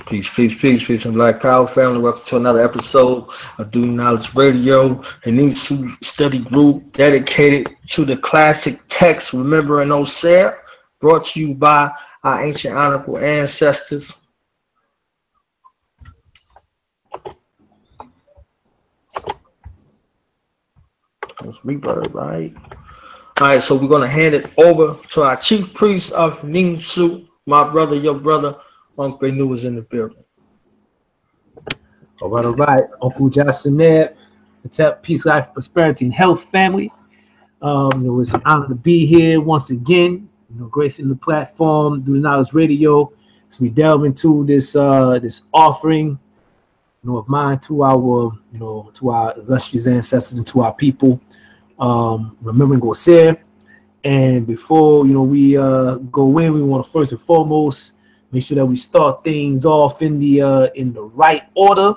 Peace, and Black Power family. Welcome to another episode of Do Knowledge Radio, an Institute study group dedicated to the classic text, Remembering Osir, brought to you by our ancient honorable ancestors. Let's rebirth, right? All right, so we're going to hand it over to our chief priest of Ningshu, my brother, your brother, Uncle Nu is in the building. All right. Uncle Jasineb, peace, life, prosperity, and health, family. It's an honor to be here once again. Gracing the platform, Do Knowledge Radio, as we delve into this offering, of mine to our, to our illustrious ancestors and to our people, remembering Osir. And before we go in, we want to first and foremost make sure that we start things off in the right order.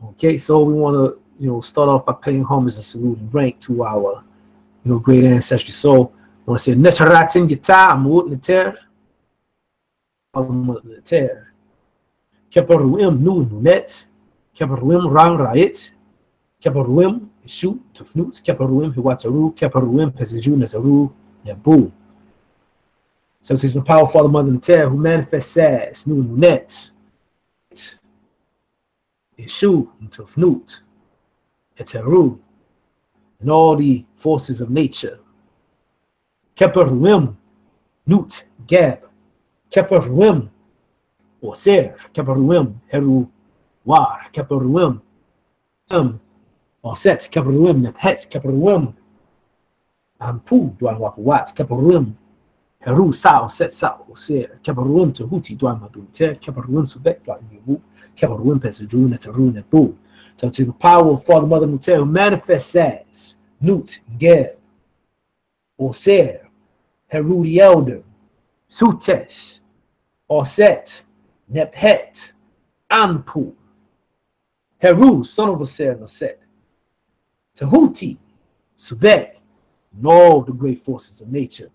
Okay, so we want to start off by paying homage and salute and rank to our great ancestry. So I want to say Necharatin Gita Amut Neter Neter Keparuim Nu Nunet Keparuim Rang Rait Keparuim Shu Tufnut Keparuim Hiwataru Keparuim Pesiju Netaru Nebu. So it's the power Father Mother Neter who manifests as Nu Nunet Ishu Tufnut Eteru and all the forces of nature. Keparuim, Nut, Gab, Keparuim, Osir, Keparuim, Heru, War, Keparuim, Oset, Keparuim, Nethet, Keparuim, Ampu, Duan Wapuat, Keparuim, Heru, Sao, Set, Sao, Osir, Keparuim, Tahuti, Duan Madunter, Keparuim, Subek, Duan Yubu, Keparuim, Pesaju, Netaru, Nebu. So to the power of Father Mother Mutel manifests as Nut, Geb, Osir, Heru the Elder, Sutesh, Oset, Nephet, Anpu, Heru, son of Osir, Noset, Tahuti, Subek, and all the great forces of nature.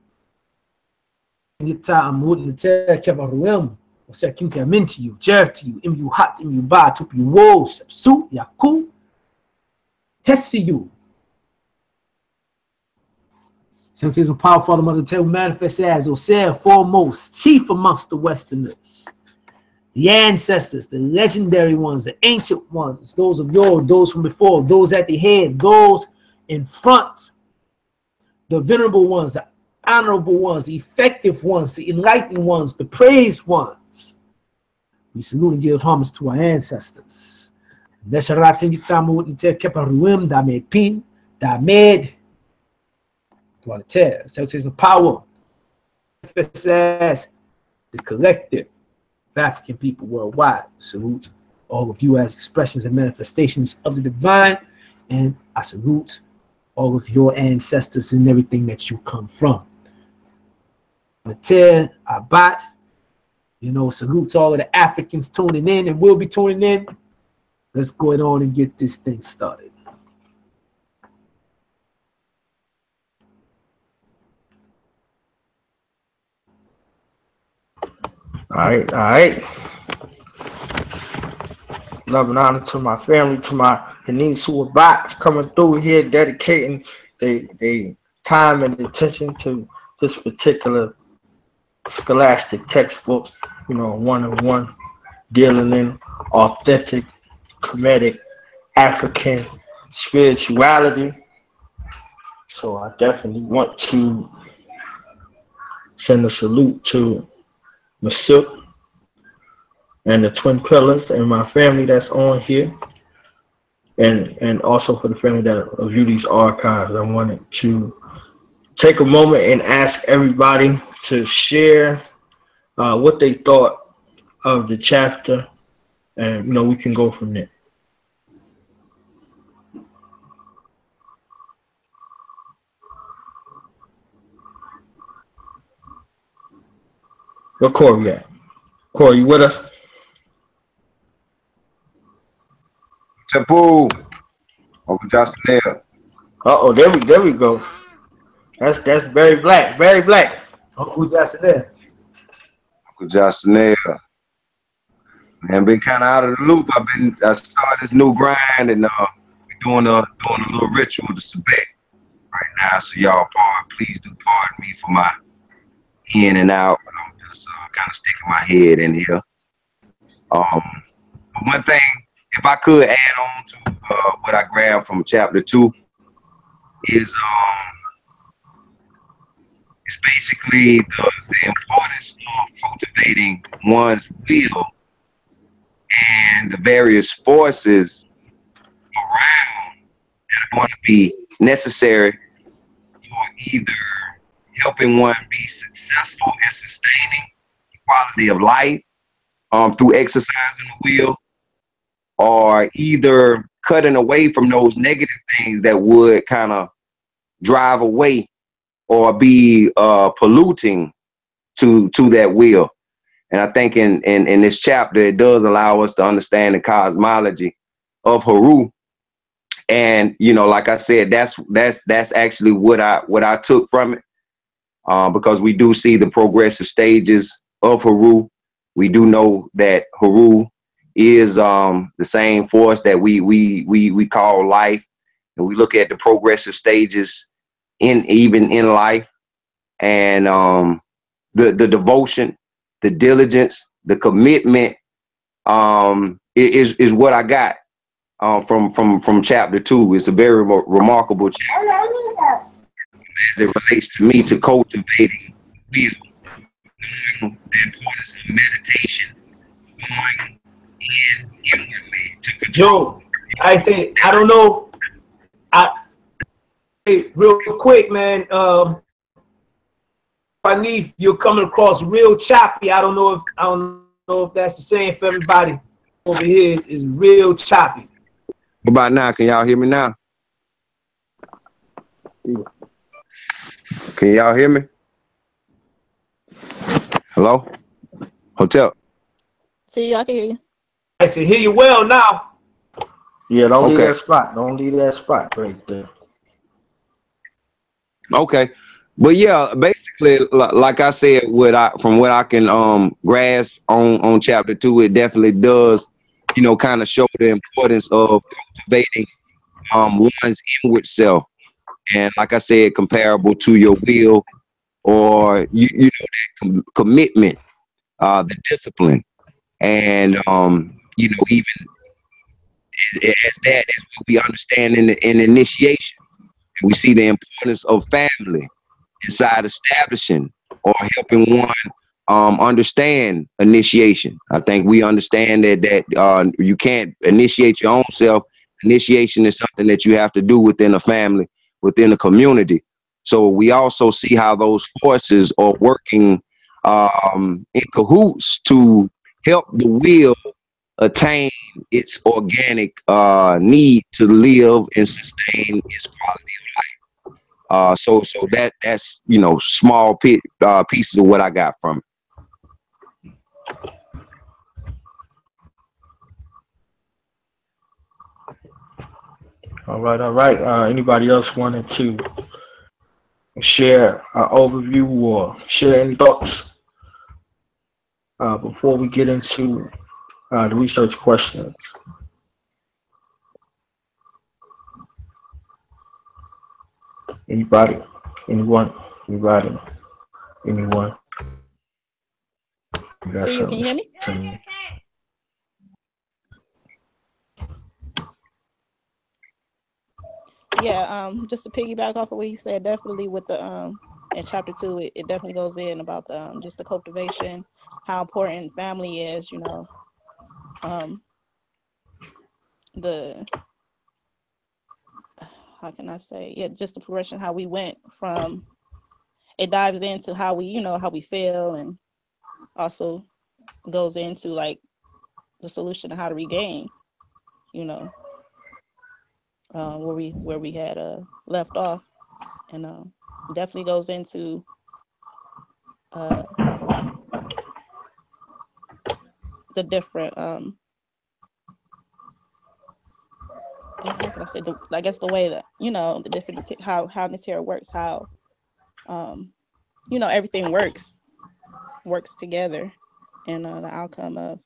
Nita Amut Nita Kebaruem, Osir Kinti Amin to you, Jer to you, Im you hot, Im you ba, Tup you wo, Su, Yaku, Hesi you. So it says, power Father Mother Tell manifest as Osir foremost, chief amongst the Westerners, the ancestors, the legendary ones, the ancient ones, those of yore, those from before, those at the head, those in front, the venerable ones, the honorable ones, the effective ones, the enlightened ones, the praised ones. We salute and give homage to our ancestors. Nesharatin Yitamu Nite Keparuim Damed Pin Damed. So it says the power as the collective of African people worldwide. Salute all of you as expressions and manifestations of the divine, and I salute all of your ancestors and everything that you come from. Mater, Abat, salute to all of the Africans tuning in and will be tuning in. Let's go on and get this thing started. All right. Love and honor to my family, to my Hanis who are back coming through here, dedicating the time and attention to this particular scholastic textbook, one-on-one, dealing in authentic, Kemetic, African spirituality. So I definitely want to send a salute to Masuk and the twin pillars and my family that's on here, and also for the family that view these archives. I wanted to take a moment and ask everybody to share what they thought of the chapter, and we can go from there. Where Corey at? Corey, you with us? Taboo. Uncle Jasineb. There we go. That's very black. Very black. Uncle Jasineb. Uncle Jasineb. Man, been kind of out of the loop. I started this new grind, and we doing a little ritual to Sabbath right now. So y'all, please do pardon me for my in and out. But I'm just kind of sticking my head in here. But one thing, if I could add on to what I grabbed from chapter 2, is it's basically the importance of cultivating one's will and the various forces around that are going to be necessary for either helping one be successful in sustaining the quality of life through exercising the will, or either cutting away from those negative things that would kind of drive away or be polluting to that will. And I think in this chapter, it does allow us to understand the cosmology of Heru. And, you know, like I said, that's actually what I took from it, because we do see the progressive stages of Heru. We do know that Heru is the same force that we call life, and we look at the progressive stages even in life, and the devotion, the diligence, the commitment is what I got from chapter 2. It's a very remarkable chapter as it relates to me, to cultivating will, the importance of meditation, going inwardly to control. Joe, I say, I don't know. Hey, real quick, man. Hanif, you're coming across real choppy. I don't know if that's the same for everybody over here. Is real choppy. What about now? Can y'all hear me now? Can y'all hear me? Hello? Hotel. See, I can hear you. I said, hear you well now. Yeah, don't leave that spot. Don't leave that spot right there. Okay. But yeah, basically, like I said, from what I can grasp on chapter 2, it definitely does, you know, kind of show the importance of cultivating one's inward self. And like I said, comparable to your will, or you know, that commitment, the discipline, and you know, even as that is what we understand in initiation. And we see the importance of family inside establishing or helping one understand initiation. I think we understand that you can't initiate your own self. Initiation is something that you have to do within a family, within a community. So we also see how those forces are working in cahoots to help the will attain its organic need to live and sustain its quality of life. So that's, you know, small pieces of what I got from it. All right. Anybody else wanted to share an overview or share any thoughts before we get into the research questions? Anybody? Anyone? Anybody? Anyone? See you, can you hear me? Yeah, just to piggyback off of what you said, definitely with the in chapter 2, it definitely goes in about the just the cultivation, how important family is, you know, the, how can I say, yeah, just the progression, how we went from, it dives into how we, you know, how we feel, and also goes into like the solution of how to regain, you know, where we had left off, and definitely goes into the different how can I say, I guess the way that, you know, the different how Natera works, how you know, everything works together, and the outcome of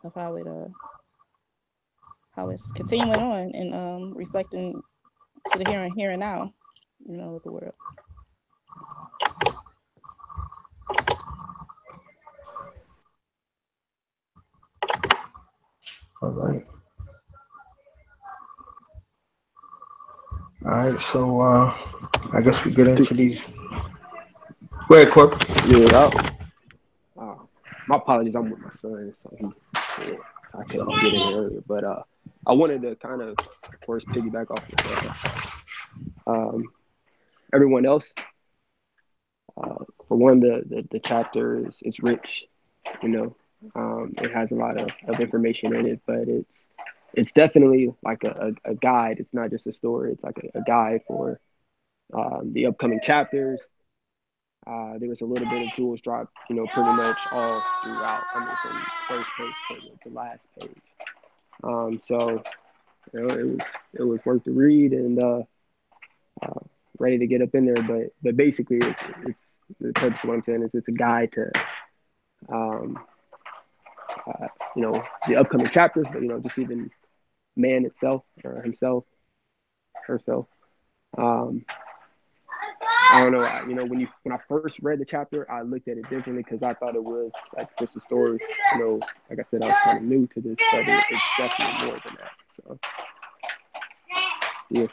of how it's continuing on and reflecting to the here and now, you know, of the world. All right. All right. So I guess we get into these. Go ahead, Corp. Yeah. My apologies. I'm with my son, so so I couldn't get in here earlier. But I wanted to kind of first piggyback off of everyone else. For one, the chapter is rich. You know, it has a lot of information in it, but it's definitely like a guide. It's not just a story. It's like a guide for the upcoming chapters. There was a little bit of jewels dropped, you know, pretty much all throughout. I mean, from first page to the last page. So you know, it was worth to read and ready to get up in there. But basically, it's the purpose of what I'm saying is it's a guide to you know, the upcoming chapters, but you know, just even man itself or himself, herself. I don't know. You know, when I first read the chapter, I looked at it differently because I thought it was like just a story. You know, like I said, I was kind of new to this, but it's definitely more than that. So, yeah.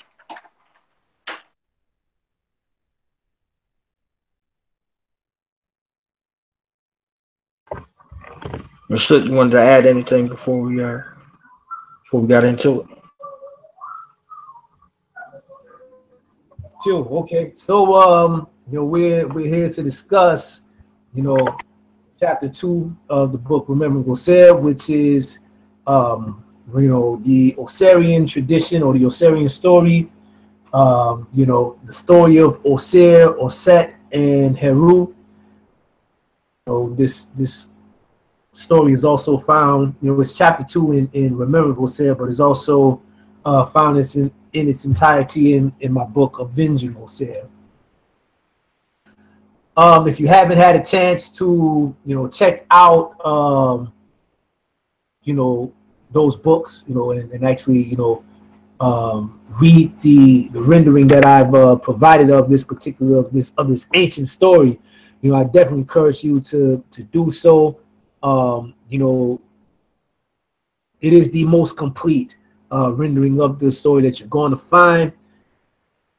Mr. You wanted to add anything before we got into it? Two. Okay. So you know, we're here to discuss, you know, chapter 2 of the book Remembering Osir, which is you know, the Osirian tradition or the Osirian story. You know, the story of Osir, Oset, and Heru. So this story is also found, you know, it's chapter 2 in Remembering Osir, but it's also found in its entirety in my book Avenging Osir. If you haven't had a chance to, you know, check out, you know, those books, you know, and actually, you know, read the rendering that I've provided of this particular of this ancient story, you know, I definitely encourage you to do so. You know, it is the most complete rendering of the story that you're going to find.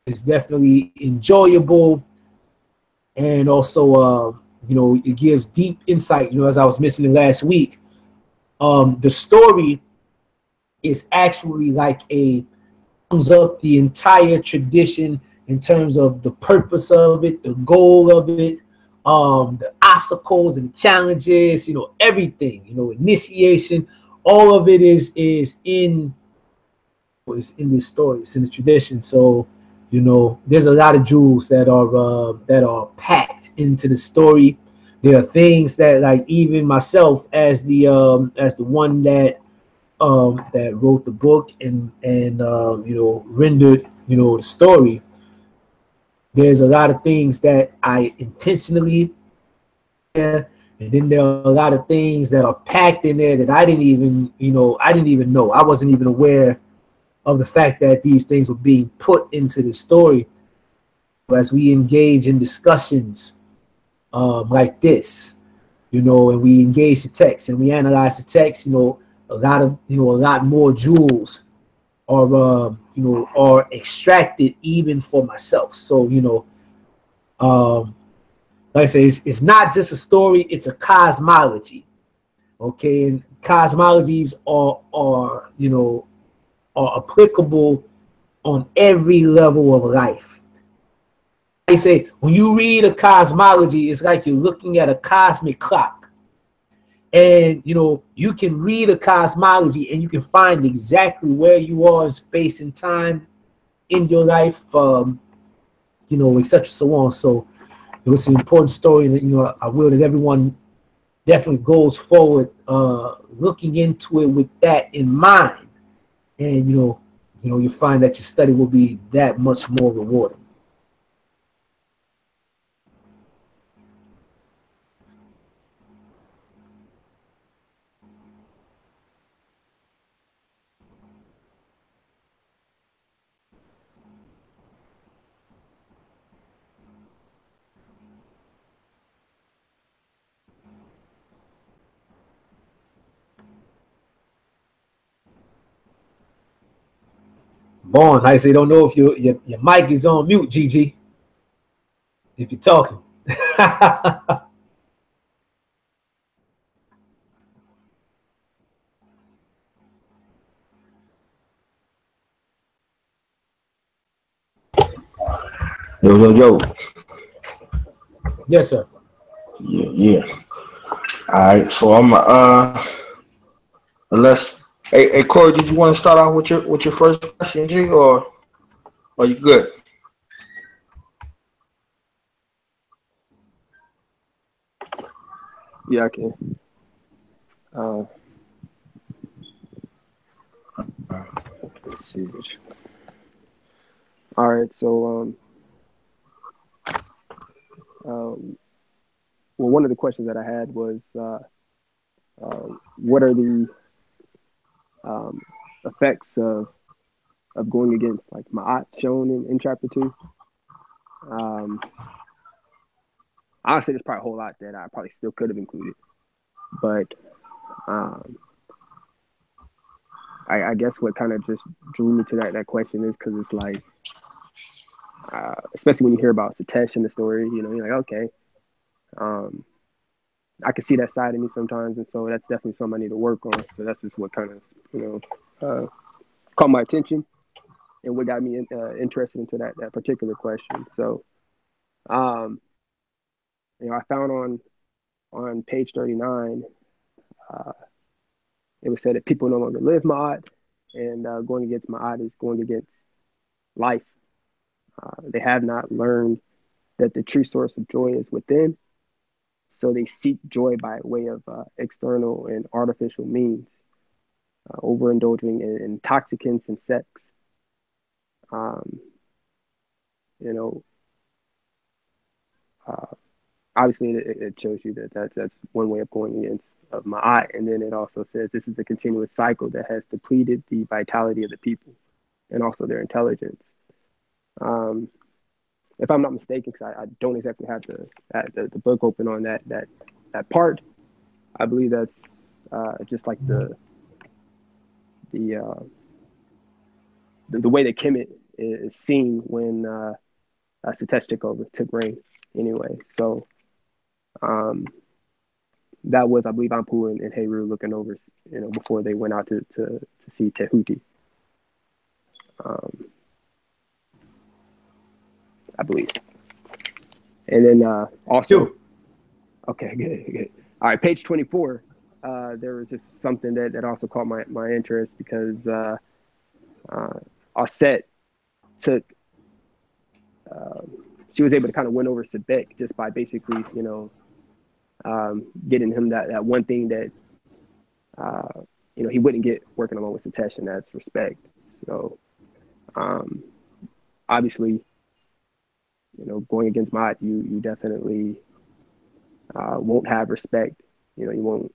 It's definitely enjoyable, and also, you know, it gives deep insight. You know, as I was mentioning last week, the story is actually like sums up the entire tradition in terms of the purpose of it, the goal of it, the obstacles and challenges, you know, everything, you know, initiation, all of it is in this story, it's in the tradition. So, you know, there's a lot of jewels that are packed into the story. There are things that, like, even myself as the one that wrote the book and you know, rendered, you know, the story, there's a lot of things that I intentionally, and then there are a lot of things that are packed in there that I didn't even know. I wasn't even aware of the fact that these things were being put into the story. As we engage in discussions like this, you know, and we engage the text and we analyze the text, you know, a lot more jewels are you know, are extracted even for myself. So, you know, like I say, it's not just a story, it's a cosmology. Okay, and cosmologies are you know, are applicable on every level of life. They say when you read a cosmology, it's like you're looking at a cosmic clock. And, you know, you can read a cosmology and you can find exactly where you are in space and time in your life, you know, etc. So on. So it was an important story that, you know, I will that everyone definitely goes forward looking into it with that in mind. And, you know, you find that your study will be that much more rewarding. Vaughn, I say, don't know if your mic is on mute, Gigi. If you're talking. Yo. Yes, sir. Yeah. All right. So I'm unless hey Corey, did you want to start off with your first question, G, or are you good? Yeah, I can. Let's see. All right. So, well, one of the questions that I had was, what are the effects of going against like Ma'at shown in chapter 2? Honestly, there's probably a whole lot that I probably still could have included, but I guess what kind of just drew me to that question is because it's like, especially when you hear about Satesh in the story, you know, you're like, okay, I can see that side of me sometimes, and so that's definitely something I need to work on. So that's just what kind of, you know, caught my attention and what got me interested into that particular question. So, you know, I found on page 39, it was said that people no longer live Ma'at, and going against Ma'at is going against life. They have not learned that the true source of joy is within, so they seek joy by way of external and artificial means, overindulging in intoxicants and sex. You know, obviously it shows you that that's one way of going against Ma'at, and then it also says this is a continuous cycle that has depleted the vitality of the people and also their intelligence. If I'm not mistaken, because I don't exactly have the book open on that part, I believe that's just like the way that Kemet is seen when Satesh took reign. Anyway, so that was, I believe, Anpu and Heru looking over, you know, before they went out to see Tehuti. I believe. And then also, okay, good. All right, page 24. There was just something that also caught my interest because Aset took. She was able to kind of win over Sebek just by basically, you know, getting him that one thing that you know, he wouldn't get working along with Satesh, and that's respect. So obviously, you know, going against Ma'at, you definitely won't have respect. You know, you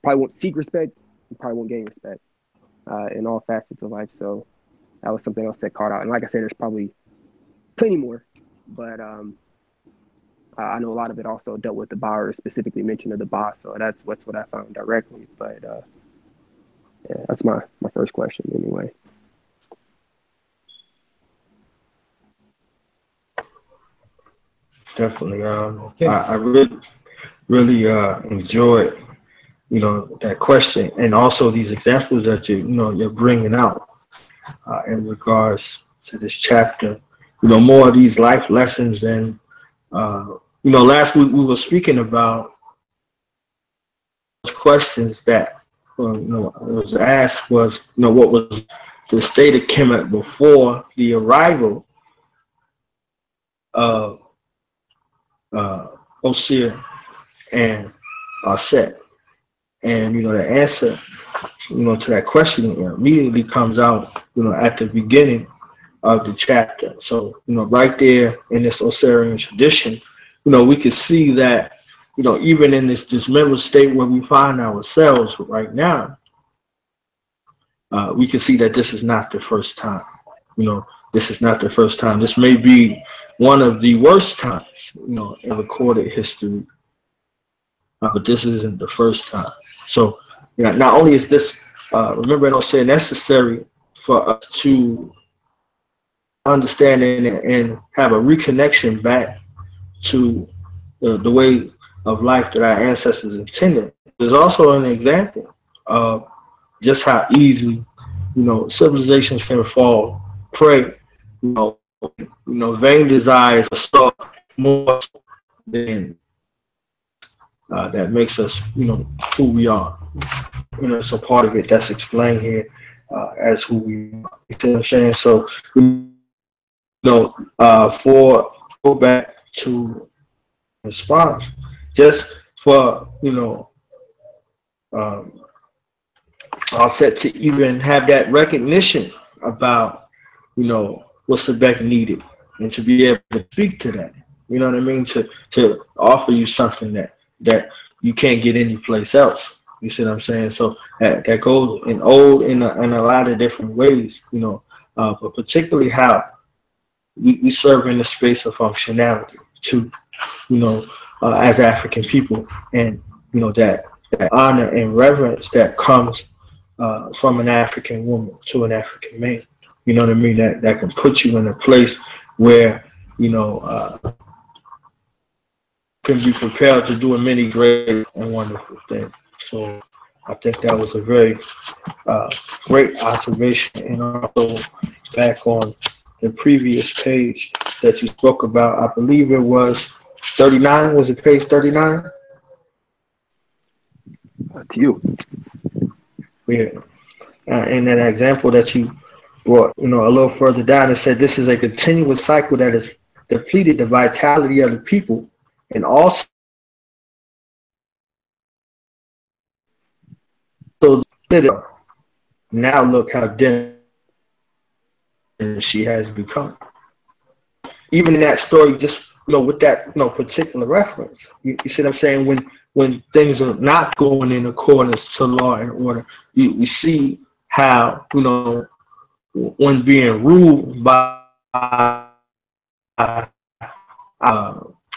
probably won't seek respect. You probably won't gain respect in all facets of life. So that was something else that caught out. And like I said, there's probably plenty more, but I know a lot of it also dealt with the Ba, or specifically mentioned of the Ba. So that's what I found directly. But yeah, that's my first question anyway. Definitely. I really enjoyed, you know, that question, and also these examples that you're bringing out in regards to this chapter. You know, more of these life lessons, and you know, last week we were speaking about questions that you know, was asked was, you know, what was the state of Kemet before the arrival of Osir and Set. And, you know, the answer, you know, to that question immediately comes out, you know, at the beginning of the chapter. So, you know, right there in this Osirian tradition, you know, we can see that, you know, even in this dismembered state where we find ourselves right now, we can see that this is not the first time. You know, this is not the first time. This may be one of the worst times, you know, in recorded history, but this isn't the first time. So, you know, not only is this, remember, I don't say necessary for us to understand and have a reconnection back to the way of life that our ancestors intended. There's also an example of just how easy, civilizations can fall prey, vain desires are so more than that makes us, who we are. So part of it that's explained here as who we are. You see what I'm saying? So, for go back to response, just for all set to even have that recognition about what Sebek needed, and to be able to speak to that. You know what I mean? To offer you something that you can't get anyplace else. You see what I'm saying? So that goes in a lot of different ways. But particularly how we serve in the space of functionality to as African people, and that honor and reverence that comes from an African woman to an African man. You know what I mean? That can put you in a place where can be propelled to doing many great and wonderful things. So I think that was a very great observation. And also back on the previous page that you spoke about, I believe it was 39. Was it page 39? To you. Yeah. In that example that you brought, a little further down, it said this is a continuous cycle that has depleted the vitality of the people, and also now look how dim she has become. Even in that story, just with that particular reference, you see what I'm saying? When things are not going in accordance to law and order, you see how one being ruled by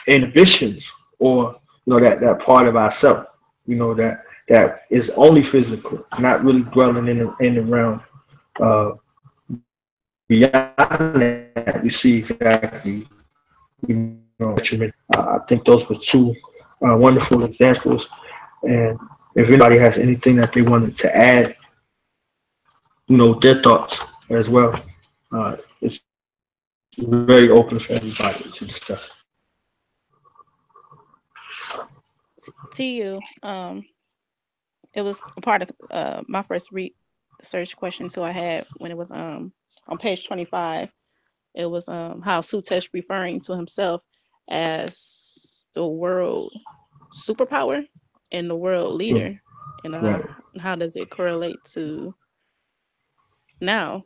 inhibitions, or that part of ourself, that is only physical, not really dwelling in the realm. Beyond that, we see exactly. I think those were two wonderful examples. And if anybody has anything that they wanted to add, their thoughts as well, it's very open for everybody to discuss. To you, it was a part of my first research question too I had when it was on page 25. It was how Sutesh referring to himself as the world superpower and the world leader, and Right. how does it correlate to now?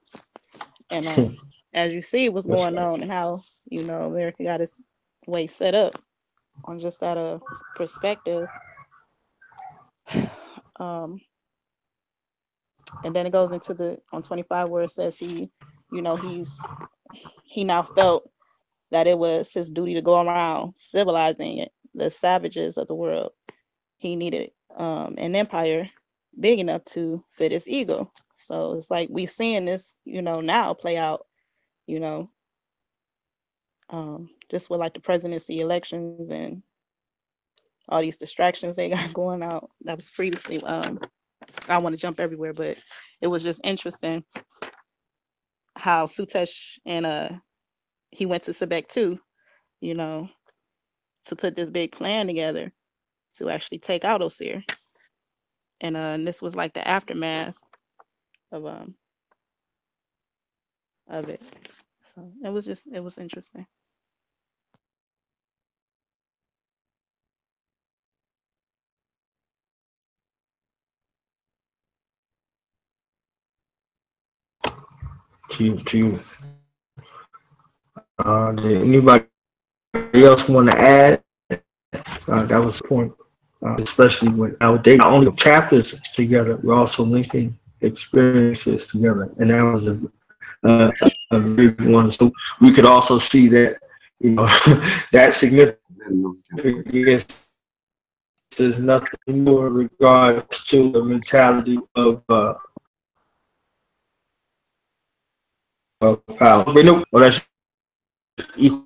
And as you see what's going on, and how America got its way set up on just that perspective. And then it goes into on 25 where it says he now felt that it was his duty to go around civilizing the savages of the world. He needed an empire big enough to fit his ego. So it's like we seeing this, now play out, just with like the presidency elections and all these distractions they got going out. That was previously, I want to jump everywhere, but it was just interesting how Sutesh and he went to Sebek too, to put this big plan together to actually take out Osir. And this was like the aftermath of it. So it was interesting. To you. Did anybody else want to add? That was the point, especially with our data. Not only chapters together, we're also linking experiences together, and that was a big one. So we could also see that that significance is nothing new in regards to the mentality of power. We know that's equal.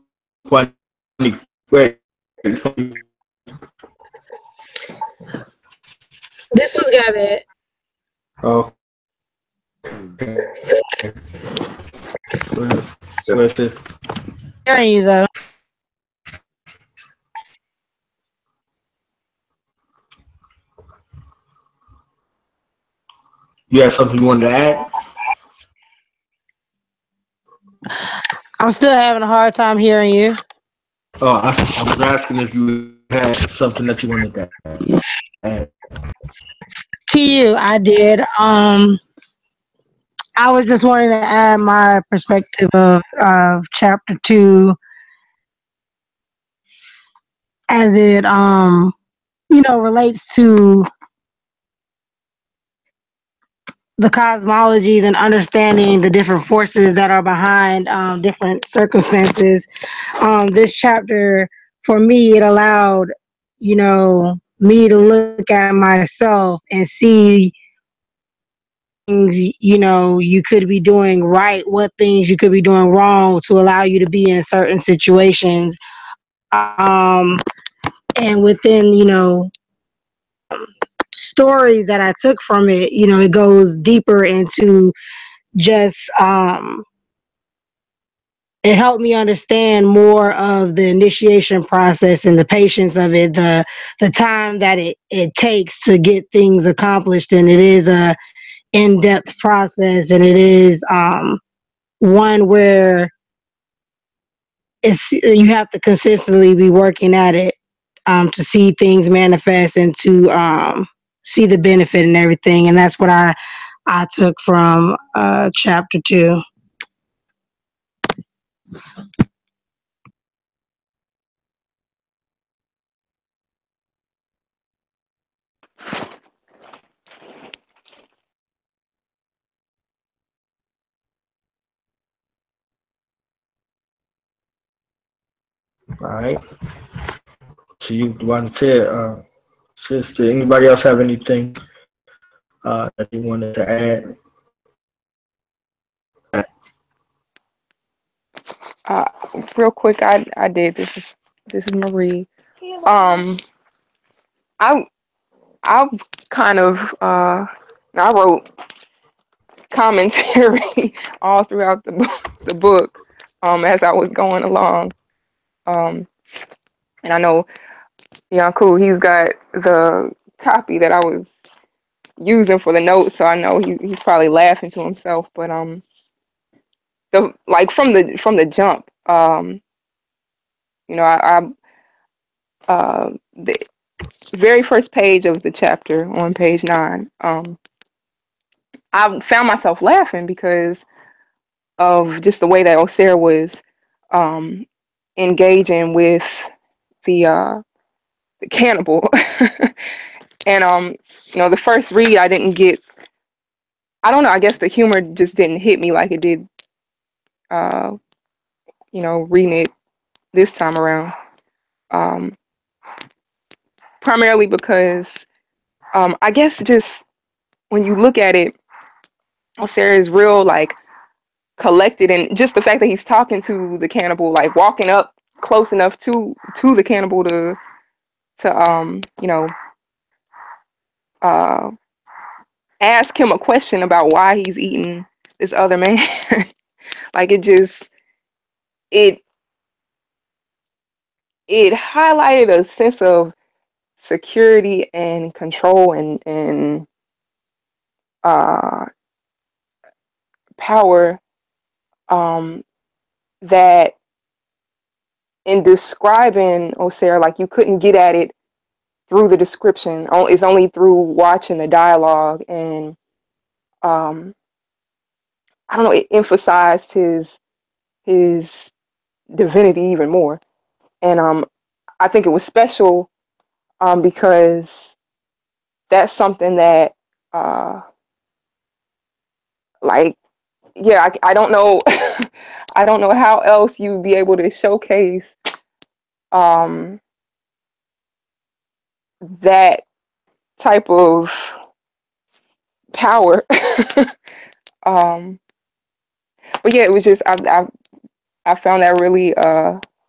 This was Gabby. Oh, where's this? Hearing you though. You have something you wanted to add? I'm still having a hard time hearing you. Oh, I was asking if you had something that you wanted to add. To you, I did. I was just wanting to add my perspective of chapter 2 as it relates to the cosmologies and understanding the different forces that are behind different circumstances. This chapter, for me, it allowed, me to look at myself and see things, you could be doing right, what things you could be doing wrong to allow you to be in certain situations. And within, stories that I took from it, it goes deeper into just it helped me understand more of the initiation process and the patience of it, the time that it takes to get things accomplished. And it is a in-depth process, and it is one where you have to consistently be working at it to see things manifest and to see the benefit and everything. And that's what I took from chapter 2. All right. So you want to sister, anybody else have anything that you wanted to add? Real quick, I did. This is Marie. I I kind of I wrote commentary all throughout the book as I was going along. And I know Yanku, he's got the copy that I was using for the notes, so I know he's probably laughing to himself. But the like from the jump, the very first page of the chapter on page 9, I found myself laughing because of just the way that Osir was engaging with the cannibal. And the first read I didn't get. I don't know. I guess the humor just didn't hit me like it did. Reading it this time around. Primarily because I guess just when you look at it, Osir is real like collected, and just the fact that he's talking to the cannibal, like walking up close enough to the cannibal to uh ask him a question about why he's eating this other man. Like it it highlighted a sense of security and control and uh power, that in describing Osir, like you couldn't get at it through the description. It's only through watching the dialogue, and I don't know, it emphasized his divinity even more. And I think it was special because that's something that like, yeah, I don't know. I don't know how else you'd be able to showcase that type of power. But yeah, it was just I found that really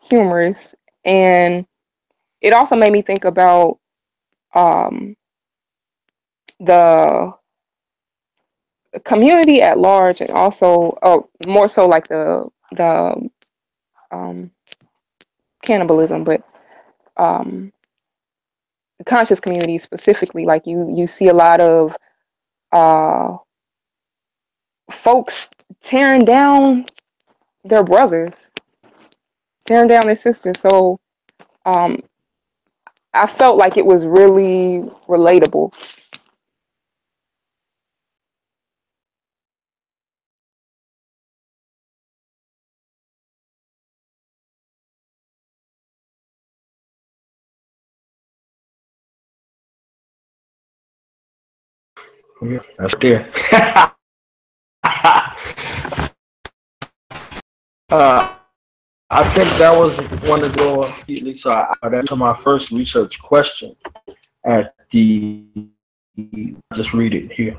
humorous, and it also made me think about the community at large, and also more so like the cannibalism, but the conscious community specifically. Like you see a lot of folks tearing down their brothers, tearing down their sisters. So I felt like it was really relatable. Yeah, that's there. I think that was one of the, at least that's my first research question at the, just read it here.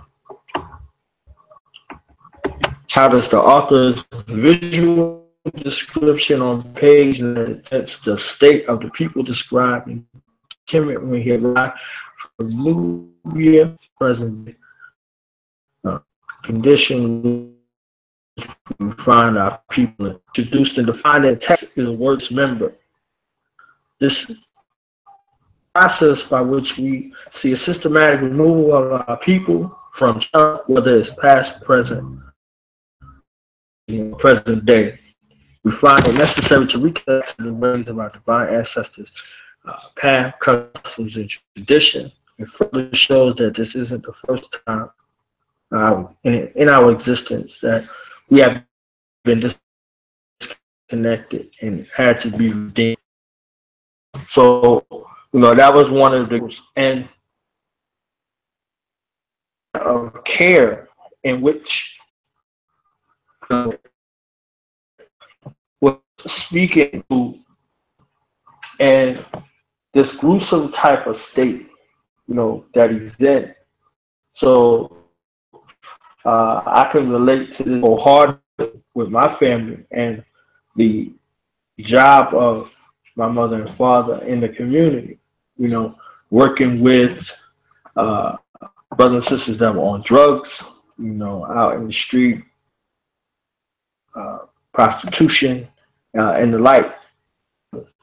How does the author's visual description on page that sets the state of the people described in Kemet when he arrived from Nubia, present condition we find our people introduced and defined in text is a works member. This process by which we see a systematic removal of our people from whether it's past, present, present day. We find it necessary to reconnect to the ways of our divine ancestors, path, customs, and tradition. It further shows that this isn't the first time in our existence that we have been disconnected and had to be redeemed. So, that was one of the, and of care in which was speaking to, and this gruesome type of state, that he's in. So I can relate to this wholeheartedly with my family and the job of my mother and father in the community, working with brothers and sisters that were on drugs, out in the street, prostitution, and the like.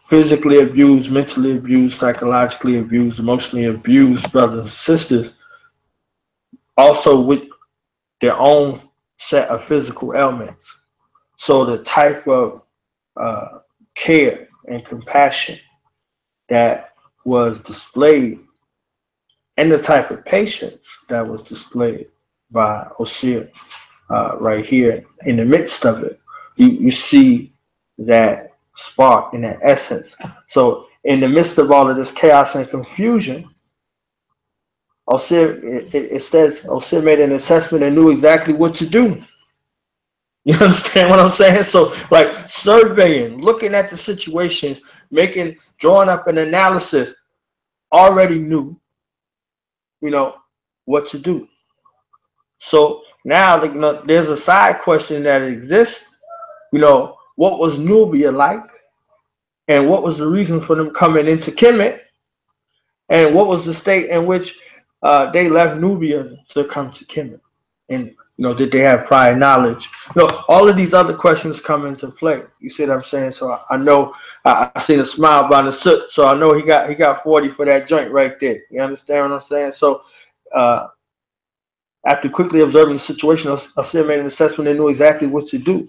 Physically abused, mentally abused, psychologically abused, emotionally abused brothers and sisters, also with their own set of physical ailments. So the type of care and compassion that was displayed and the type of patience that was displayed by Osir right here in the midst of it, you see that spark and that essence. So in the midst of all of this chaos and confusion, Osir, it says Osir made an assessment and knew exactly what to do. You understand what I'm saying? So like surveying, looking at the situation, drawing up an analysis, already knew, what to do. So now there's a side question that exists, what was Nubia like? And what was the reason for them coming into Kemet? And what was the state in which they left Nubia to come to Kemet? And did they have prior knowledge? All of these other questions come into play. You see what I'm saying? So I know I see the smile by the soot. So I know he got 40 for that joint right there. You understand what I'm saying? So after quickly observing the situation, Osir made an assessment and knew exactly what to do.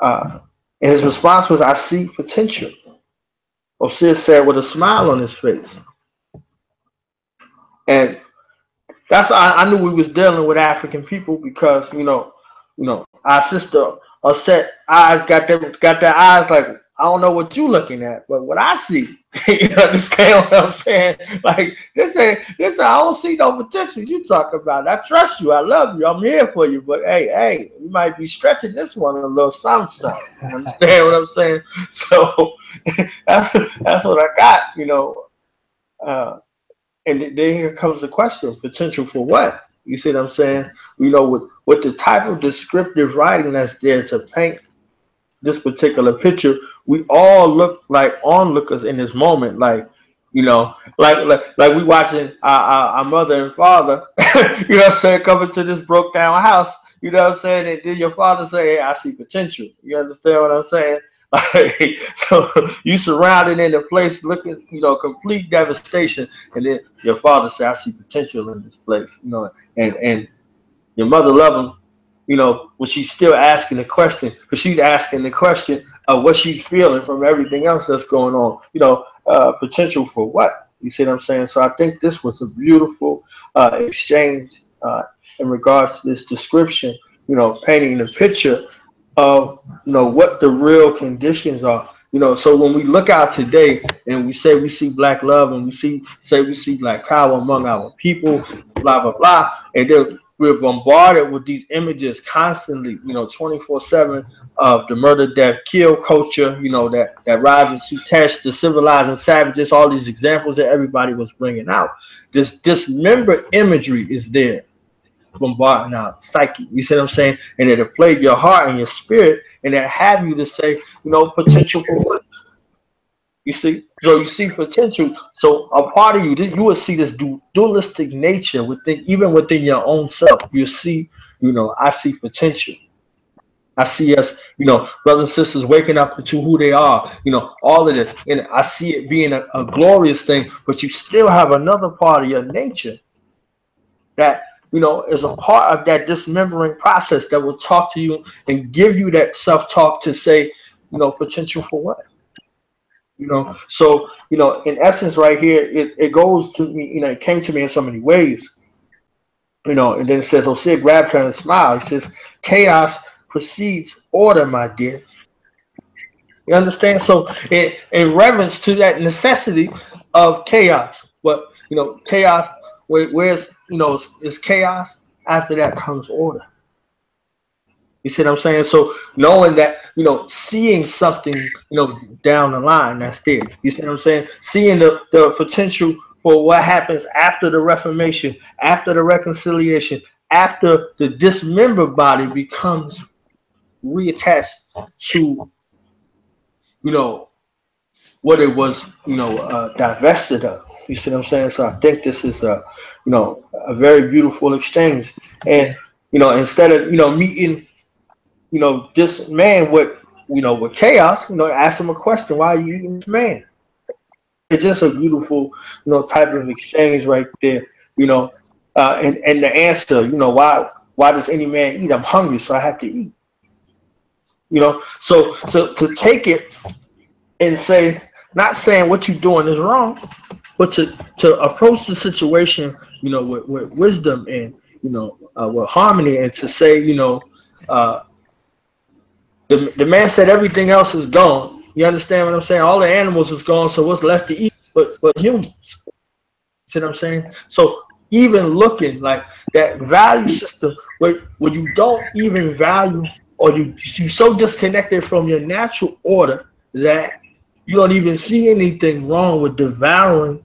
And his response was, "I see potential." Osir said with a smile on his face. And that's how I knew we was dealing with African people, because our sister Osset eyes got their eyes like, I don't know what you looking at, but what I see, you understand what I'm saying? Like this I don't see no potential you talk about. I trust you, I love you, I'm here for you, but hey, you might be stretching this one a little something. You understand what I'm saying? So that's what I got, and then here comes the question: potential for what? You see what I'm saying? You know, with the type of descriptive writing that's there to paint this particular picture, we all look like onlookers in this moment. Like, you know, like we watching our mother and father, you know what I'm saying, coming to this broke down house, you know what I'm saying? And then your father say, hey, I see potential. You understand what I'm saying? Like, so you surrounded in a place looking, you know, complete devastation, and then your father say, I see potential in this place, you know, and your mother love him, you know, when she's still asking the question, because she's asking the question of what she's feeling from everything else that's going on, you know, potential for what? You see what I'm saying? So I think this was a beautiful exchange in regards to this description, you know, painting the picture of, you know, what the real conditions are. You know, so when we look out today and we say we see black love and we see black power among our people, blah blah blah, and then we're bombarded with these images constantly, you know, 24/7 of the murder, death, kill culture, you know, that rises to test the civilizing savages, all these examples that everybody was bringing out. This dismembered imagery is there, bombarding our psyche. You see what I'm saying? And it'll plague your heart and your spirit, and it have you to say, you know, potential for what? You see, so you see potential. So a part of you, you will see this dualistic nature within, even within your own self. You see, you know, I see potential. I see us, you know, brothers and sisters waking up to who they are, you know, all of this. And I see it being a glorious thing, but you still have another part of your nature that, you know, is a part of that dismembering process that will talk to you and give you that self-talk to say, you know, potential for what? You know, so, you know, in essence right here, it goes to me, you know, it came to me in so many ways, you know, and then it says, Osir grabbed her and smiled. He says, chaos precedes order, my dear. You understand? So in reverence to that necessity of chaos, but, you know, chaos, where's, you know, is chaos, after that comes order. You see what I'm saying? So knowing that, you know, seeing something, you know, down the line that's there. You see what I'm saying? Seeing the potential for what happens after the Reformation, after the reconciliation, after the dismembered body becomes reattached to, you know, what it was, you know, divested of. You see what I'm saying? So I think this is a, you know, a very beautiful exchange. And, you know, instead of, you know, meeting, you know, this man with, you know, with chaos, you know, ask him a question, why are you eating this man? It's just a beautiful, you know, type of exchange right there, you know, and the answer, you know, why does any man eat? I'm hungry, so I have to eat. You know, so to take it and say, not saying what you're doing is wrong, but to approach the situation, you know, with wisdom and, you know, with harmony, and to say, you know, the man said everything else is gone. You understand what I'm saying? All the animals is gone, so what's left to eat but humans? See what I'm saying? So even looking like that value system where you don't even value, or you're so disconnected from your natural order that you don't even see anything wrong with devouring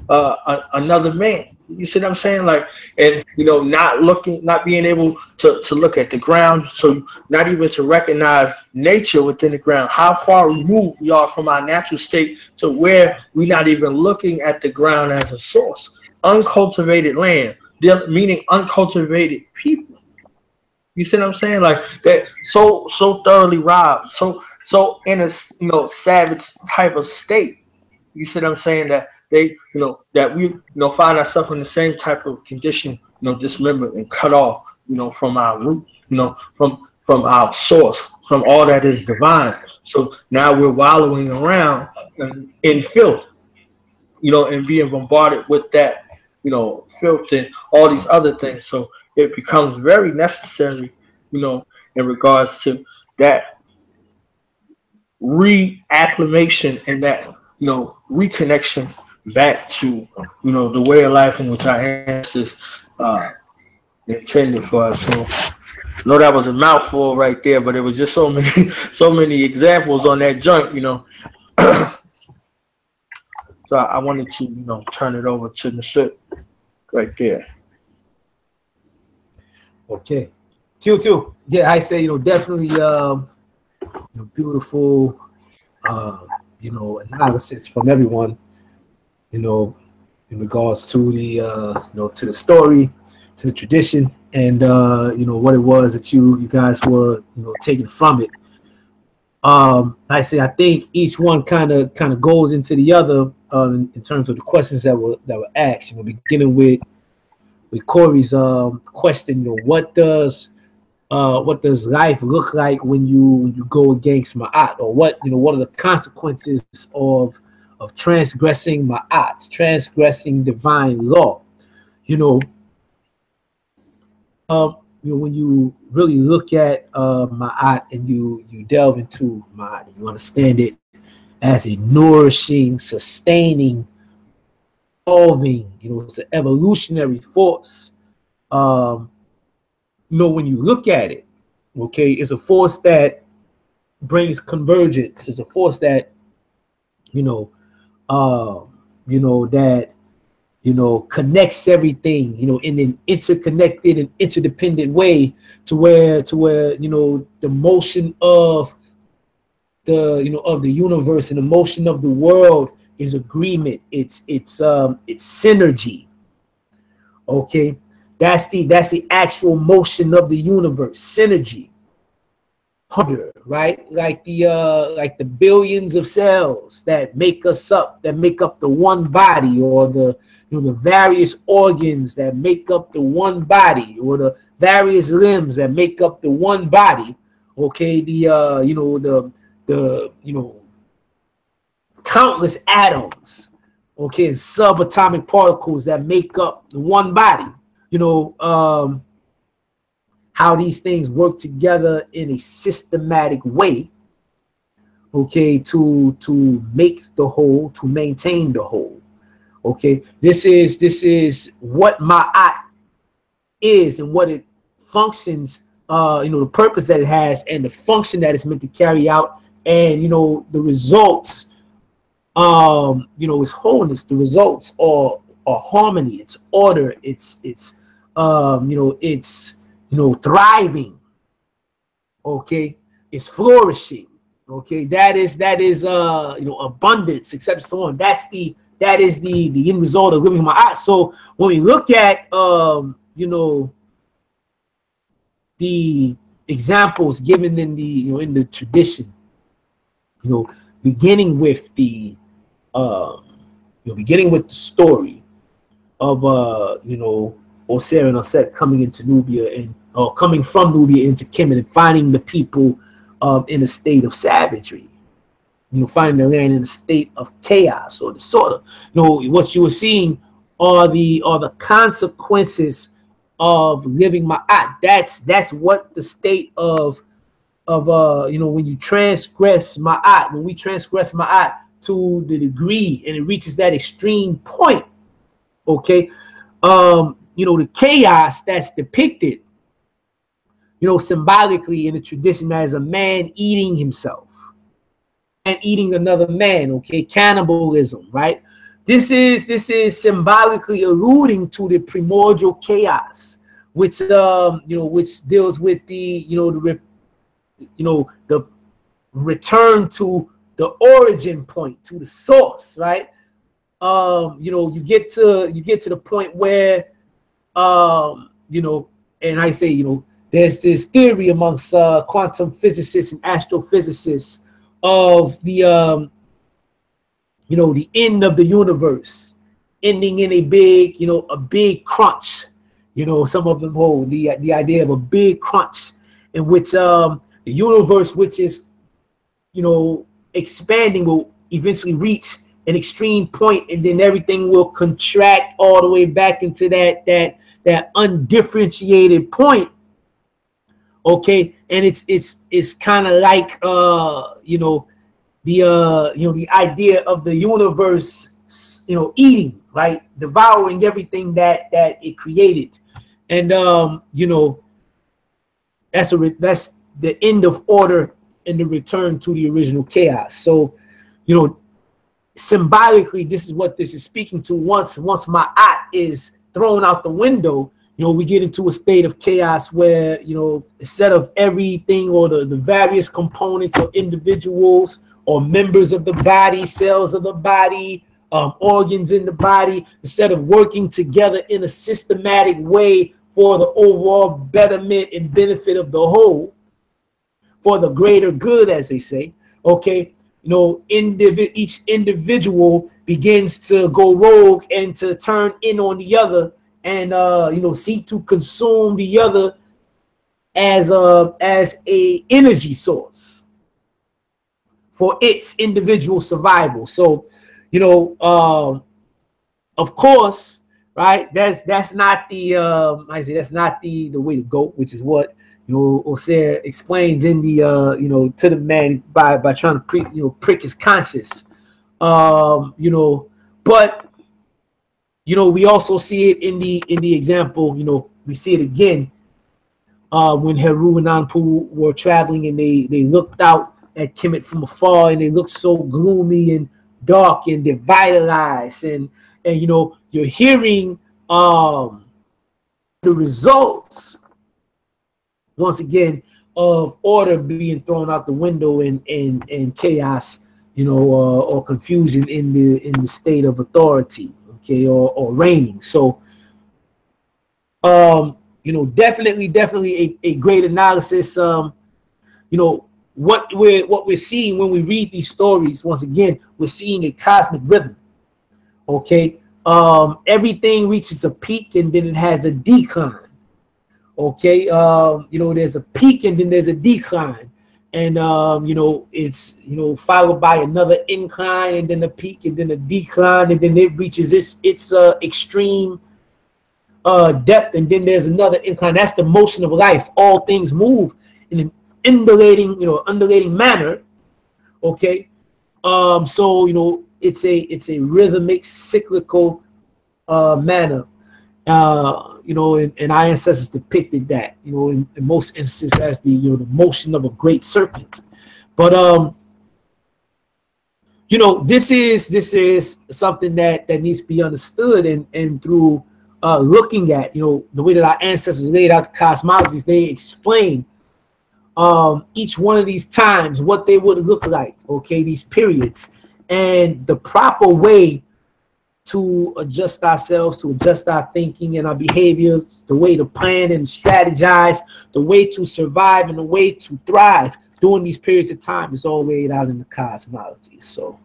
another man. You see what I'm saying? Like, and, you know, not being able to look at the ground, so not even to recognize nature within the ground, how far removed we are from our natural state to where we're not even looking at the ground as a source. Uncultivated land, meaning uncultivated people. You see what I'm saying? Like that, so thoroughly robbed, so in a, you know, savage type of state. You see what I'm saying? That they, you know, that we, you know, find ourselves in the same type of condition, you know, dismembered and cut off, you know, from our root, you know, from our source, from all that is divine. So now we're wallowing around in filth, you know, and being bombarded with that, you know, filth and all these other things. So it becomes very necessary, you know, in regards to that reacclimation and that, you know, reconnection back to, you know, the way of life in which our ancestors intended for us. So I know that was a mouthful right there, but it was just so many examples on that junk, you know. So I wanted to, you know, turn it over to Nasir right there. Okay. Two. Yeah, I say, definitely, beautiful, analysis from everyone, in regards to the, to the story, to the tradition, and, what it was that you guys were, taking from it. I think each one kind of goes into the other, in terms of the questions that were asked. Beginning with Corey's question, what does life look like when you go against Ma'at, or what are the consequences of transgressing Ma'at, transgressing divine law? When you really look at Ma'at and you delve into Ma'at, and you understand it as a nourishing, sustaining, evolving, it's an evolutionary force. When you look at it, okay, it's a force that brings convergence. It's a force that, connects everything, in an interconnected and interdependent way, to where the motion of the universe and the motion of the world is agreement. It's synergy. Okay, that's the actual motion of the universe, synergy. Right, like the billions of cells that make us up, that make up the one body, or the various organs that make up the one body, or the various limbs that make up the one body. Okay, the countless atoms, okay, and subatomic particles that make up the one body. How these things work together in a systematic way, okay, to make the whole, to maintain the whole. Okay, this is what Ma'at is, and what it functions, the purpose that it has, and the function that it's meant to carry out, and the results, its wholeness. The results are harmony, it's order, it's thriving. Okay, it's flourishing. Okay, that is abundance, except so on. That is the end result of living Ma'at. So when we look at the examples given in the tradition, beginning with the story of Osir and Aset coming into Nubia, and coming from Nubia into Kemet, and finding the people in a state of savagery, finding the land in a state of chaos or disorder. What you were seeing are the consequences of living Ma'at. That's what the state of when you transgress Ma'at, when we transgress Ma'at to the degree, and it reaches that extreme point. Okay, the chaos that's depicted, symbolically in the tradition, as a man eating himself and eating another man. Okay, cannibalism, right? This is symbolically alluding to the primordial chaos, which which deals with the the return to the origin point, to the source, right? You get to the point where and I say, there's this theory amongst quantum physicists and astrophysicists of the the end of the universe ending in a big crunch. Some of them hold the idea of a big crunch, in which the universe, which is expanding, will eventually reach an extreme point, and then everything will contract all the way back into that undifferentiated point. Okay, and it's kind of like the idea of the universe eating, right, devouring everything that it created, and that's the end of order and the return to the original chaos. So symbolically, this is what this is speaking to. Once Ma'at is thrown out the window, you know, we get into a state of chaos where, you know, instead of everything or the various components or individuals or members of the body, cells of the body, organs in the body, instead of working together in a systematic way for the overall betterment and benefit of the whole, for the greater good, as they say, okay, you know, each individual begins to go rogue and to turn in on the other and, you know, seek to consume the other as a energy source for its individual survival. So, you know, of course, right, that's not the I say that's not the way to go, which is what, you know, Osir explains in the you know, to the man by trying to prick his conscience, you know. But, you know, we also see it in the example, you know, we see it again when Heru and Anpu were traveling and they looked out at Kemet from afar and they looked so gloomy and dark and devitalized, and you know, you're hearing the results once again of order being thrown out the window and chaos, you know, or confusion in the state of authority, okay, or reigning. So you know, definitely a great analysis. You know, what we're seeing when we read these stories, once again, we're seeing a cosmic rhythm. Okay, everything reaches a peak and then it has a decline. Okay, you know, there's a peak and then there's a decline, and you know, it's, you know, followed by another incline and then a peak and then a decline, and then it reaches its extreme depth, and then there's another incline. That's the motion of life. All things move in an undulating manner. Okay, so, you know, it's a rhythmic, cyclical manner. You know, and our ancestors depicted that, you know, in most instances as the, you know, the motion of a great serpent. But you know, this is something that needs to be understood, and through looking at, you know, the way that our ancestors laid out the cosmologies, they explain each one of these times, what they would look like, okay, these periods, and the proper way to adjust ourselves, to adjust our thinking and our behaviors, the way to plan and strategize, the way to survive and the way to thrive during these periods of time is all laid out in the cosmology. So,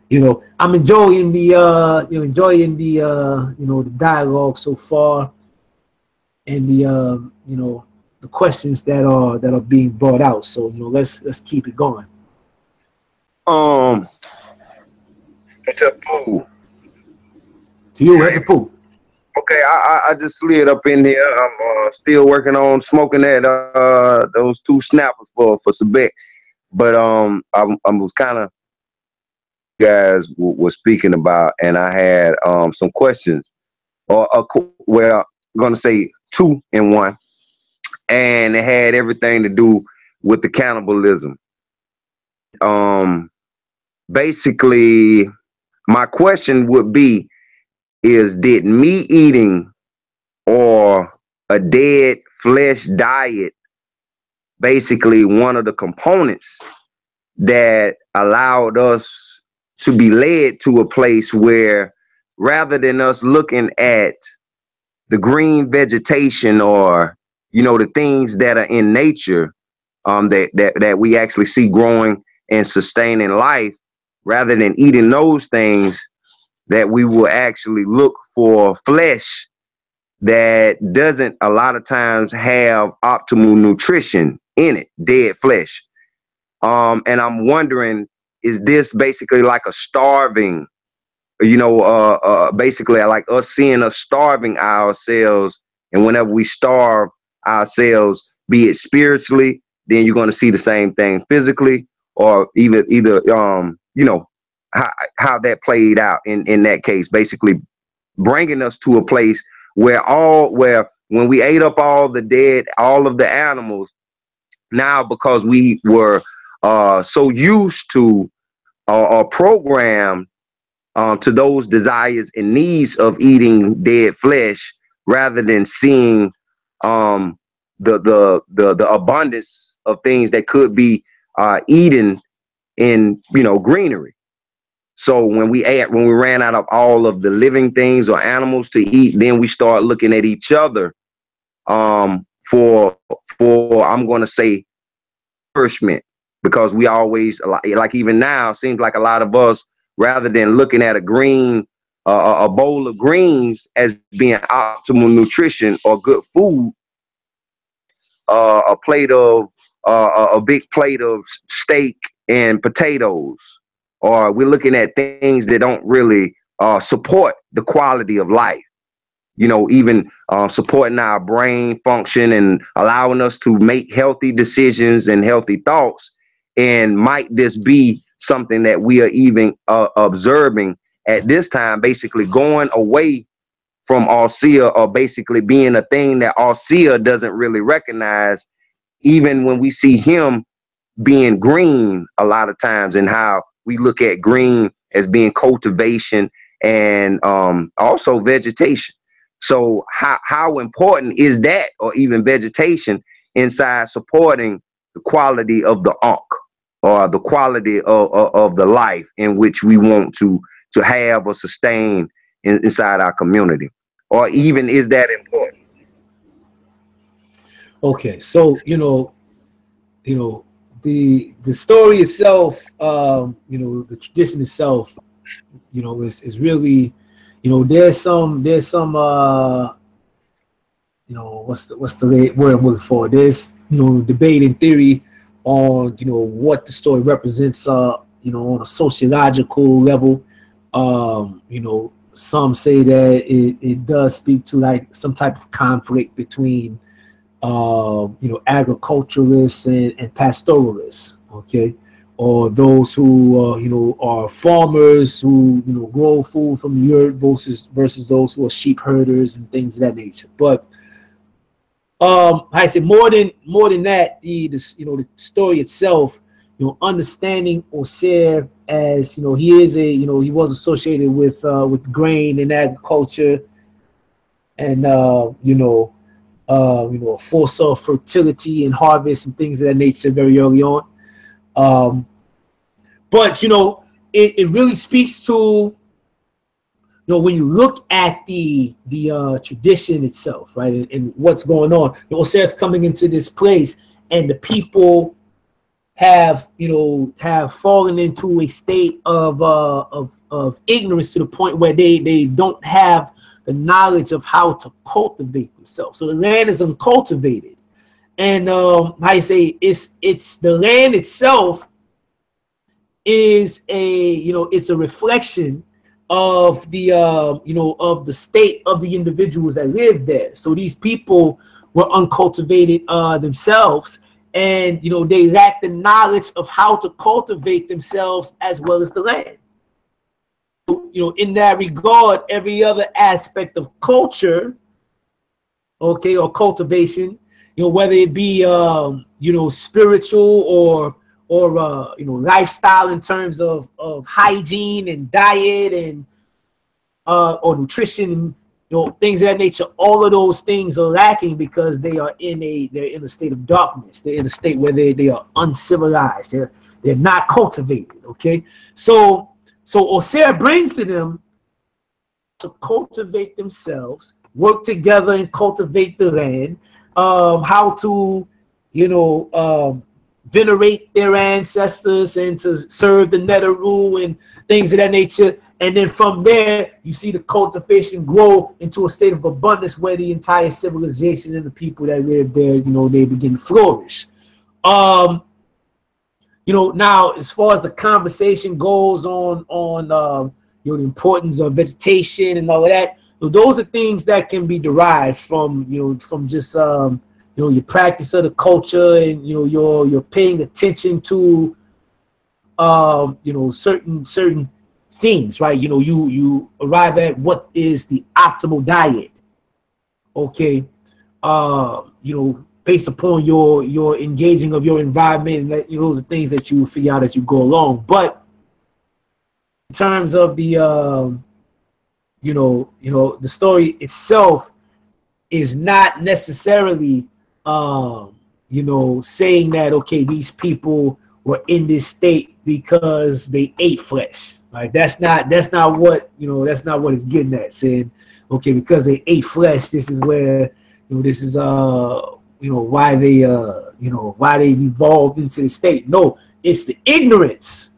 you know, I'm enjoying the you know, the dialogue so far, and the you know, the questions that are being brought out. So, you know, let's keep it going. It's a pool. To you, that's a pool. Okay, I just slid up in here. I'm still working on smoking that those 2 snappers for Sebek, but I was kind of, guys were speaking about, and I had some questions, or well, I'm gonna say 2 in 1, and it had everything to do with the cannibalism. Basically, my question would be, is did meat eating or a dead flesh diet basically one of the components that allowed us to be led to a place where, rather than us looking at the green vegetation or, you know, the things that are in nature, that we actually see growing and sustaining life, rather than eating those things, that we will actually look for flesh that doesn't a lot of times have optimal nutrition in it, dead flesh. And I'm wondering, is this basically like a starving, you know, basically like us seeing us starving ourselves, and whenever we starve ourselves, be it spiritually, then you're going to see the same thing physically, or either you know, how that played out in that case, basically bringing us to a place where when we ate up all of the animals, now because we were so used to or programmed to those desires and needs of eating dead flesh, rather than seeing the abundance of things that could be eaten in, you know, greenery. So when we ran out of all of the living things or animals to eat, then we start looking at each other for I'm going to say nourishment, because we always, like even now, seems like a lot of us, rather than looking at a bowl of greens as being optimal nutrition or good food, a big plate of steak and potatoes, or we're looking at things that don't really support the quality of life. You know, even supporting our brain function and allowing us to make healthy decisions and healthy thoughts. And might this be something that we are even observing at this time, basically going away from Osea, or basically being a thing that Osea doesn't really recognize, even when we see him being green a lot of times, and how we look at green as being cultivation and also vegetation. So how important is that, or even vegetation, inside supporting the quality of the Ankh, or the quality of the life in which we want to have or sustain inside our community? Or even, is that important? Okay, so you know the story itself, you know, the tradition itself, you know, is really, you know, there's some you know, what's the word I'm looking for? There's, you know, debate and theory on, you know, what the story represents, you know, on a sociological level. You know, some say that it does speak to like some type of conflict between you know, agriculturalists and pastoralists, okay, or those who you know, are farmers who, you know, grow food from the earth versus those who are sheep herders and things of that nature. But I say more than that, the you know, the story itself, you know, understanding Osir as, you know, he was associated with grain and agriculture, and you know, a force of fertility and harvest and things of that nature very early on. But you know, it really speaks to, you know, when you look at the tradition itself, right, and what's going on. You know, Osir's coming into this place, and the people have fallen into a state of ignorance, to the point where they don't have the knowledge of how to cultivate themselves. So the land is uncultivated, and I say it's the land itself is it's a reflection of the of the state of the individuals that live there. So these people were uncultivated themselves, and you know, they lack the knowledge of how to cultivate themselves as well as the land. You know, in that regard, every other aspect of culture, okay, or cultivation, you know, whether it be you know, spiritual or you know, lifestyle in terms of hygiene and diet and or nutrition, you know, things of that nature, all of those things are lacking because they're in a state of darkness. They're in a state where they are uncivilized. They're not cultivated. Okay, so Osir brings to them to cultivate themselves, work together and cultivate the land, how to, you know, venerate their ancestors and to serve the Neteru and things of that nature. And then from there, you see the cultivation grow into a state of abundance where the entire civilization and the people that live there, you know, they begin to flourish. You know, now as far as the conversation goes on you know, the importance of vegetation and all of that, you know, those are things that can be derived from, you know, from just you know, your practice of the culture, and you know, you're paying attention to you know, certain things, right? You know, you arrive at what is the optimal diet, okay, you know, based upon your engaging of your environment, and that, you know, those are things that you figure out as you go along. But in terms of the you know, the story itself, is not necessarily, you know, saying that, okay, these people were in this state because they ate flesh. Right? That's not what, you know, that's not what it's getting at, saying, okay, because they ate flesh, this is where, you know, this is, you know, why they, you know, why they evolved into the state. No, it's the ignorance.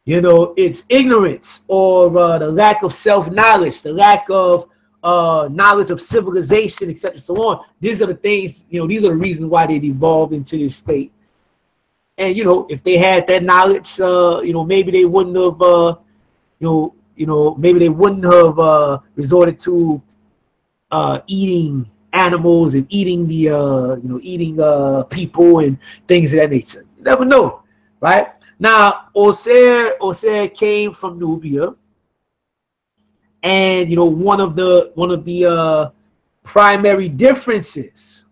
You know, it's ignorance or the lack of self-knowledge, the lack of knowledge of civilization, etc. So on. These are the things, you know, these are the reasons why they evolved into this state. And, you know, if they had that knowledge, you know, maybe they wouldn't have, you know, maybe they wouldn't have resorted to eating animals and eating the, you know, eating people and things of that nature. You never know, right? Now, Osir came from Nubia, and, you know, one of the primary differences,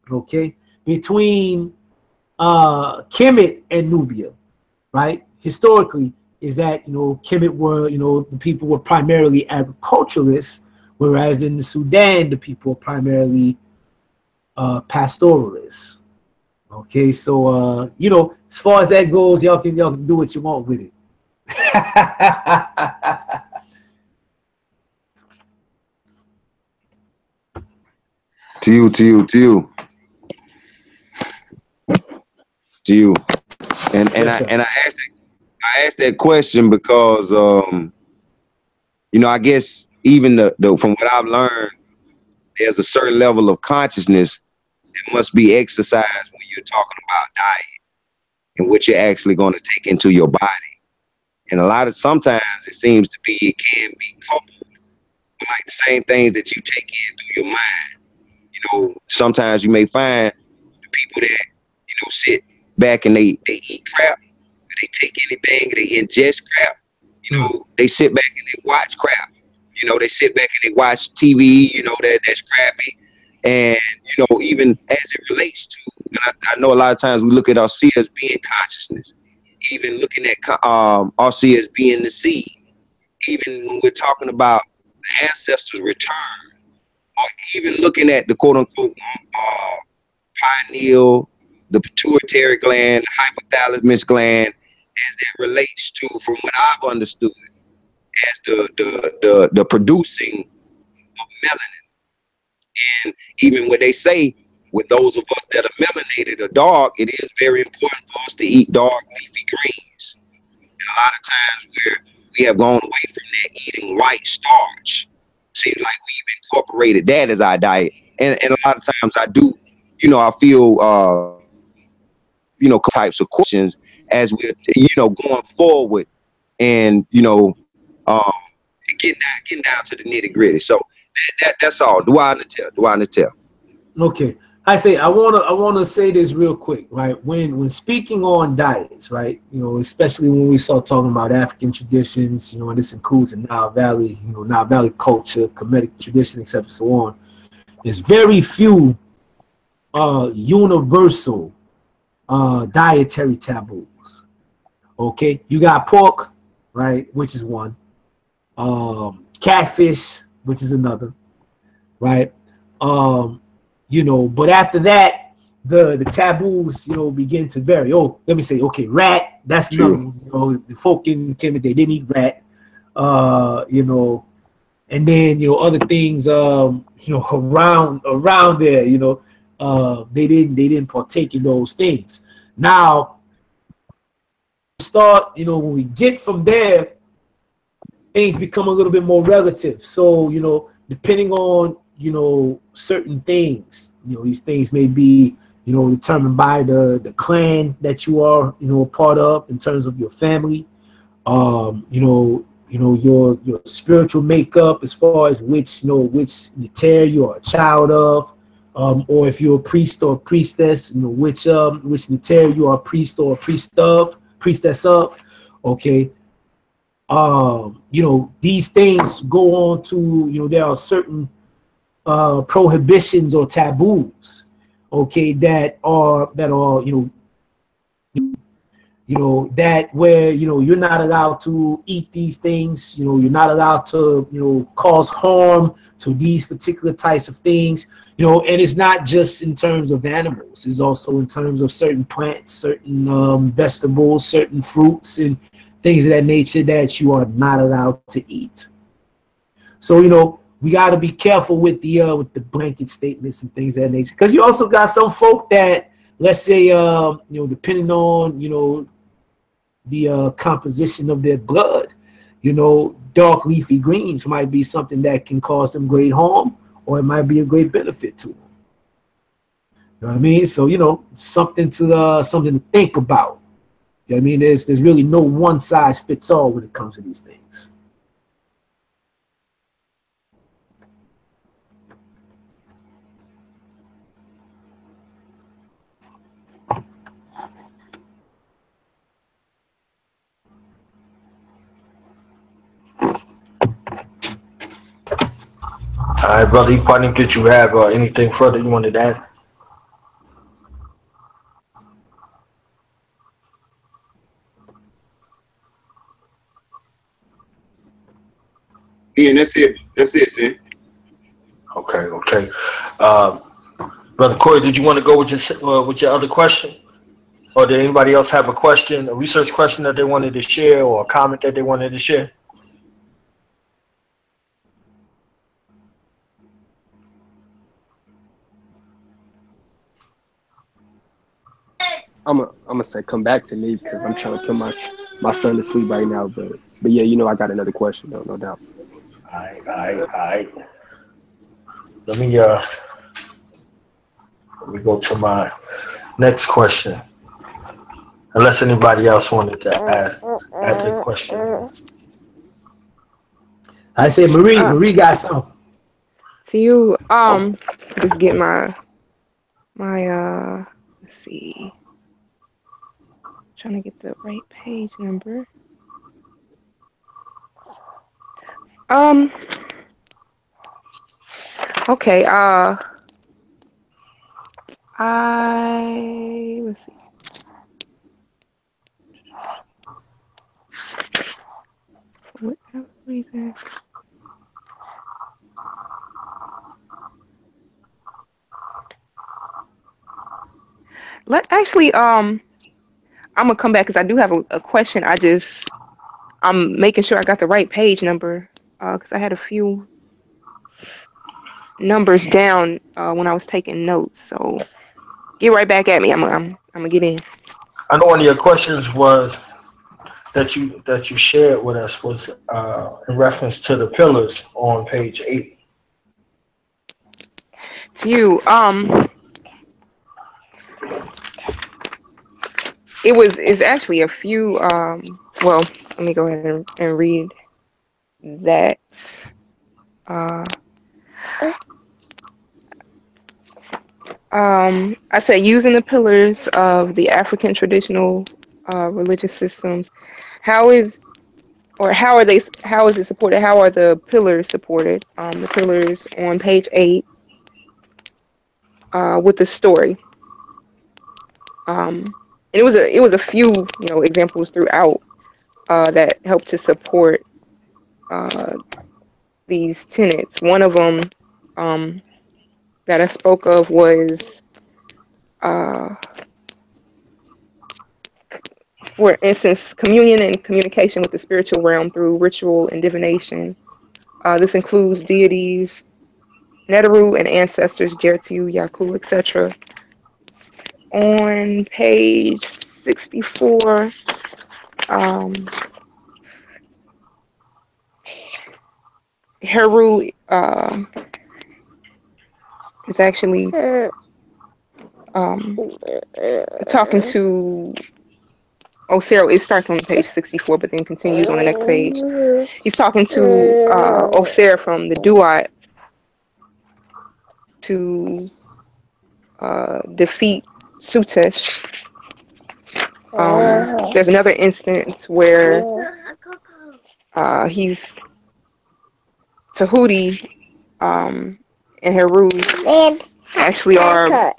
okay, between Kemet and Nubia, right, historically, is that, you know, Kemet were, you know, the people were primarily agriculturalists, whereas in the Sudan, the people were primarily pastoralists. Okay, so you know, as far as that goes, y'all can do what you want with it. To you. And Yes, I asked that question because you know, I guess even the from what I've learned, there's a certain level of consciousness that must be exercised when you're talking about diet and what you're actually going to take into your body. And sometimes it seems to be, it can be coupled with like the same things that you take in through your mind. You know, sometimes you may find the people that, you know, sit back and they eat crap, they take anything, they ingest crap, you know, they sit back and they watch crap. You know, they sit back and they watch TV, you know, that's crappy. And, you know, even as it relates to, and I know a lot of times we look at Arcee as being consciousness, even looking at Arcee as being the seed. Even when we're talking about the ancestors' return, or even looking at the quote-unquote pineal, the pituitary gland, hypothalamus gland, as it relates to, from what I've understood, as the producing of melanin. And even what they say, with those of us that are melanated or dark, it is very important for us to eat dark leafy greens. And a lot of times we have gone away from that, eating white starch. Seems like we've incorporated that as our diet. And a lot of times I do, you know, I feel you know, types of questions as we're, you know, going forward and, you know, getting down to the nitty gritty. So that's all. Do I tell? Okay. I wanna say this real quick, right? When speaking on diets, right, you know, especially when we start talking about African traditions, you know, and this includes the Nile Valley, you know, Nile Valley culture, Kemetic tradition, etc., so on. There's very few universal dietary taboos. Okay, you got pork, right, which is one. Catfish, which is another, right? You know, but after that, the taboos, you know, begin to vary. Oh, let me say, okay, rat, that's another one. You know, the folk in Kemet, they didn't eat rat. You know, and then, you know, other things, you know, around there, you know, they didn't partake in those things. Now, start, you know, when we get from there, things become a little bit more relative. So, you know, depending on, you know, certain things, you know, these things may be, you know, determined by the clan that you are, you know, a part of in terms of your family, you know, your spiritual makeup as far as which, you know, which Neter you are a child of, or if you're a priest or a priestess, you know, which Neter you are a priest or a priestess of, okay. You know, these things go on to, you know, there are certain prohibitions or taboos, okay, that are, you know, you know, that where, you know, you're not allowed to eat these things, you know, you're not allowed to, you know, cause harm to these particular types of things, you know, and it's not just in terms of animals, it's also in terms of certain plants, certain vegetables, certain fruits and things of that nature that you are not allowed to eat. So, you know, we got to be careful with the blanket statements and things of that nature, because you also got some folk that, let's say, you know, depending on, you know, the composition of their blood, you know, dark leafy greens might be something that can cause them great harm, or it might be a great benefit to them. You know what I mean? So, you know, something to think about. You know what I mean? There's really no one size fits all when it comes to these things. All right, brother. If did you have anything further you wanted to add? Yeah, that's it. That's it, sir. Okay. Brother Corey, did you want to go with your other question? Or did anybody else have a question, a research question that they wanted to share, or a comment that they wanted to share? I'm gonna say come back to me because I'm trying to put my son to sleep right now. But yeah, you know I got another question though, no doubt. All right. Let me go to my next question. Unless anybody else wanted to ask a question. I say Marie got some. To you, just get my let's see, trying to get the right page number. Okay, let's see. For whatever reason. I'm gonna come back because I do have a question. I'm making sure I got the right page number because I had a few numbers down when I was taking notes. So get right back at me. I'm gonna get in. I know one of your questions was that you shared with us was in reference to the pillars on page 8. To you, it's actually a few. Well, let me go ahead and read that. I said using the pillars of the African traditional religious systems. How is it supported? How are the pillars supported? The pillars on page 8 with the story. And it was a few examples throughout that helped to support these tenets. One of them that I spoke of was, for instance, communion and communication with the spiritual realm through ritual and divination. This includes deities, Neteru and ancestors, Jertu, Yaku, etc. On page 64, Heru is actually talking to Osero. It starts on page 64, but then continues on the next page. He's talking to Osero from the Duat to defeat Sutesh. There's another instance where he's Tahuti and Heru actually are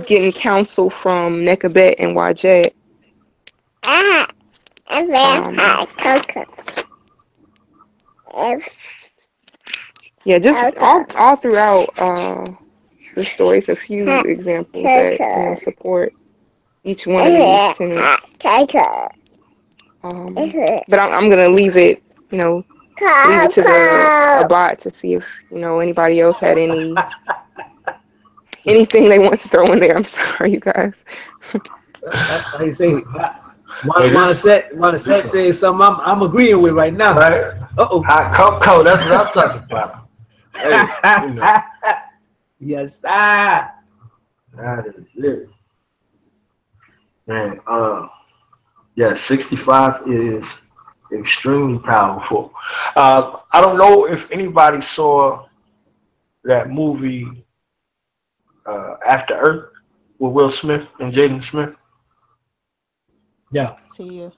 getting counsel from Nekabet and Wajet. Yeah, just all throughout the stories, a few examples that support each one of these tenets. But I'm gonna leave it, leave it to the Abad to see if anybody else had anything they want to throw in there. I'm sorry, you guys. Like you say, Monisette says something I'm agreeing with right now. Right? Hot cocoa, that's what I'm talking about. Hey, Yes, sir. that is it. Man, yeah, 65 is extremely powerful. I don't know if anybody saw that movie After Earth with Will Smith and Jaden Smith. Yeah. See you.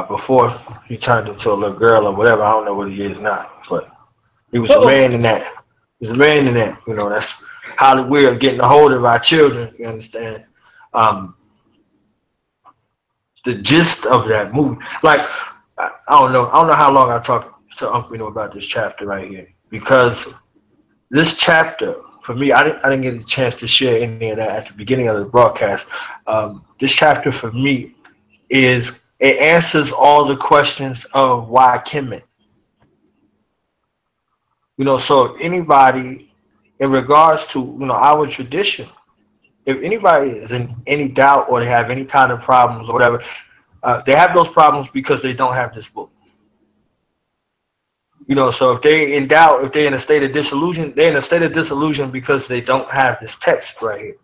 Before he turned into a little girl or whatever, I don't know what he is now, but he was a man in that. He was a man in that. That's how we're getting a hold of our children. You understand? The gist of that movie, like I don't know how long I talked to Uncle about this chapter right here, because this chapter for me, I didn't get a chance to share any of that at the beginning of the broadcast. This chapter for me it answers all the questions of why Kemet. So anybody in regards to our tradition, if anybody is in any doubt or they have any kind of problems or whatever, they have those problems because they don't have this book. So if they're in doubt, if they're in a state of disillusion, they're in a state of disillusion because they don't have this text right here.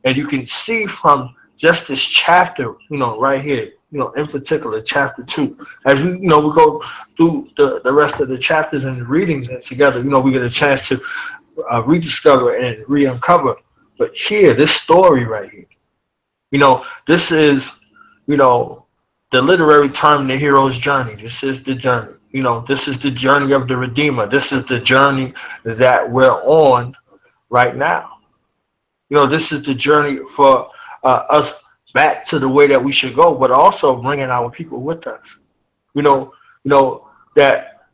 And you can see from just this chapter, right here, in particular, chapter 2, as we go through the rest of the chapters and the readings and together, we get a chance to rediscover and re-uncover. But here, this story right here, this is, the literary term, the hero's journey. This is the journey. This is the journey of the Redeemer. This is the journey that we're on right now. This is the journey for us back to the way that we should go, but also bringing our people with us. That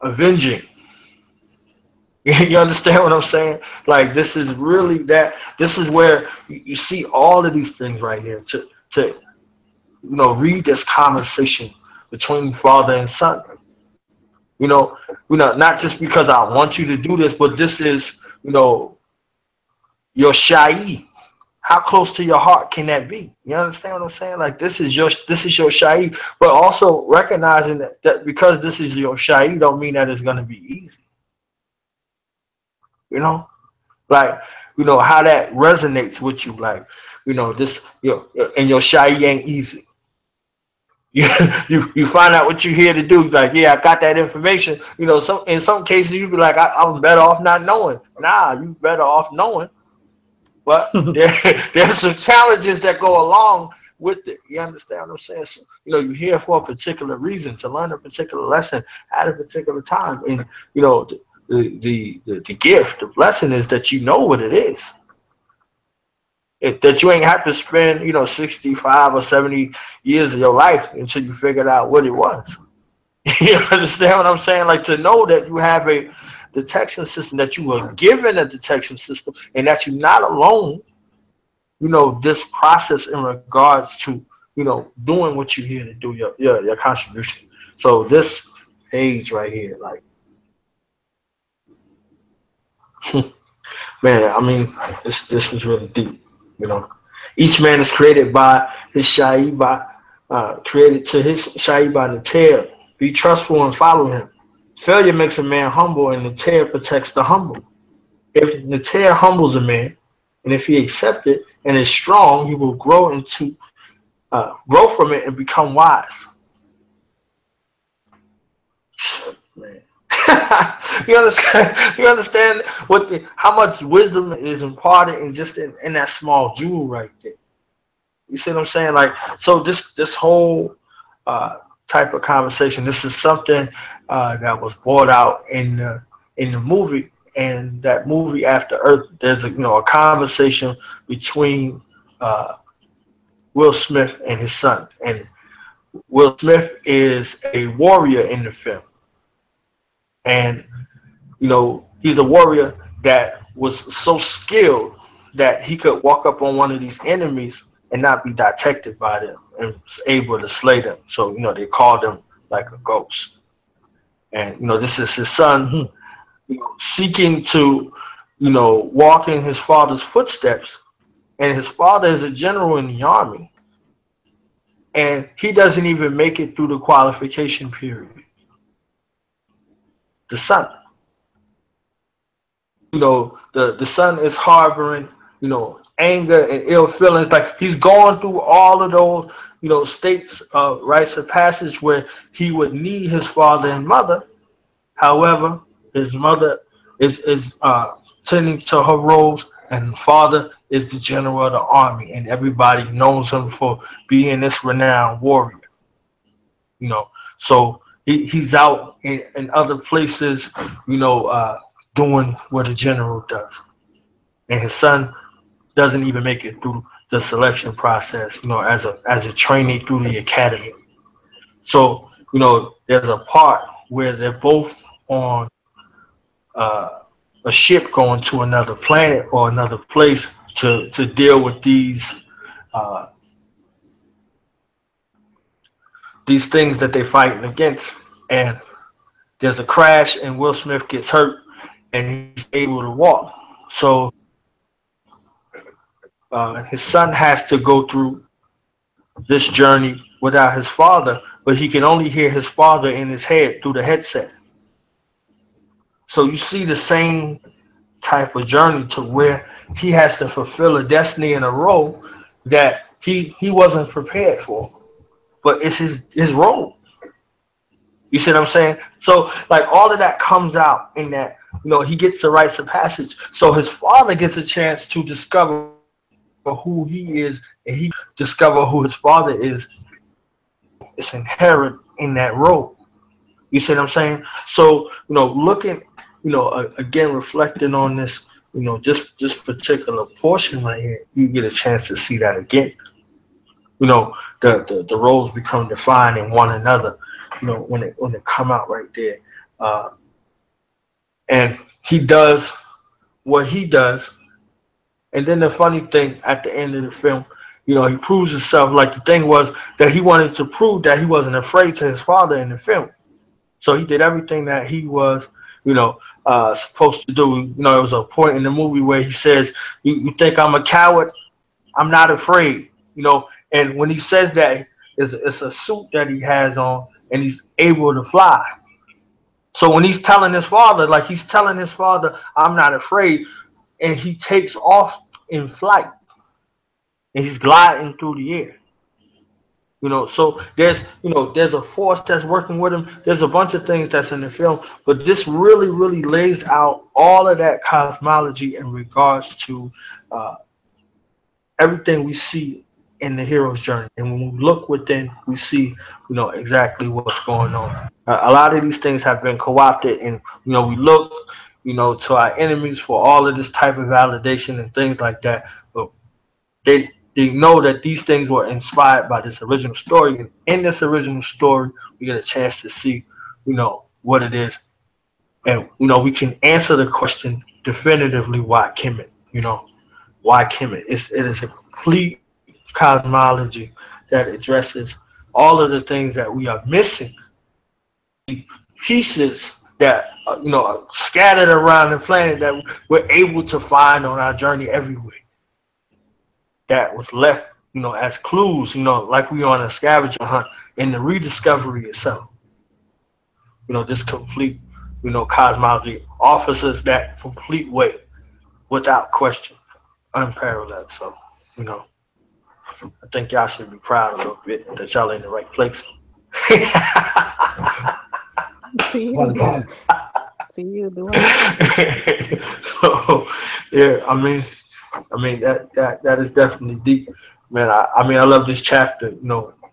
avenging. You understand what I'm saying? Like, this is really that. This is where you see all of these things right here to read this conversation between father and son. Not just because I want you to do this, but this is, your Shai. How close to your heart can that be? You understand what I'm saying? Like, this is your Shai, but also recognizing that because this is your Shai, don't mean that it's gonna be easy. Like, how that resonates with you. Like, this, and your Shai ain't easy. You find out what you're here to do. Like, yeah, I got that information. So in some cases you be like, I'm better off not knowing. Nah, you better off knowing. But there's some challenges that go along with it. You understand what I'm saying? So, you're here for a particular reason, to learn a particular lesson at a particular time. And the gift, the blessing is that you know what it is. That you ain't have to spend 65 or 70 years of your life until you figured out what it was. You understand what I'm saying? Like, to know that you have a detection system, that you were given a detection system, and that you're not alone. This process in regards to doing what you're here to do, your contribution. So this page right here, like, man, I mean, this was really deep. Each man is created by his Shai, created to his Shai by Neter. Be trustful and follow him. Failure makes a man humble, and Neter protects the humble. If Neter humbles a man, and if he accepts it and is strong, he will grow from it and become wise. Man. You understand how much wisdom is imparted in that small jewel right there. You see what I'm saying? Like, so this whole type of conversation, this is something that was brought out in the movie, in that movie After Earth, there's a conversation between Will Smith and his son, and Will Smith is a warrior in the film, and he's a warrior that was so skilled that he could walk up on one of these enemies and not be detected by them and was able to slay them. So they called him like a ghost, and this is his son seeking to walk in his father's footsteps, and his father is a general in the army, and he doesn't even make it through the qualification period. The son, the son is harboring, anger and ill feelings. Like he's going through all of those, states of rites of passage where he would need his father and mother. However, his mother is tending to her roles, and father is the general of the army, and everybody knows him for being this renowned warrior. So he's out in other places, doing what a general does, and his son doesn't even make it through the selection process, as a trainee through the academy. So there's a part where they're both on a ship going to another planet or another place to deal with these things that they're fighting against. And there's a crash, and Will Smith gets hurt, and he's able to walk. So his son has to go through this journey without his father, but he can only hear his father in his head through the headset. So you see the same type of journey to where he has to fulfill a destiny and a role that he wasn't prepared for, but it's his role. You see what I'm saying? So like all of that comes out in that, he gets the rites of passage. So his father gets a chance to discover who he is, and he discover who his father is. It's inherent in that role. You see what I'm saying? So, looking, again, reflecting on this, just particular portion right here, you get a chance to see that again. The roles become defined in one another, when they come out right there. And he does what he does. And then the funny thing at the end of the film, he proves himself. Like the thing was that he wanted to prove that he wasn't afraid to his father in the film. So he did everything that he was, supposed to do. There was a point in the movie where he says, you think I'm a coward? I'm not afraid. And when he says that, it's a suit that he has on, and he's able to fly. So when he's telling his father, I'm not afraid, and he takes off in flight, and he's gliding through the air. So there's a force that's working with him. There's a bunch of things that's in the film, but this really, really lays out all of that cosmology in regards to everything we see in the hero's journey. And when we look within, we see, exactly what's going on. A lot of these things have been co-opted, and we look, to our enemies for all of this type of validation and things like that. But they know that these things were inspired by this original story, and in this original story, we get a chance to see, what it is, and we can answer the question definitively: why Kemet? Why Kemet? It is a complete cosmology that addresses all of the things that we are missing, pieces that are scattered around the planet that we're able to find on our journey everywhere, that was left as clues, like we on a scavenger hunt in the rediscovery itself. This complete cosmology offers us that complete way without question, unparalleled. So I think y'all should be proud a little bit that y'all in the right place. See you. See you doing So yeah, I mean that is definitely deep, man. I love this chapter.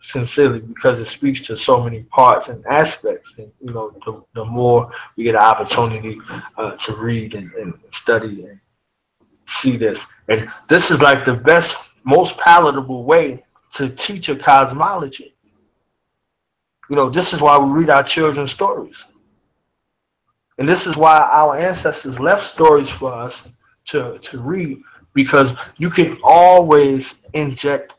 sincerely, because it speaks to so many parts and aspects. And the more we get an opportunity to read and study and see this, and this is like the best, most palatable way to teach a cosmology. This is why we read our children's stories, and this is why our ancestors left stories for us to read, because you can always inject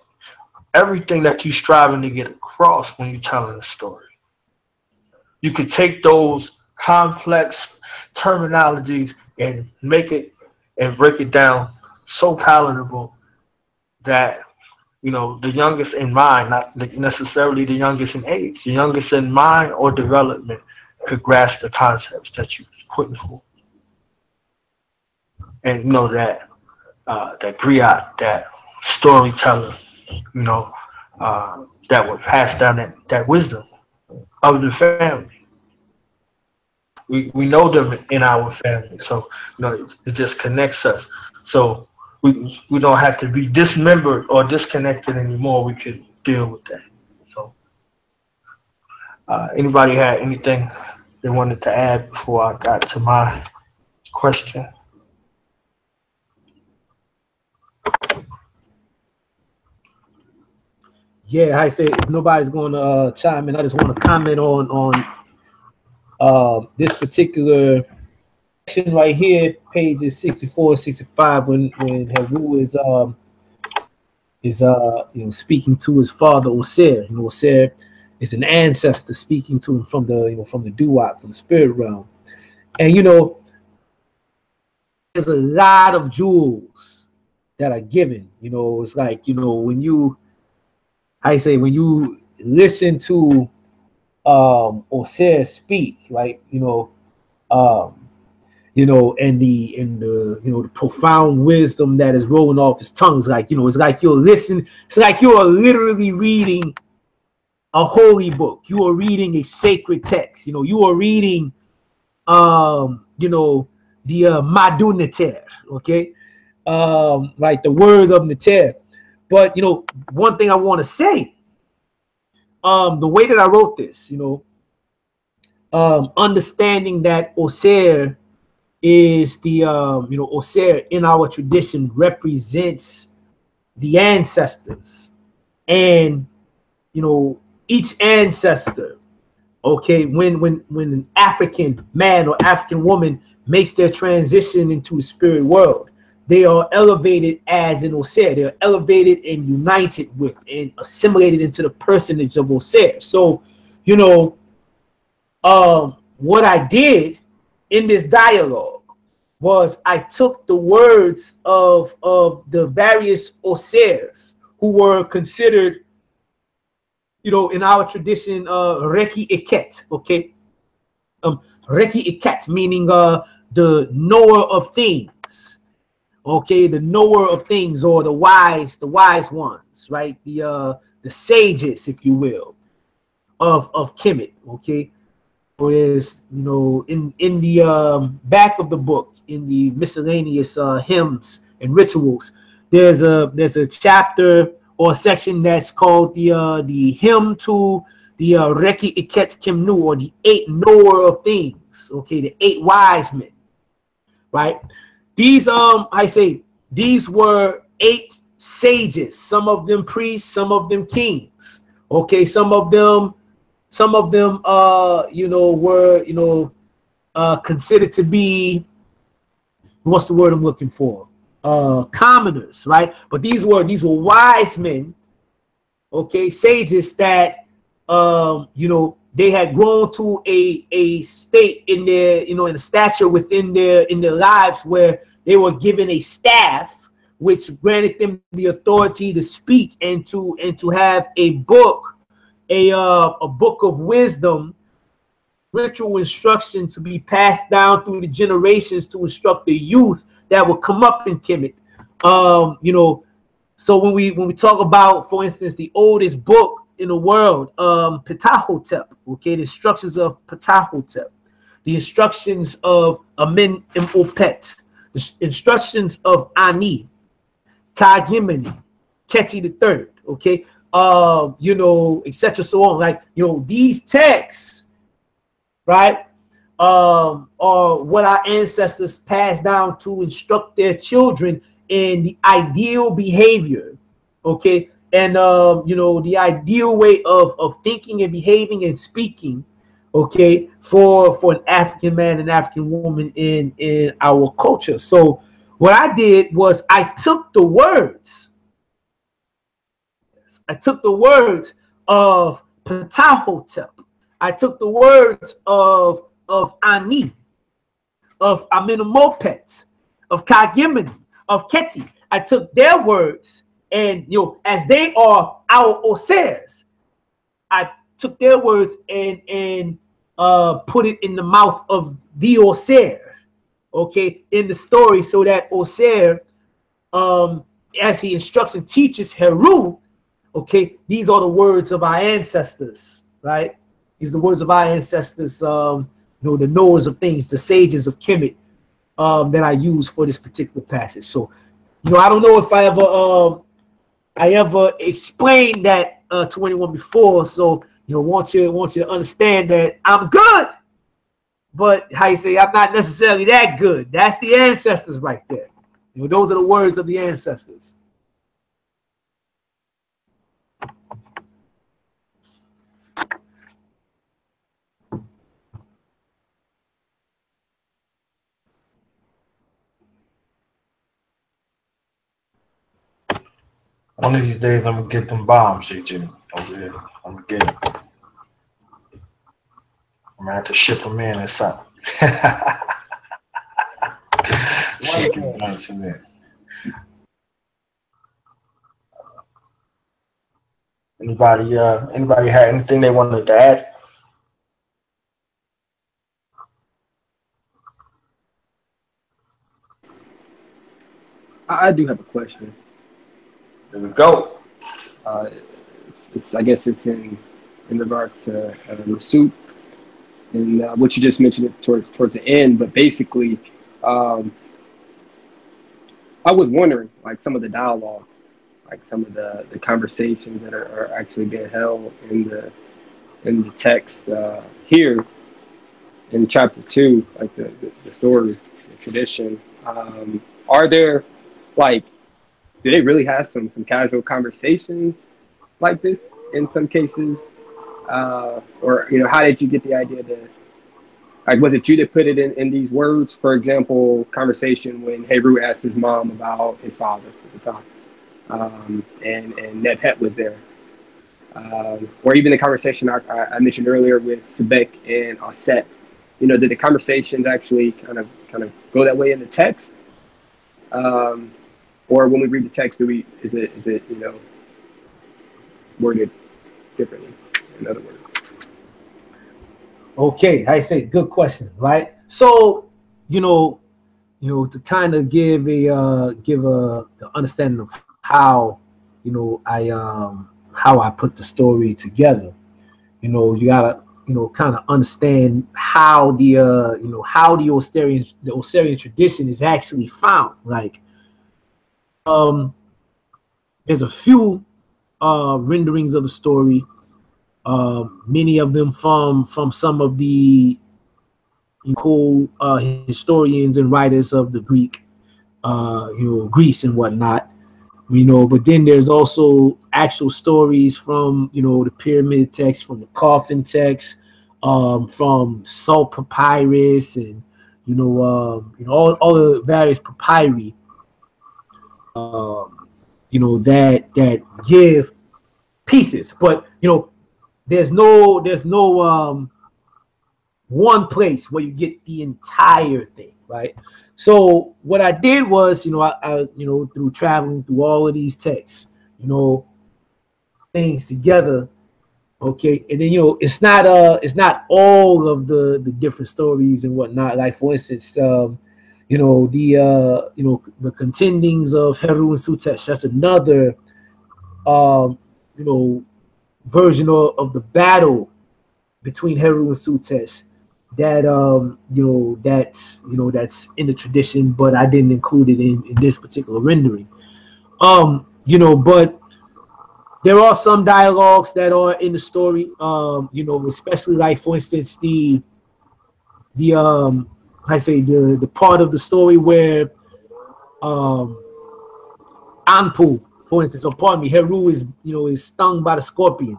everything that you're striving to get across when you're telling a story. You could take those complex terminologies and make it and break it down so palatable that the youngest in mind, not necessarily the youngest in age, the youngest in mind or development, could grasp the concepts that you're putting forth. And that griot, that storyteller, that would pass down that wisdom of the family. We know them in our family, so it just connects us. So we don't have to be dismembered or disconnected anymore. We could deal with that. So anybody had anything they wanted to add before I got to my question? Yeah, I say if nobody's going to chime in, I just want to comment on this particular section right here, pages 64 and 65, when Heru is speaking to his father Osir. Osir is an ancestor speaking to him from the Duat, from the spirit realm, and there's a lot of jewels that are given. It's like when you listen to Osir speak, right? And the profound wisdom that is rolling off his tongue. It's like it's like you're listening. It's like you are literally reading a holy book. You are reading a sacred text. You are reading the Madu Neter, okay, like the word of Neter. But one thing I want to say, the way that I wrote this, understanding that Osir is the Osir in our tradition represents the ancestors, and each ancestor, okay, when an African man or African woman makes their transition into the spirit world, they are elevated as an Osir. They're elevated and united with and assimilated into the personage of Osir. So, what I did in this dialogue was I took the words of the various Osirs who were considered, in our tradition, Reki Iket, okay? Reki Iket, meaning the knower of things. Okay, the knower of things, or the wise ones, right? The sages, if you will, of Kemet. Okay, whereas in the back of the book, in the miscellaneous hymns and rituals, there's a chapter or a section that's called the hymn to the Reki Iket Kimnu, or the 8 knower of things. Okay, the 8 wise men, right? These these were 8 sages, some of them priests, some of them kings. Okay, some of them were considered to be, what's the word I'm looking for? Commoners, right? But these were wise men, okay, sages that they had grown to a state in their, in a stature within their lives where they were given a staff which granted them the authority to speak and to have a book, a book of wisdom, ritual instruction to be passed down through the generations to instruct the youth that will come up in Kemet. So when we talk about, for instance, the oldest book in the world, Ptahhotep, okay, the instructions of Ptahhotep, the instructions of Amen Imhotep, the instructions of Ani, Kagimeni, Keti III, okay, you know, etc. So on. Like, you know, these texts, right, are what our ancestors passed down to instruct their children in the ideal behavior, okay, and you know, the ideal way of thinking and behaving and speaking, okay, for an African man and African woman in our culture. So what I did was I took the words of Ptahhotep. I took the words of Ani, of Amenemopet, of Kagimini, of Keti. I took their words, and you know, as they are our Osiris, I took their words and put it in the mouth of the Osir, okay, in the story, so that Osir, as he instructs and teaches Heru, okay, these are the words of our ancestors, right? These are the words of our ancestors, you know, the knowers of things, the sages of Kemet, that I use for this particular passage. So, you know, I don't know if I ever explained that to anyone before. So, you know, want you to understand that I'm good, but how you say, I'm not necessarily that good. That's the ancestors right there. You know, those are the words of the ancestors. One of these days, I'm gonna get them bombs, Shake Jimmy. Over here. I'm gonna get them. I'm gonna have to ship them in or something. Ship them nice in there. Anybody had anything they wanted to add? I do have a question. There we go. It's I guess it's in regards to Masut and what you just mentioned it towards the end. But basically, I was wondering, like, some of the dialogue, like some of the conversations that are actually being held in the text here in chapter 2, like the story, the tradition. Are there, like, do they really have some casual conversations like this in some cases? Or, you know, how did you get the idea to, like, was it you that put it in these words? For example, conversation when Heru asked his mom about his father at the time, and Nebhet was there. Or even the conversation I mentioned earlier with Sebek and Aset. You know, did the conversations actually kind of go that way in the text? Or when we read the text, is it you know, worded differently? In other words. Okay, I say good question, right? So, you know, to kind of give a understanding of how, you know, how I put the story together. You know, you gotta, you know, kind of understand how the you know, how the Osirian tradition is actually found. Like, there's a few renderings of the story. Many of them from some of the cool historians and writers of the Greek, you know, Greece and whatnot, you know. But then there's also actual stories from, you know, the pyramid text, from the coffin text, from salt papyrus, and you know all the various papyri, you know, that give pieces. But you know, there's no one place where you get the entire thing, right? So what I did was, you know, I you know, through traveling through all of these texts, you know, things together, okay, and then, you know, it's not all of the different stories and whatnot. Like, for instance, you know, the contendings of Heru and Sutesh. That's another you know, version of the battle between Heru and Sutesh that you know, that's in the tradition, but I didn't include it in this particular rendering. You know, but there are some dialogues that are in the story, you know, especially like, for instance, the I say the part of the story where Anpu, for instance, or pardon me, Heru is, you know, is stung by the scorpion,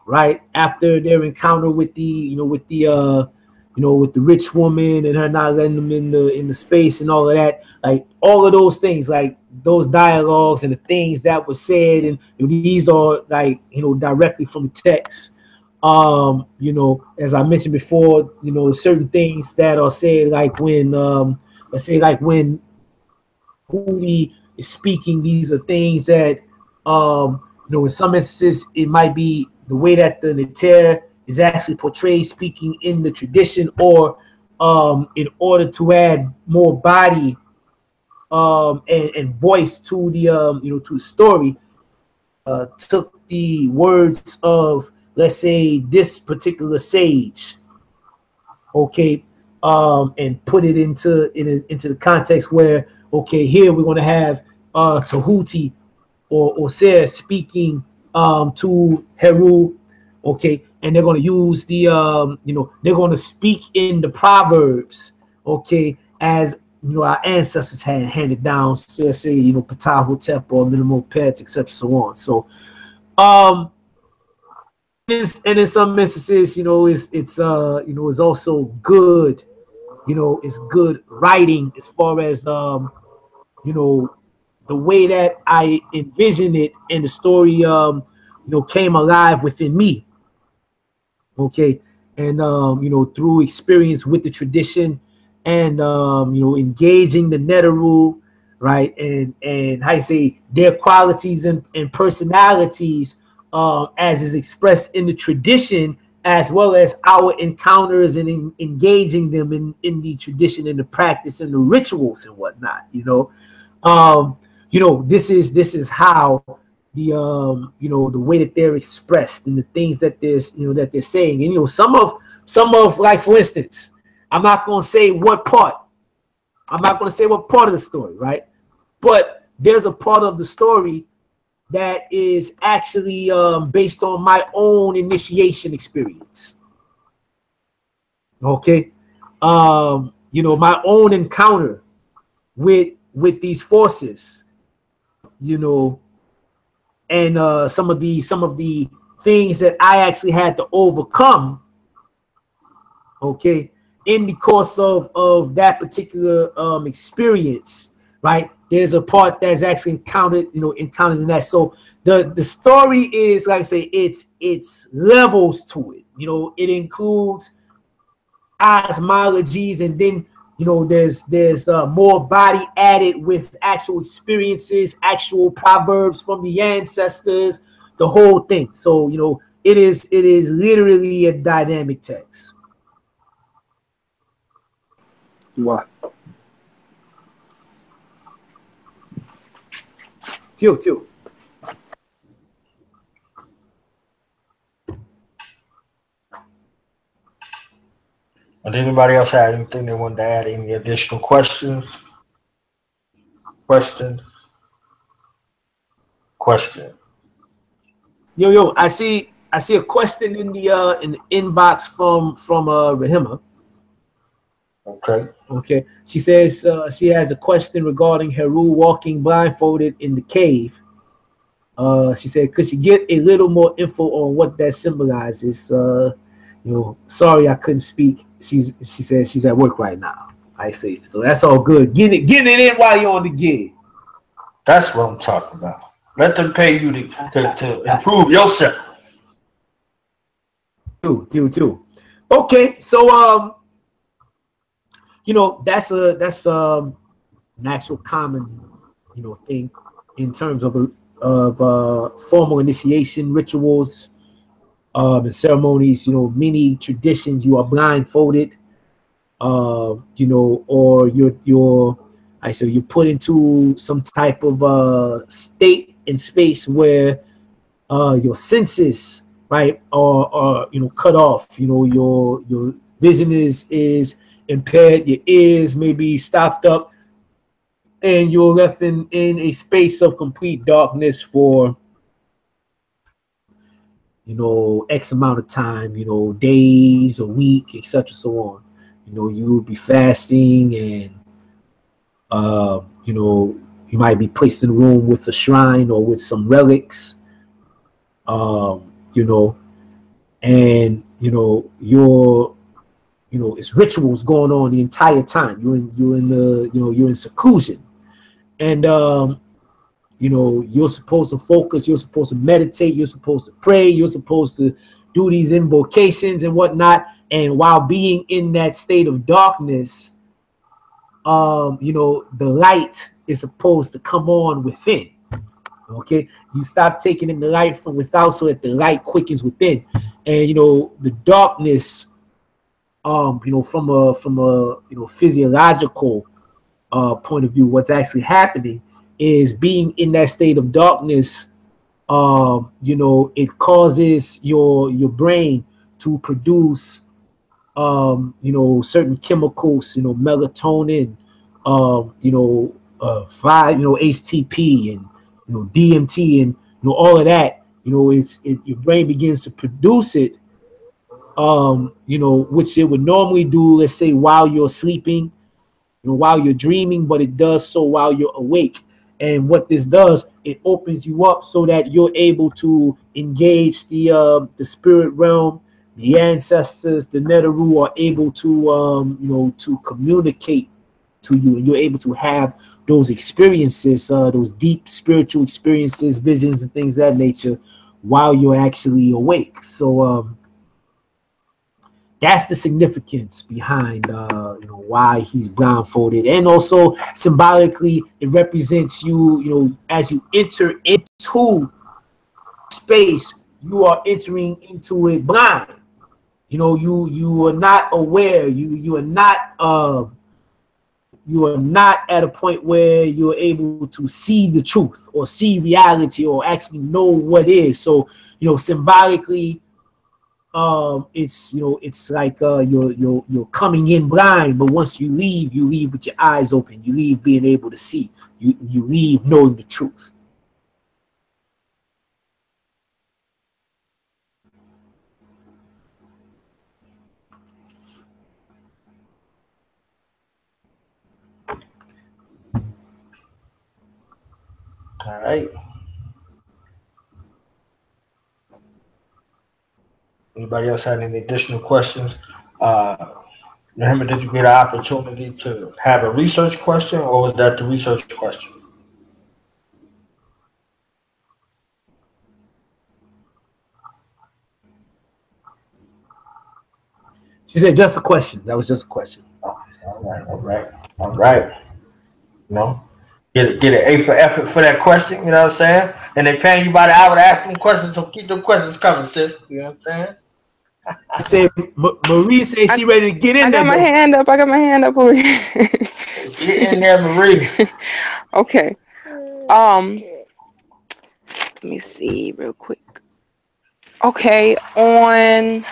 right? After their encounter with the, you know, with the with the rich woman and her not letting them in the space and all of that, like all of those things, like those dialogues and the things that were said, and you know, these are like, you know, directly from the text. You know, as I mentioned before, you know, certain things that are said, like when let's say like when Hootie is speaking, these are things that you know, in some instances it might be the way that the Neter is actually portrayed speaking in the tradition, or in order to add more body and voice to the you know, to the story, took the words of, let's say, this particular sage, okay, and put it into the context where, okay, here we're going to have Tahuti or Sarah speaking to Heru, okay, and they're going to use the you know, they're going to speak in the proverbs, okay, as you know, our ancestors had handed down, so let's say, you know, Ptahhotep or Minimal Pet, etc., so on. So and in some instances, you know, it's you know, it's also good, you know, it's good writing as far as you know, the way that I envision it, and the story you know, came alive within me, okay, and you know, through experience with the tradition, and you know, engaging the Neteru, right, and how you say, their qualities and personalities, as is expressed in the tradition, as well as our encounters and engaging them in the tradition and the practice and the rituals and whatnot, you know. You know, this is how the you know, the way that they're expressed and the things that there's, you know, that they're saying. And you know, some of like, for instance, I'm not going to say what part of the story, right, but there's a part of the story that is actually based on my own initiation experience, okay, you know, my own encounter with these forces, you know, and some of the things that I actually had to overcome, okay, in the course of that particular experience, right? There's a part that's actually encountered in that. So the story is, like I say, it's levels to it. You know, it includes cosmologies, and then, you know, there's more body added with actual experiences, actual proverbs from the ancestors, the whole thing. So, you know, it is literally a dynamic text. Wow. Too. Does anybody else have anything they want to add? Any additional questions? Questions? Yo, I see a question in the inbox from Rahima. Okay. She says she has a question regarding Heru walking blindfolded in the cave. She said, could she get a little more info on what that symbolizes? You know, sorry I couldn't speak. She said she's at work right now. I say, so that's all good. Getting it in while you're on the gig. That's what I'm talking about. Let them pay you to improve yourself. Too. Okay, so you know, that's an actual common, you know, thing in terms of formal initiation rituals, and ceremonies. You know, many traditions you are blindfolded, you know, or you're put into some type of state and space where your senses, right, are you know, cut off. You know, your vision is impaired, your ears may be stopped up, and you're left in a space of complete darkness for X amount of time, days, a week, etc., so on. You will be fasting, and you might be placed in a room with a shrine or with some relics, you know, and it's rituals going on the entire time. You're in seclusion, and you're supposed to focus. You're supposed to meditate. You're supposed to pray. You're supposed to do these invocations and whatnot. And while being in that state of darkness, the light is supposed to come on within. Okay, you stop taking in the light from without, so that the light quickens within. And the darkness, from a physiological point of view, what's actually happening is being in that state of darkness. It causes your brain to produce certain chemicals, melatonin, HTP and DMT, and all of that. Your brain begins to produce it, which it would normally do, let's say, while you're sleeping, while you're dreaming, but it does so while you're awake. And what this does, it opens you up so that you're able to engage the spirit realm. The ancestors, the Neteru, are able to to communicate to you, and you're able to have those experiences, those deep spiritual experiences, visions, and things of that nature while you're actually awake. So that's the significance behind why he's blindfolded, and also symbolically it represents you. As you enter into space, you are entering into it blind. You are not aware. You are not at a point where you're able to see the truth or see reality or actually know what is. So symbolically, it's like you're coming in blind, but once you leave with your eyes open. You leave being able to see. You leave knowing the truth. All right. Anybody else had any additional questions? Nehemiah, did you get an opportunity to have a research question, or was that the research question? She said just a question. That was just a question. Oh, all right. Get an A for effort for that question. You know what I'm saying? And they paying you by the hour to ask them questions, so keep them questions coming, sis. You know what I'm saying? I say Marie says she ready to get in there. I got my hand up over here. Get in there, Marie. Okay. Let me see real quick. Okay, on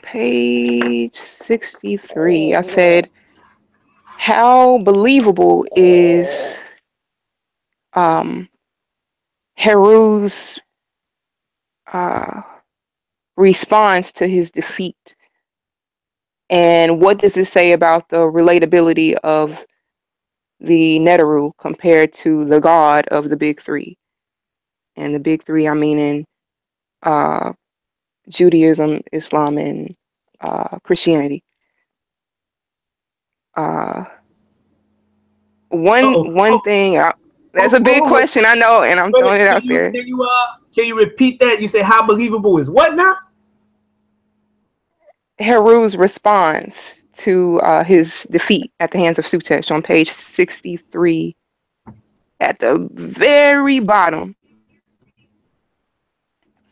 page 63, I said, how believable is Heru's response to his defeat, and what does it say about the relatability of the Neteru compared to the God of the Big Three? And the Big Three, I mean in Judaism, Islam, and Christianity. One thing. That's a big question, I know, and I'm throwing it out there. Can you repeat that? You say how believable is what now? Heru's response to his defeat at the hands of Sutesh on page 63 at the very bottom.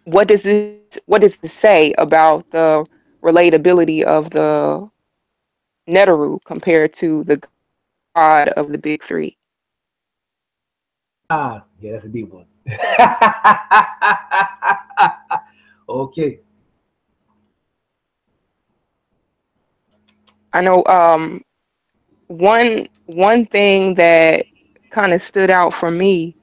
What does it say about the relatability of the Neteru compared to the God of the Big Three? Yeah, that's a deep one. Okay. I know one thing that kind of stood out for me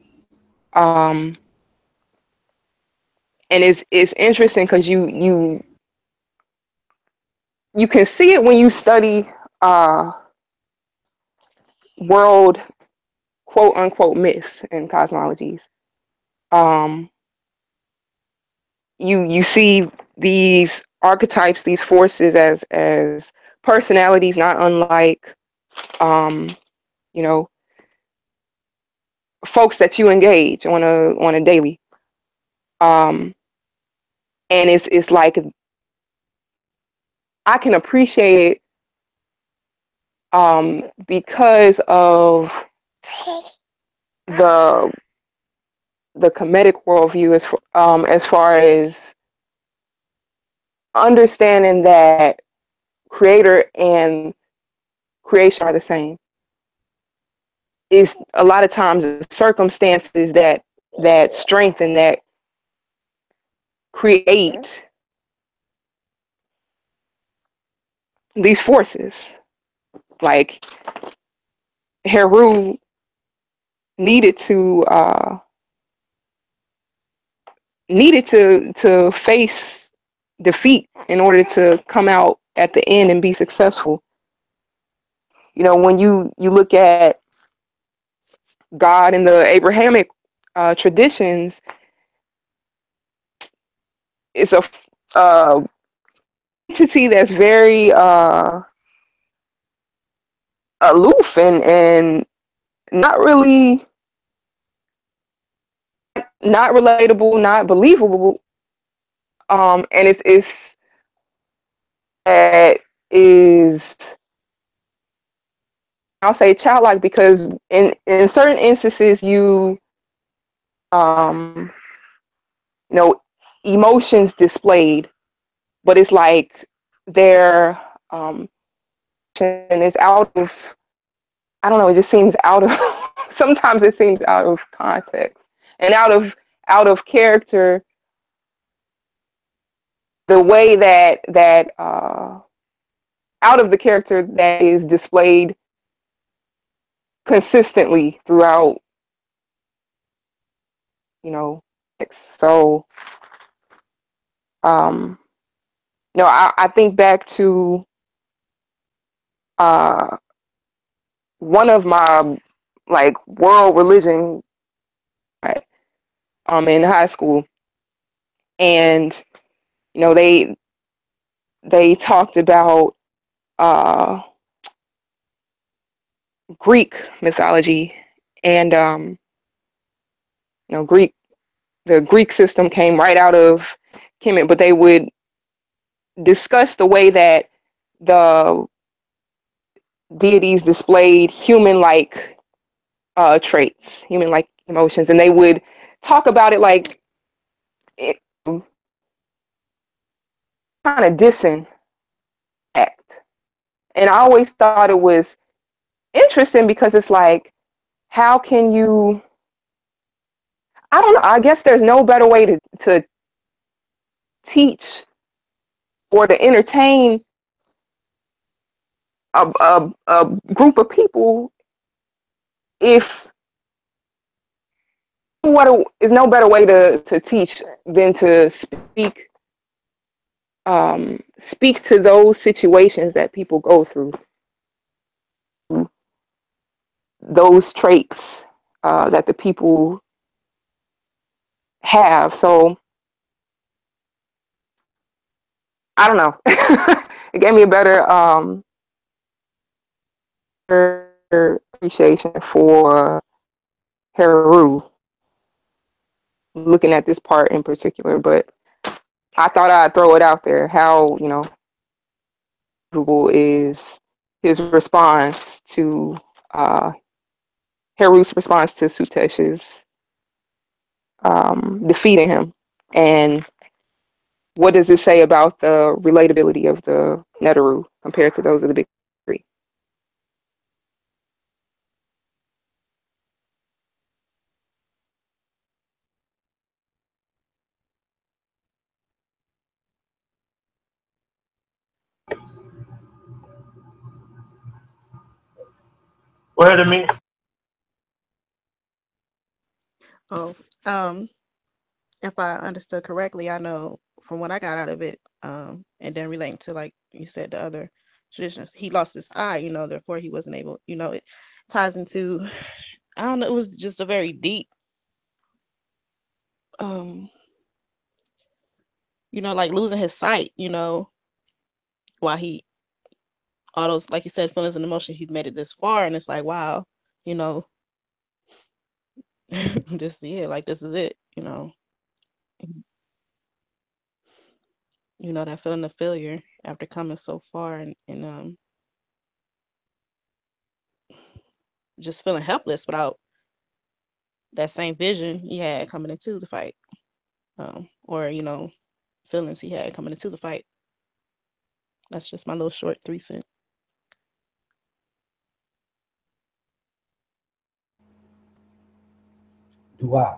And it's interesting because you can see it when you study world quote unquote myths and cosmologies. You see these archetypes, these forces as personalities, not unlike you know, folks that you engage on a daily. And it's like I can appreciate it because of the Kemetic worldview as far as understanding that creator and creation are the same. Is a lot of times the circumstances that strengthen, that create these forces. Like Heru needed to face defeat in order to come out at the end and be successful. You know, when you look at God in the Abrahamic traditions, it's a entity that's very aloof and not really, not relatable, not believable. And it's is, I'll say, childlike, because in certain instances you know, emotions displayed, but it's like their and it's out of, I don't know, it just seems out of sometimes it seems out of context and out of character, the way that out of the character that is displayed consistently throughout, you know. So no, I think back to one of my like world religion in high school, and you know they talked about Greek mythology, and you know, the Greek system came right out of Kemet, but they would discuss the way that the deities displayed human-like traits, human-like emotions, and they would talk about it like it, kind of dissing act. And I always thought it was interesting because it's like, how can you? I don't know. I guess there's no better way to teach or to entertain a group of people if is no better way to teach than to speak to those situations that people go through, those traits that the people have. So I don't know. It gave me a better appreciation for Heru, looking at this part in particular, but I thought I'd throw it out there. How, you know, Google is his response to Heru's response to Sutesh's defeating him, and what does this say about the relatability of the Neteru compared to those of the big three? Go ahead, Amir. Oh, if I understood correctly, I know from what I got out of it, and then relating to, like you said, the other traditions, he lost his eye, you know, therefore he wasn't able, you know, it ties into, I don't know, it was just a very deep, you know, like losing his sight, you know, while he, all those, like you said, feelings and emotions, he's made it this far, and it's like, wow, you know, this, yeah, like this is it, you know. You know, that feeling of failure after coming so far, and just feeling helpless without that same vision he had coming into the fight, or, you know, feelings he had coming into the fight. That's just my little short 3 cents. Do I?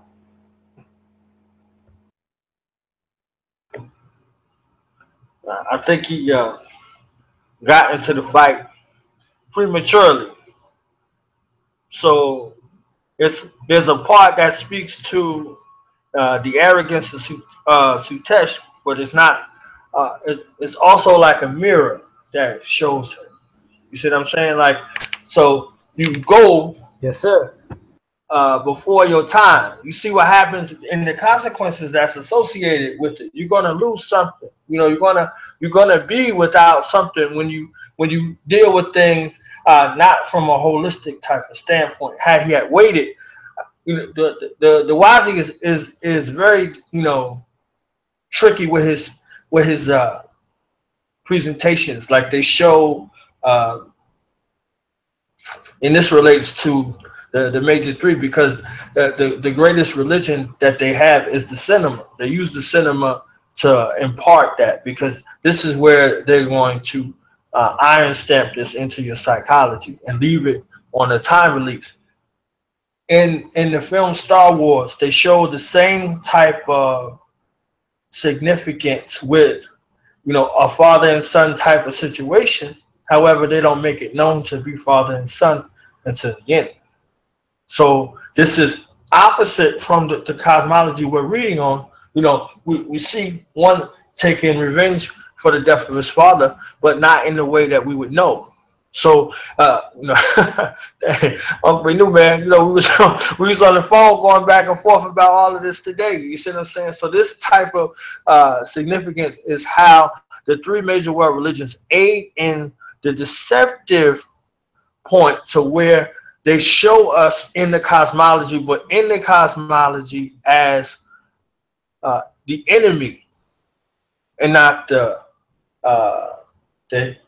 I think he got into the fight prematurely. So there's a part that speaks to the arrogance of Sutesh, but it's not. It's also like a mirror that shows her. You see what I'm saying? Like, so you go Yes, sir. before your time. You see what happens in the consequences that's associated with it. You're gonna lose something. You know, you're gonna be without something when you deal with things not from a holistic type of standpoint. Had he had waited, you know, the Wazi is very, you know, tricky with his presentations. Like they show, and this relates to the major three, because the greatest religion that they have is the cinema. They use the cinema to impart that, because this is where they're going to iron stamp this into your psychology and leave it on a time release. In the film Star Wars, they show the same type of significance with, you know, a father and son type of situation. However, they don't make it known to be father and son until the end. So this is opposite from the cosmology we're reading on. You know, we see one taking revenge for the death of his father, but not in the way that we would know. So, you know, Uncle Renew, man, you know, we was on the phone going back and forth about all of this today. You see what I'm saying? So this type of significance is how the three major world religions aid in the deceptive point to where they show us in the cosmology, but in the cosmology as the enemy and not the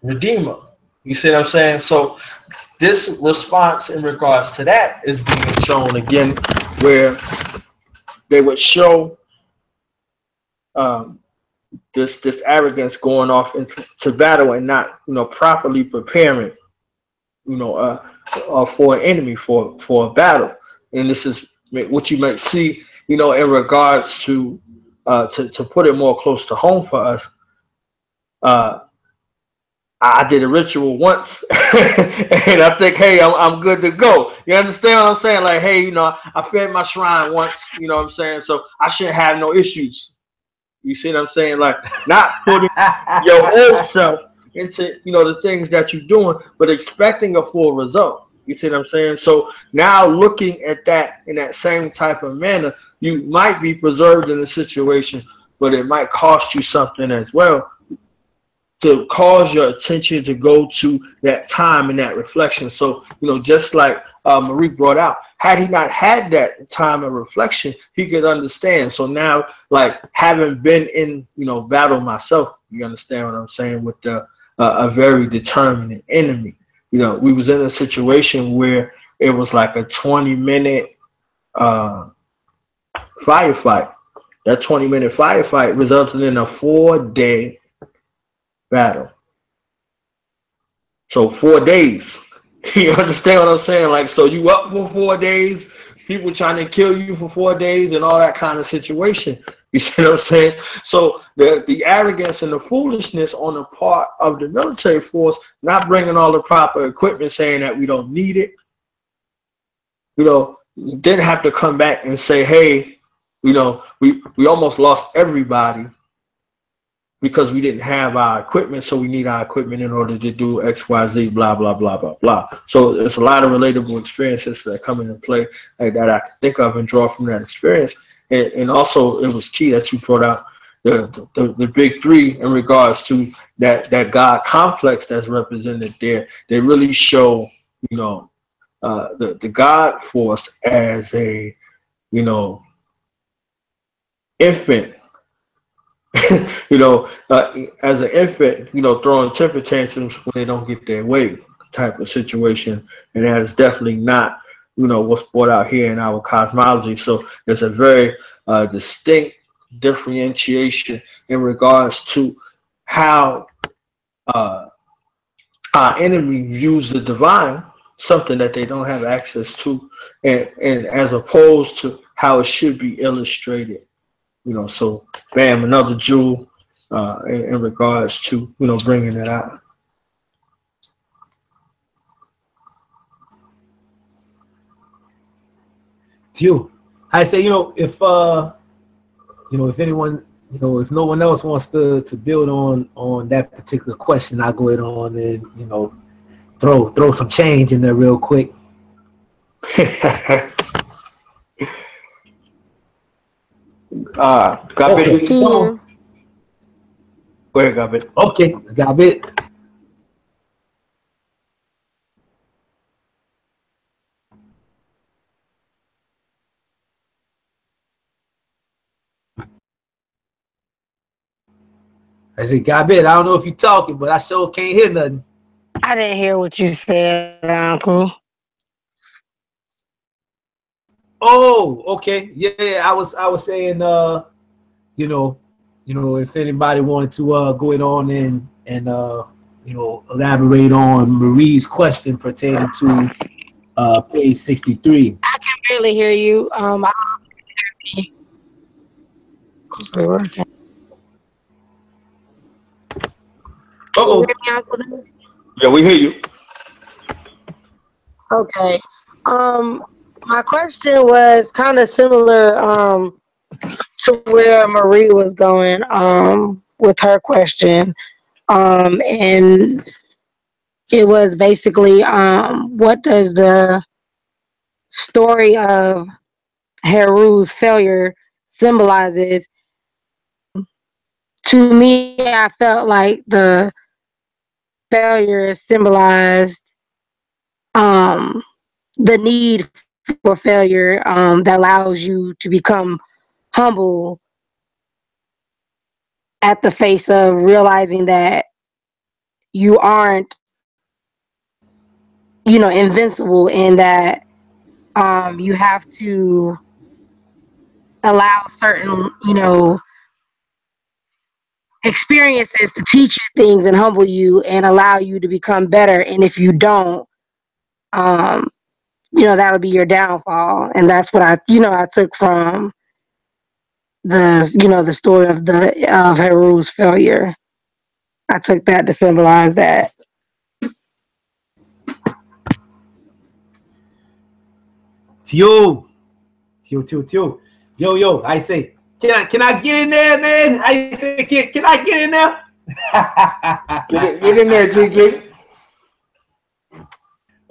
redeemer. You see what I'm saying? So this response in regards to that is being shown again, where they would show this arrogance going off into battle and not, you know, properly preparing, you know, for an enemy, for a battle. And this is what you might see, you know, in regards to put it more close to home for us. I did a ritual once, and I think, hey, I'm good to go. You understand what I'm saying? Like, hey, you know, I fed my shrine once. You know what I'm saying? So I shouldn't have no issues. You see what I'm saying? Like, not putting your whole self into, you know, the things that you're doing, but expecting a full result. You see what I'm saying? So now looking at that in that same type of manner, you might be preserved in the situation, but it might cost you something as well, to cause your attention to go to that time and that reflection. So, you know, just like Marie brought out, had he not had that time of reflection, he could understand. So now, like, having been in, you know, battle myself, you understand what I'm saying, with a very determined enemy. You know, we was in a situation where it was like a 20-minute firefight. That 20-minute firefight resulted in a 4-day battle. So 4 days. You understand what I'm saying? Like, so you up for 4 days, people trying to kill you for 4 days and all that kind of situation. You see what I'm saying? So the arrogance and the foolishness on the part of the military force, not bringing all the proper equipment, saying that we don't need it. You know, you didn't have to come back and say, hey, You know, we almost lost everybody because we didn't have our equipment, so we need our equipment in order to do X, Y, Z, blah, blah, blah, blah, blah. So there's a lot of relatable experiences that come into play that I can think of and draw from that experience. And also, it was key that you brought out the big three in regards to that God complex that's represented there. They really show, you know, the God force as a, you know, infant. You know, as an infant, you know, throwing temper tantrums when they don't get their way type of situation. And that is definitely not, you know, what's brought out here in our cosmology. So there's a very distinct differentiation in regards to how our enemy views the divine, something that they don't have access to, and as opposed to how it should be illustrated. You know, so bam, another jewel in regards to, you know, bringing it out. To you, I say, you know, if anyone, you know, if no one else wants to build on that particular question, I'll go ahead on and, you know, throw some change in there real quick. Got Okay, it. so Go ahead, got it. okay, got it. I said, got it. I don't know if you're talking, but I sure can't hear nothing. I didn't hear what you said, Uncle. Oh, okay. Yeah, I was saying, you know, if anybody wanted to go it on and you know, elaborate on Marie's question pertaining to page 63. I can barely hear you. Uh-oh. Yeah, we hear you. Okay. My question was kind of similar to where Marie was going with her question. And it was basically what does the story of Heru's failure symbolizes? To me, I felt like the failure symbolized the need for failure that allows you to become humble at the face of realizing that you aren't, you know, invincible, and that you have to allow certain, you know, experiences to teach you things and humble you and allow you to become better. And if you don't, you know, that'll be your downfall. And that's what I took from the story of Heru's failure. I took that to symbolize that. Tio. Yo, I say, can I get in there, man? I say, can I get in there? Get in there, GG.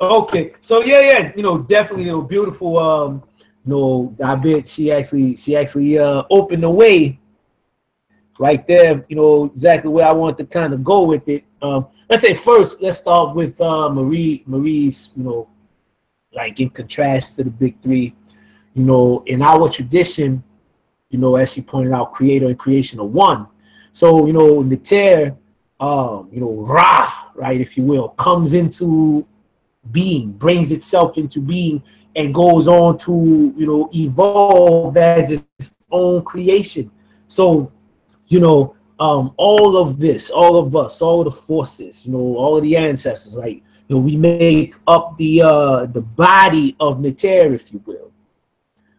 Okay, so yeah, you know, definitely, you know, beautiful. You know, I bet she actually opened the way right there. You know, exactly where I want to kind of go with it. Let's say first, let's start with Marie's, you know, like in contrast to the big three. You know, in our tradition, you know, as she pointed out, creator and creation are one. So, you know, Neter, you know, Ra, right, if you will, comes into being, brings itself into being, and goes on to, you know, evolve as its own creation. So, you know, all of this, all of us, all of the forces, you know, all of the ancestors, right? You know, we make up the body of Neter, if you will.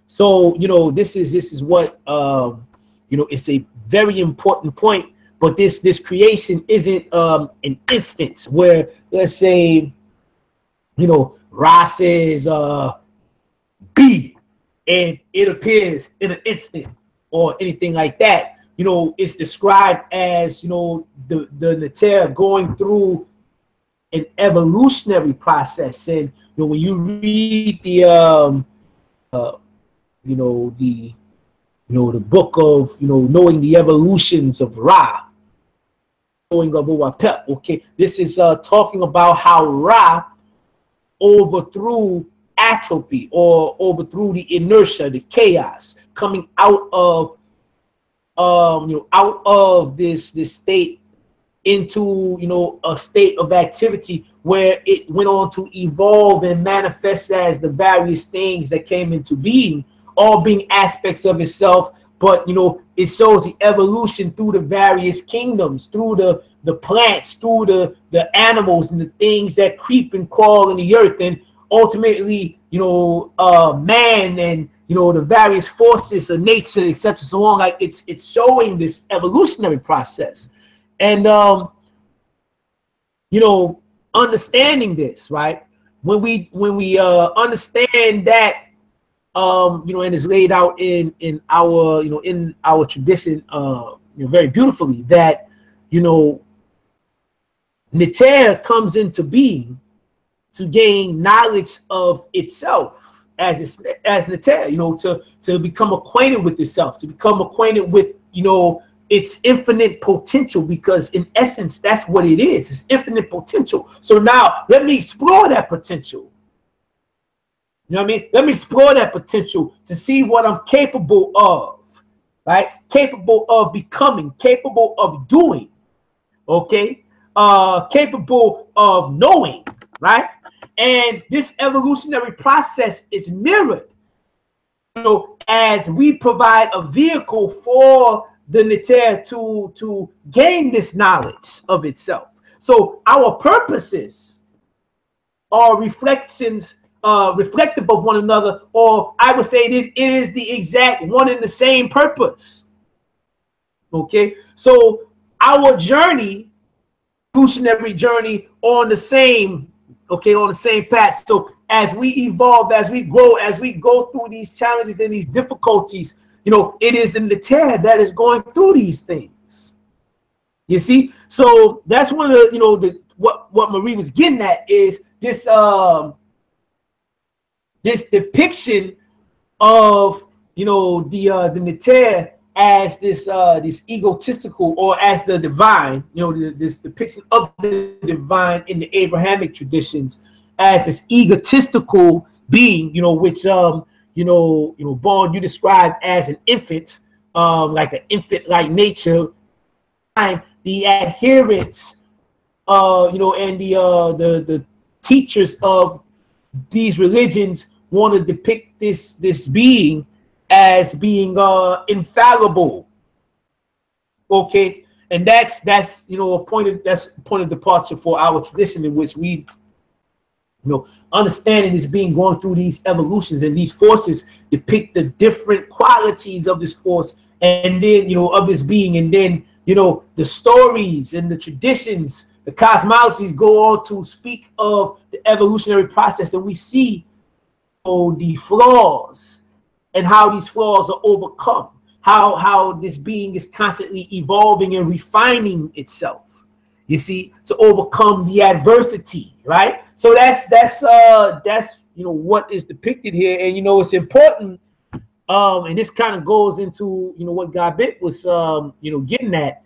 So, you know, this is what you know, it's a very important point. But this creation isn't an instant where, let's say, you know, Ra says be, and it appears in an instant or anything like that. You know, it's described as, you know, the Neter going through an evolutionary process. And you know, when you read the the book of, you know, knowing the evolutions of Ra, knowing of Uapep, okay, this is talking about how Ra overthrew atrophy or overthrew the inertia, the chaos coming out of out of this state into, you know, a state of activity where it went on to evolve and manifest as the various things that came into being, all being aspects of itself. But, you know, it shows the evolution through the various kingdoms, through the plants, through the animals and the things that creep and crawl in the earth, and ultimately, you know, man and, you know, the various forces of nature, etc. So on. Like it's showing this evolutionary process. And you know, understanding this, right? When we understand that, you know, and it's laid out in our, you know, in our tradition, you know, very beautifully, that, you know, Neter comes into being to gain knowledge of itself as Neter, you know, to become acquainted with itself, to become acquainted with, you know, its infinite potential, because in essence, that's what it is. It's infinite potential. So now let me explore that potential. You know what I mean? Let me explore that potential to see what I'm capable of, right? Capable of becoming, capable of doing, okay? Capable of knowing, right? And this evolutionary process is mirrored, you know, as we provide a vehicle for the Neter to gain this knowledge of itself. So our purposes are reflections, reflective of one another, or I would say it is the exact one and the same purpose. Okay, so our journey, evolutionary journey, on the same, okay, on the same path. So as we evolve, as we grow, as we go through these challenges and these difficulties, you know, it is the Neter that is going through these things. You see, so that's one of the, you know, what Marie was getting at is this this depiction of, you know, the Neter as this this egotistical, or as the divine, you know, this depiction of the divine in the Abrahamic traditions as this egotistical being, you know, which you know, born, you described as an infant, like an infant-like nature. The adherents, you know, and the teachers of these religions want to depict this being as being infallible. Okay, and that's you know, a point of departure for our tradition, in which we, you know, understanding this being going through these evolutions, and these forces depict the different qualities of this force, and then, you know, of this being, and then, you know, the stories and the traditions, the cosmologies go on to speak of the evolutionary process, and we see, you know, the flaws and how these flaws are overcome, how this being is constantly evolving and refining itself, you see, to overcome the adversity, right? So that's you know, what is depicted here. And, you know, it's important, and this kind of goes into, you know, what Gabit was you know, getting at.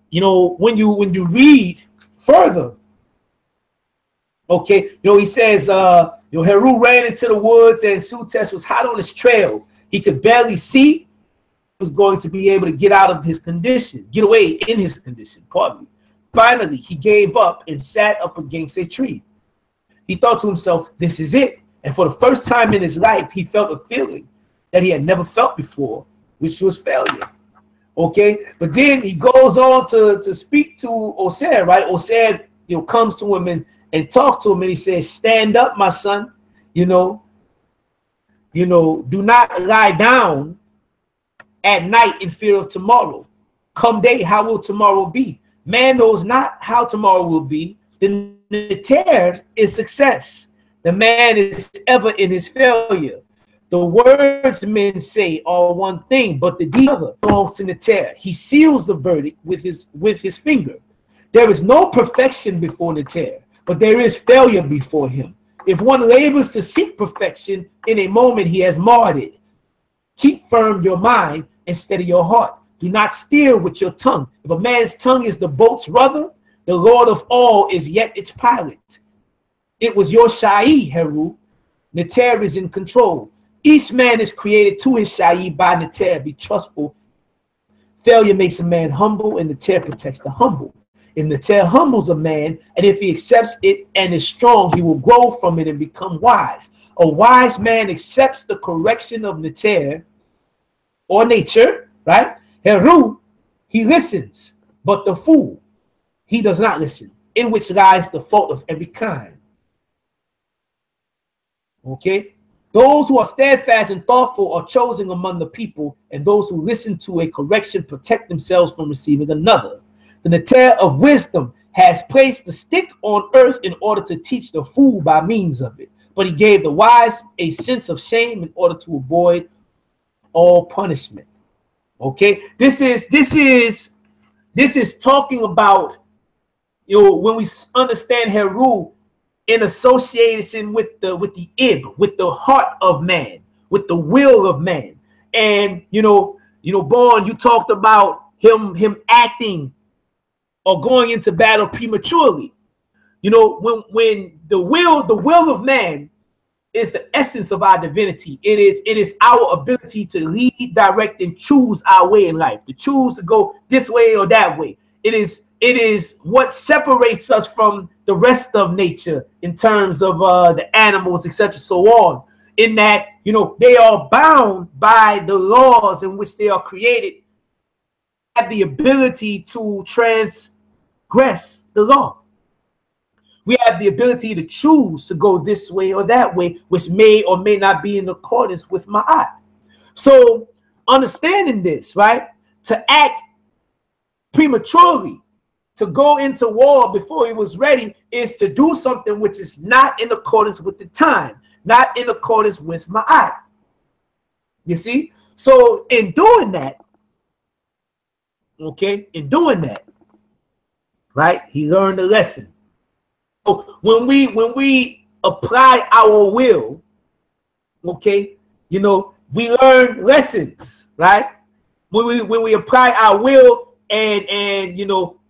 You know, when you read further, okay, you know, he says, you know, Heru ran into the woods and Sutesh was hot on his trail. He could barely see. He was going to be able to get out of his condition, get away in his condition, pardon me. Finally, he gave up and sat up against a tree. He thought to himself, this is it. And for the first time in his life, he felt a feeling that he had never felt before, which was failure. Okay, but then he goes on to speak to Oser, right? Oser, you know, comes to him and talks to him, and he says, stand up, my son. You know, do not lie down at night in fear of tomorrow. Come day, how will tomorrow be? Man knows not how tomorrow will be. The Neter is success. The man is ever in his failure. The words men say are one thing, but the deed other belongs to Neter. He seals the verdict with his finger. There is no perfection before Neter, but there is failure before him. If one labors to seek perfection, in a moment he has marred it. Keep firm your mind and steady your heart. Do not steer with your tongue. If a man's tongue is the boat's rudder, the Lord of all is yet its pilot. It was your Shai, Heru. Neter is in control. Each man is created to his Shai by Neter. Be trustful. Failure makes a man humble, and Neter protects the humble. If Neter humbles a man, and if he accepts it and is strong, he will grow from it and become wise. A wise man accepts the correction of Neter or nature, right? Heru, he listens, but the fool, he does not listen, in which lies the fault of every kind. Okay? Those who are steadfast and thoughtful are chosen among the people, and those who listen to a correction protect themselves from receiving another. The Neter of wisdom has placed the stick on earth in order to teach the fool by means of it, but he gave the wise a sense of shame in order to avoid all punishment. Okay, this is talking about, you know, when we understand Heru in association with the ib, with the heart of man, with the will of man. And you know, Born, you talked about him acting or going into battle prematurely. You know, when the will of man is the essence of our divinity. It is our ability to lead, direct, and choose our way in life, to choose to go this way or that way. It is what separates us from the rest of nature in terms of the animals, etc., so on. In that, you know, they are bound by the laws in which they are created, have the ability to transgress the law. We have the ability to choose to go this way or that way, which may or may not be in accordance with Ma'at. So understanding this, right, to act prematurely, to go into war before he was ready, is to do something which is not in accordance with the time, not in accordance with Ma'at. You see? So in doing that, okay, right, he learned a lesson. So when we apply our will, okay, you know, we learn lessons, right? When we apply our will, and you know,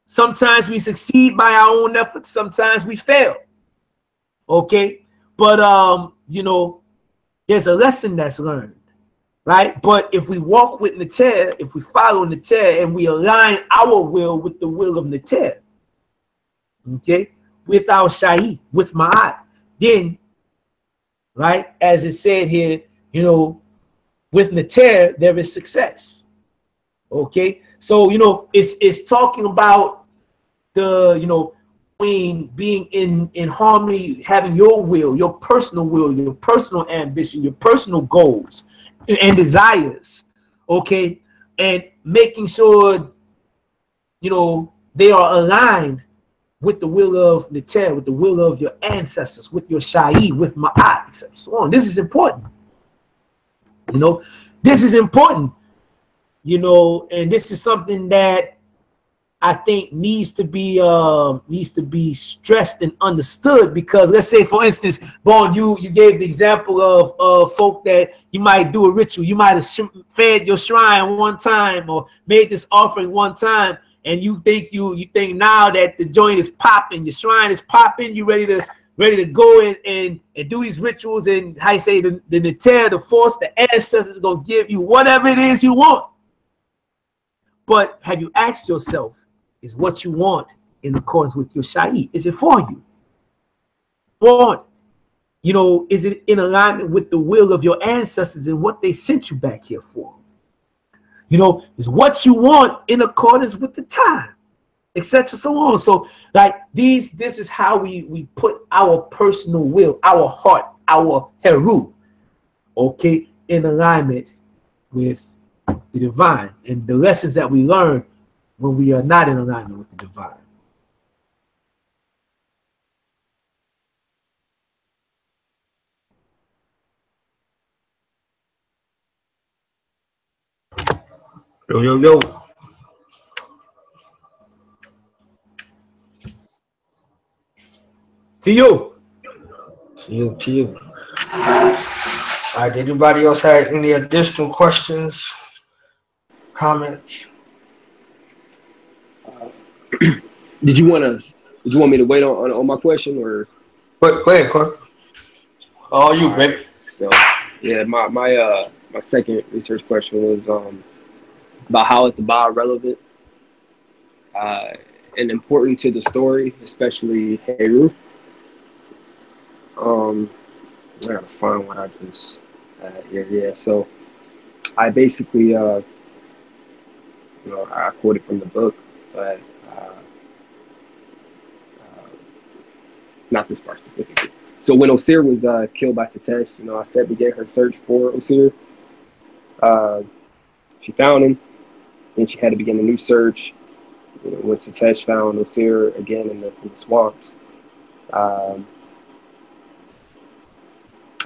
sometimes we succeed by our own efforts, sometimes we fail. Okay, but you know, there's a lesson that's learned, right? But if we walk with Neter, if we follow Neter, and we align our will with the will of Neter, okay, with our Shai, with Ma'at, then, right, as it said here, you know, with Neter, there is success. Okay, so, you know, it's talking about the, you know, being in harmony, having your will, your personal ambition, your personal goals and desires, okay, and making sure, you know, they are aligned with the will of Neter, with the will of your ancestors, with your Shai, with Ma'at, etc. So on. This is important. You know, this is important. You know, and this is something that I think needs to be stressed and understood, because let's say, for instance, Born, you gave the example of folk that you might do a ritual. You might have fed your shrine one time or made this offering one time, and you think now that the joint is popping, your shrine is popping, you ready to go and do these rituals, and how you say the Neter, the force, the ancestors gonna give you whatever it is you want. But have you asked yourself, is what you want in accordance with your Shai? Is it for you? You know, is it in alignment with the will of your ancestors and what they sent you back here for? You know, is what you want in accordance with the time, etc. so on. So like this is how we put our personal will, our heart, our Heru, okay, in alignment with the divine, and the lessons that we learn when we are not in alignment with the divine. Yo, yo, yo. To you. To you. All right, did anybody else have any additional questions, comments? Did you want me to wait on my question or? Go ahead, Corey. All you, baby. So yeah, my second research question was about how is the Ba relevant and important to the story, especially Heru. I gotta find what I just here. Yeah, so I basically I quoted from the book, but not this part specifically. So when Osir was killed by Satesh, Aset began her search for Osir. She found him, and she had to begin a new search. When Satesh found Osir again in the swamps, I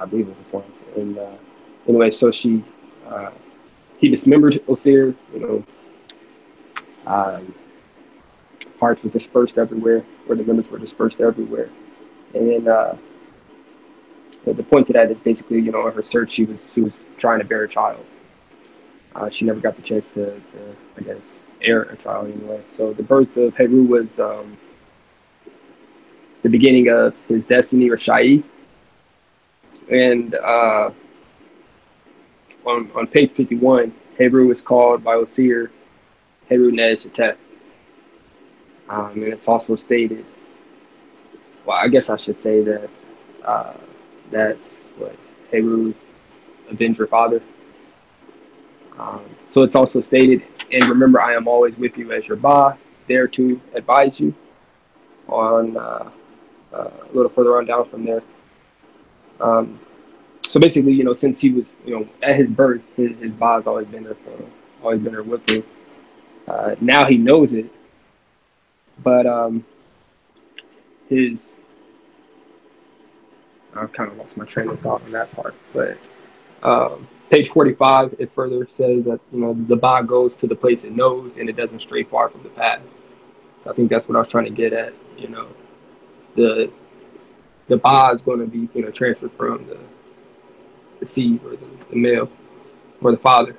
believe it was the swamps. And anyway, so he dismembered Osir. Parts were dispersed everywhere, or the members were dispersed everywhere. And then the point to that is basically, in her search, she was trying to bear a child. She never got the chance to I guess, air a child anyway. So the birth of Heru was the beginning of his destiny, or Shai. And on page 51, Heru is called by Osir Heru Nezhetet. And it's also stated, well, I guess I should say that that's what Heru avenged her father. So it's also stated, and remember, I am always with you as your Ba, there to advise you. On a little further on down from there. So basically, since he was, at his birth, his Ba has always been there with him. Now he knows it, but I've kind of lost my train of thought on that part. But page 45, it further says that the Ba goes to the place it knows, and it doesn't stray far from the past. So I think that's what I was trying to get at. The Ba is going to be transferred from the seed, or the male, or the father.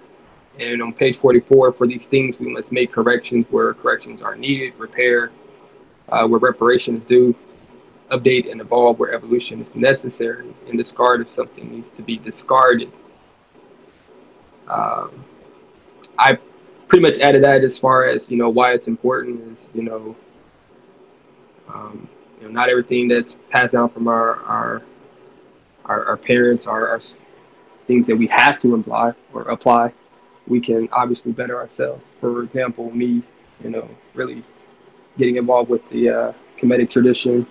And on page 44, for these things we must make corrections where corrections are needed, repair where reparation is due, update and evolve where evolution is necessary, and discard if something needs to be discarded. I pretty much added that as far as why it's important is not everything that's passed down from our parents are things that we have to apply. We can obviously better ourselves. For example, me, really getting involved with the Kemetic tradition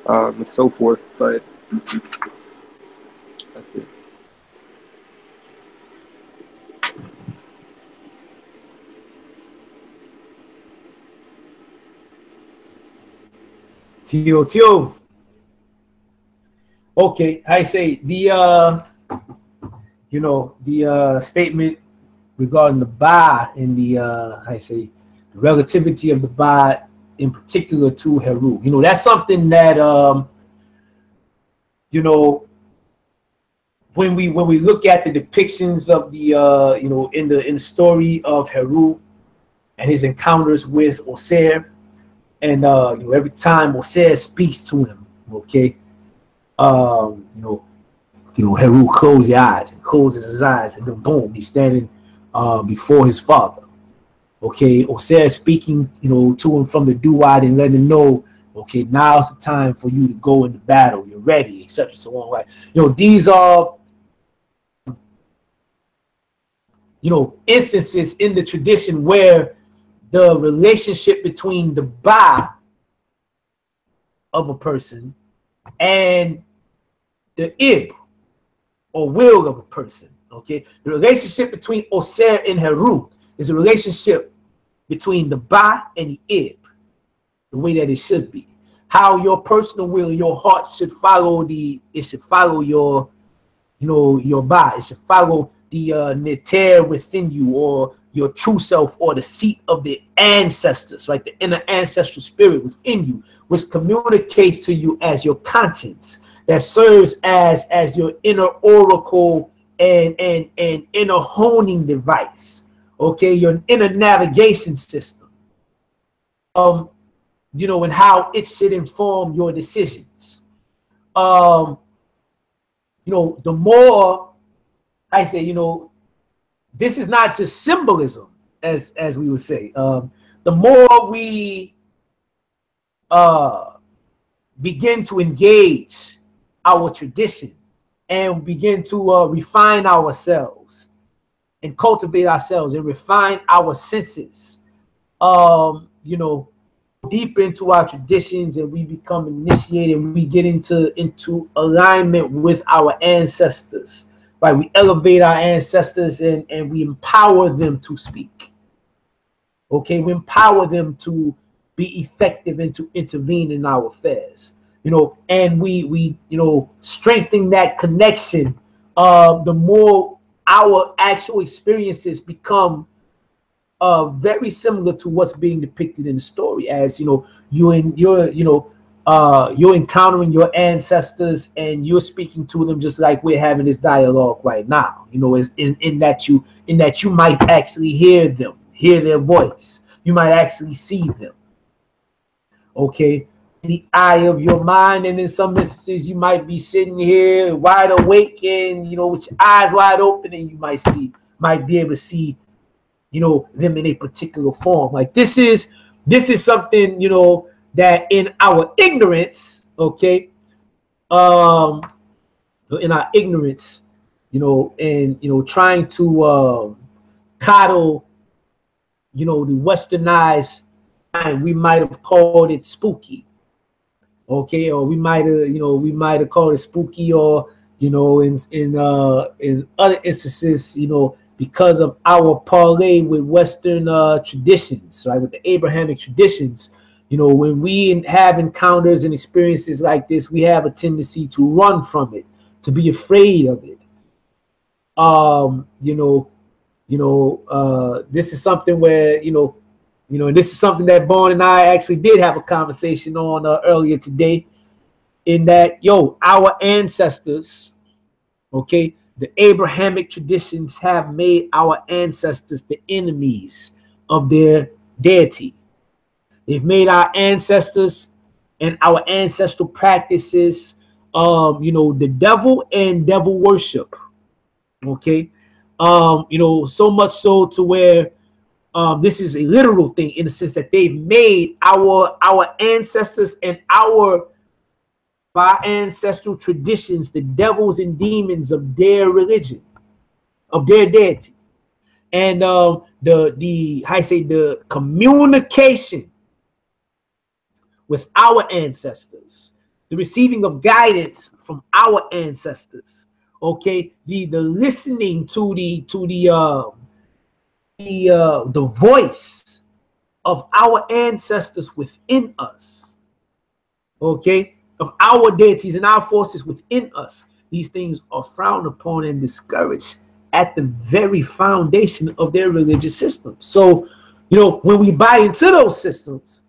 and so forth. But that's it. Tio. Okay, I say the statement regarding the Ba and the relativity of the Ba in particular to Heru. That's something that when we look at the depictions of the in the story of Heru and his encounters with Osir, and every time Osir speaks to him, okay, Heru closes his eyes, and then boom, he's standing before his father. Okay, Osir speaking, to him from the Duat and letting him know, okay, now's the time for you to go into battle. You're ready, etc. So on. Right? These are instances in the tradition where the relationship between the Ba of a person and the Ib, or will of a person. Okay, the relationship between Osir and Heru is a relationship between the Ba and the Ib, the way that it should be. How your personal will and your heart should follow your Ba. It should follow the neter within you, or your true self, or the seat of the ancestors, right? The inner ancestral spirit within you, which communicates to you as your conscience, that serves as your inner oracle and inner honing device. Okay, your inner navigation system. You know, and how it should inform your decisions. You know, the more I say, you know, this is not just symbolism, as we would say. The more we begin to engage our tradition and begin to refine ourselves and cultivate ourselves and refine our senses, you know, deep into our traditions, and we become initiated, we get into alignment with our ancestors, right? We elevate our ancestors and we empower them to speak. Okay, we empower them to be effective and to intervene in our affairs, you know, and we you know, strengthen that connection. The more our actual experiences become very similar to what's being depicted in the story, as you know, you're encountering your ancestors and you're speaking to them just like we're having this dialogue right now. You know, in that you might actually hear them, hear their voice. You might actually see them. Okay, in the eye of your mind, and in some instances you might be sitting here wide awake and, you know, with your eyes wide open, and you might be able to see, you know, them in a particular form. Like this is something, you know, that in our ignorance, okay, in our ignorance, you know, and, you know, trying to coddle, you know, the westernized mind, we might have called it spooky, okay, or we might have called it spooky, or, you know, in other instances, you know, because of our parlay with Western traditions, right, with the Abrahamic traditions. You know, when we have encounters and experiences like this, we have a tendency to run from it, to be afraid of it. This is something where, and this is something that Bone and I actually did have a conversation on earlier today, in that, our ancestors, okay, the Abrahamic traditions have made our ancestors the enemies of their deity. They've made our ancestors and our ancestral practices, the devil and devil worship. Okay. So much so to where this is a literal thing, in the sense that they've made our ancestors and our ancestral traditions the devils and demons of their religion, of their deity. And the communication with our ancestors, the receiving of guidance from our ancestors, okay, the listening to the voice of our ancestors within us, okay, of our deities and our forces within us. These things are frowned upon and discouraged at the very foundation of their religious system. So, when we buy into those systems,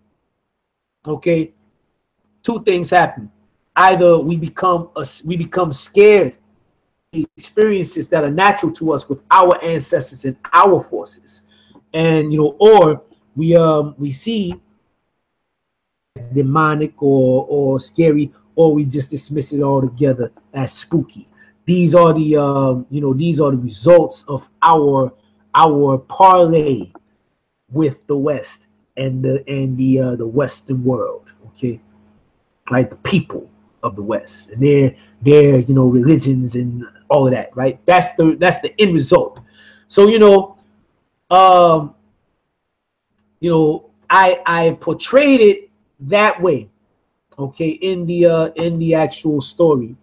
okay, two things happen. Either we become scared of experiences that are natural to us with our ancestors and our forces, and or we see demonic or scary, or we just dismiss it altogether as spooky. These are the these are the results of our parlay with the West and the Western world, okay, like the people of the West and their religions and all of that, right? That's the end result. So I portrayed it that way, okay, in the actual story,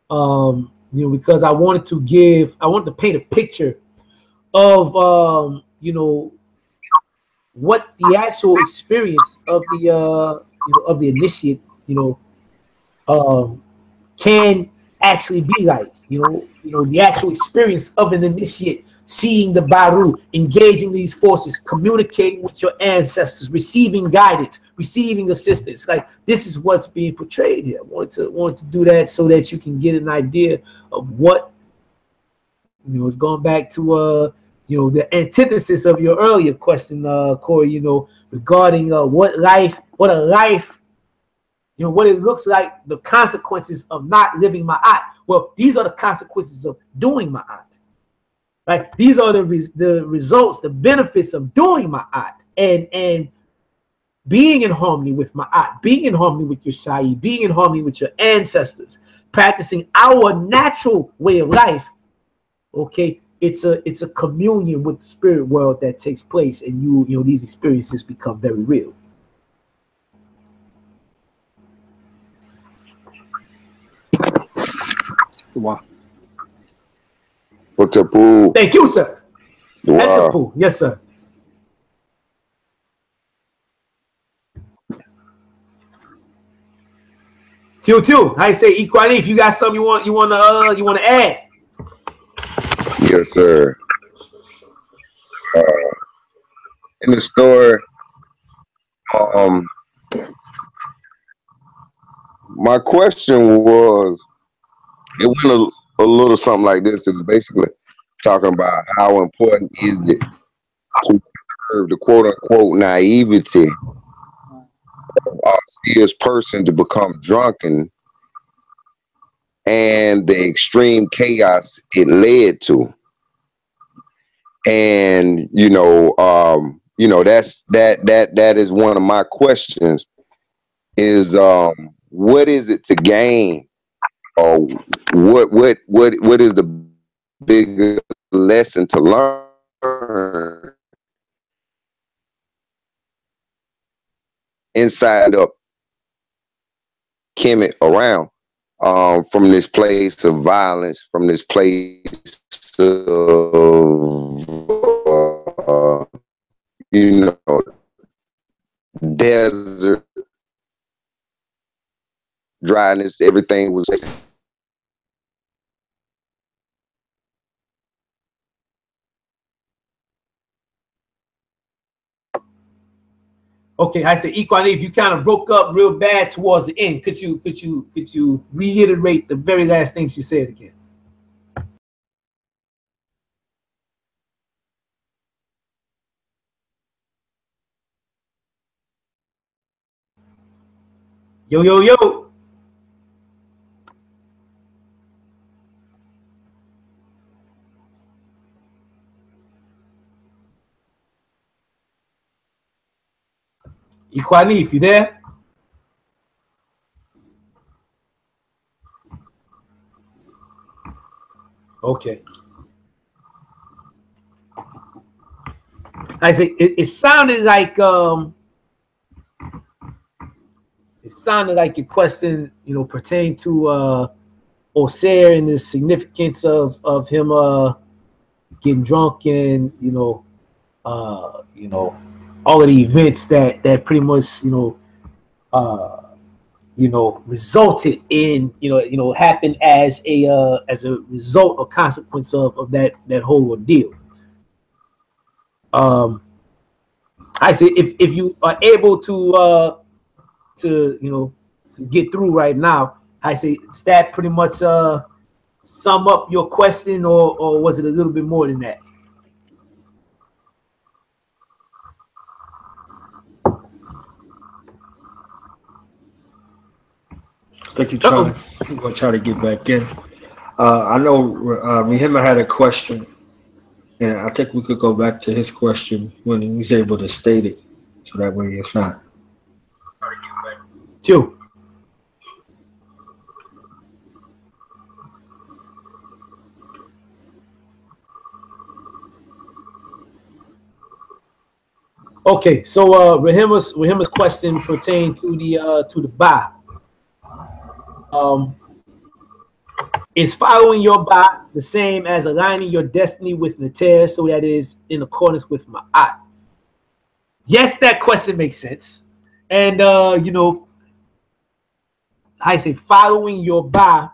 because I wanted to paint a picture of what the actual experience of the initiate can actually be like. You know, the actual experience of an initiate, seeing the Baru, engaging these forces, communicating with your ancestors, receiving guidance, receiving assistance. Like, this is what's being portrayed here. I want to do that so that you can get an idea of what, you know, it's going back to you know, the antithesis of your earlier question, Corey, you know, regarding what a life, you know, what it looks like, the consequences of not living ma'at. Well, these are the consequences of doing ma'at. Right? These are the results, the benefits of doing ma'at and being in harmony with ma'at, being in harmony with your sha'i, being in harmony with your ancestors, practicing our natural way of life. Okay, it's a communion with the spirit world that takes place, and you know, these experiences become very real. Wow. What's up, Pooh? Thank you, sir. That's a Wow. Pooh. Yes, sir. Two. I say, Equality. If you got something you want to add. Yes, sir. In the store, my question was, it went a little something like this. It was basically talking about how important is it to preserve the quote-unquote naivety of a serious person to become drunken and the extreme chaos it led to. And you know, that is one of my questions is what is it to gain, or what is the bigger lesson to learn inside of Kemet around from this place of violence, from this place of you know, desert, dryness, everything was. Okay, I said, Equality, if you kind of broke up real bad towards the end, could you reiterate the very last thing she said again? Yo. Equality, if you there? Okay. I say it sounded like your question, you know, pertained to Osair and the significance of him getting drunk and you know all of the events that pretty much resulted in happened as a result or consequence of that whole ordeal. I say if you are able to get through right now, I say does that pretty much sum up your question, or was it a little bit more than that? I think you're going to try to get back in. I know Rehema had a question, and I think we could go back to his question when he was able to state it, so that way it's not. Two. Okay, so Rehema's question pertained to the Ba. Is following your Ba the same as aligning your destiny with Neter, so that is in accordance with Ma'at? Yes, that question makes sense. And I say following your Ba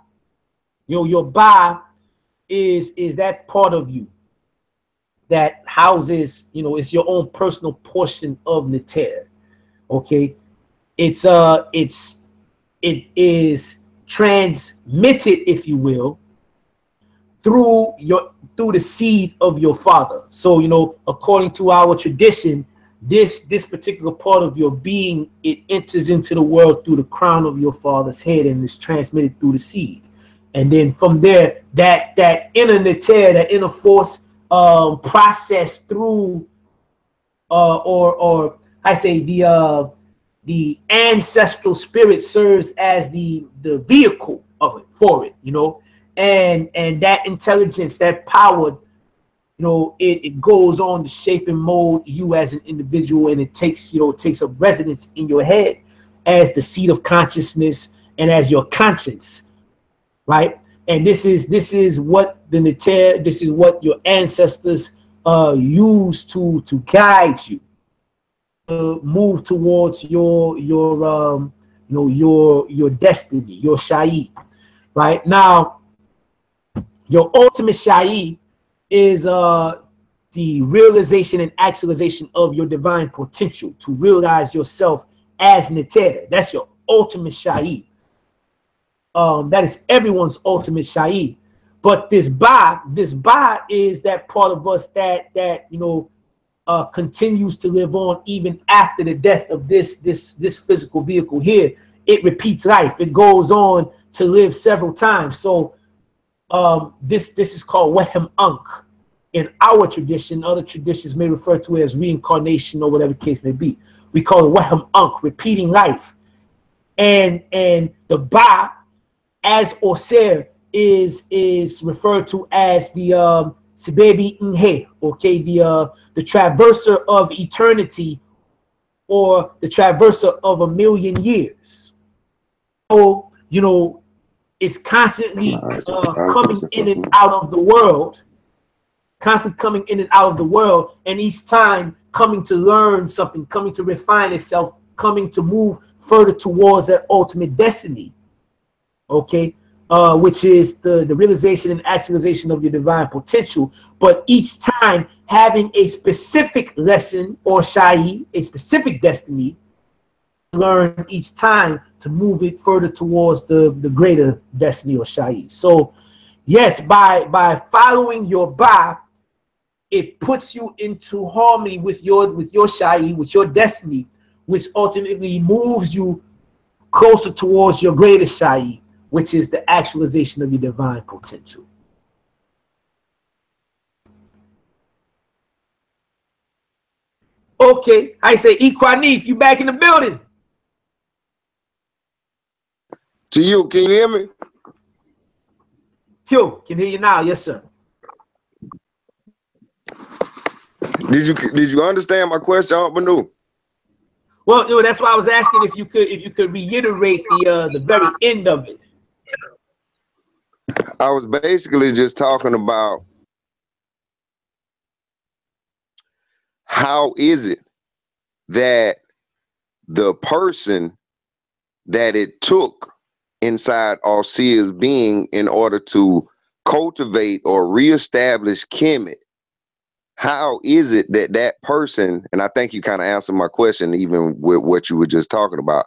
You know, your ba is that part of you that houses, you know, it's your own personal portion of Neter. Okay, it is transmitted, if you will, through the seed of your father. So, you know, according to our tradition, this particular part of your being, it enters into the world through the crown of your father's head and is transmitted through the seed. And then from there, that inner Neter, that inner force, processed through, or I say the ancestral spirit serves as the vehicle of it for it, you know, and that intelligence, that power, you know, it goes on to shape and mold you as an individual, and it takes, you know, it takes up residence in your head as the seat of consciousness and as your conscience, right? And this is what the Neter, this is what your ancestors used to guide you, move towards your you know, your destiny, your Shai. Right now, your ultimate Shai is the realization and actualization of your divine potential, to realize yourself as Neter. That's your ultimate Shai. That is everyone's ultimate Shai. But this ba is that part of us that you know, continues to live on even after the death of this physical vehicle here. It repeats life. It goes on to live several times. So this is called Wehem Ankh in our tradition. Other traditions may refer to it as reincarnation or whatever case may be. We call it Wehem Ankh, repeating life. And the ba, as Oser, is referred to as the Sibebi Nhe, okay, the traverser of eternity, or the traverser of 1,000,000 years. So, you know, it's constantly coming in and out of the world, and each time coming to learn something, coming to refine itself, coming to move further towards that ultimate destiny, okay, which is the realization and actualization of your divine potential. But each time having a specific lesson or Shai, a specific destiny, learn each time to move it further towards the greater destiny or Shai. So yes, by following your ba, it puts you into harmony with your Shai, with your destiny, which ultimately moves you closer towards your greater Shai, which is the actualization of your divine potential. Okay, I say Equanif, you back in the building. To you, can you hear me? Tio, can hear you now. Yes, sir. Did you understand my question, Manu? Well, you know, that's why I was asking if you could reiterate the very end of it. I was basically just talking about how is it that the person that it took inside Ausea's being in order to cultivate or reestablish Kemet, how is it that that person, and I think you kind of answered my question even with what you were just talking about,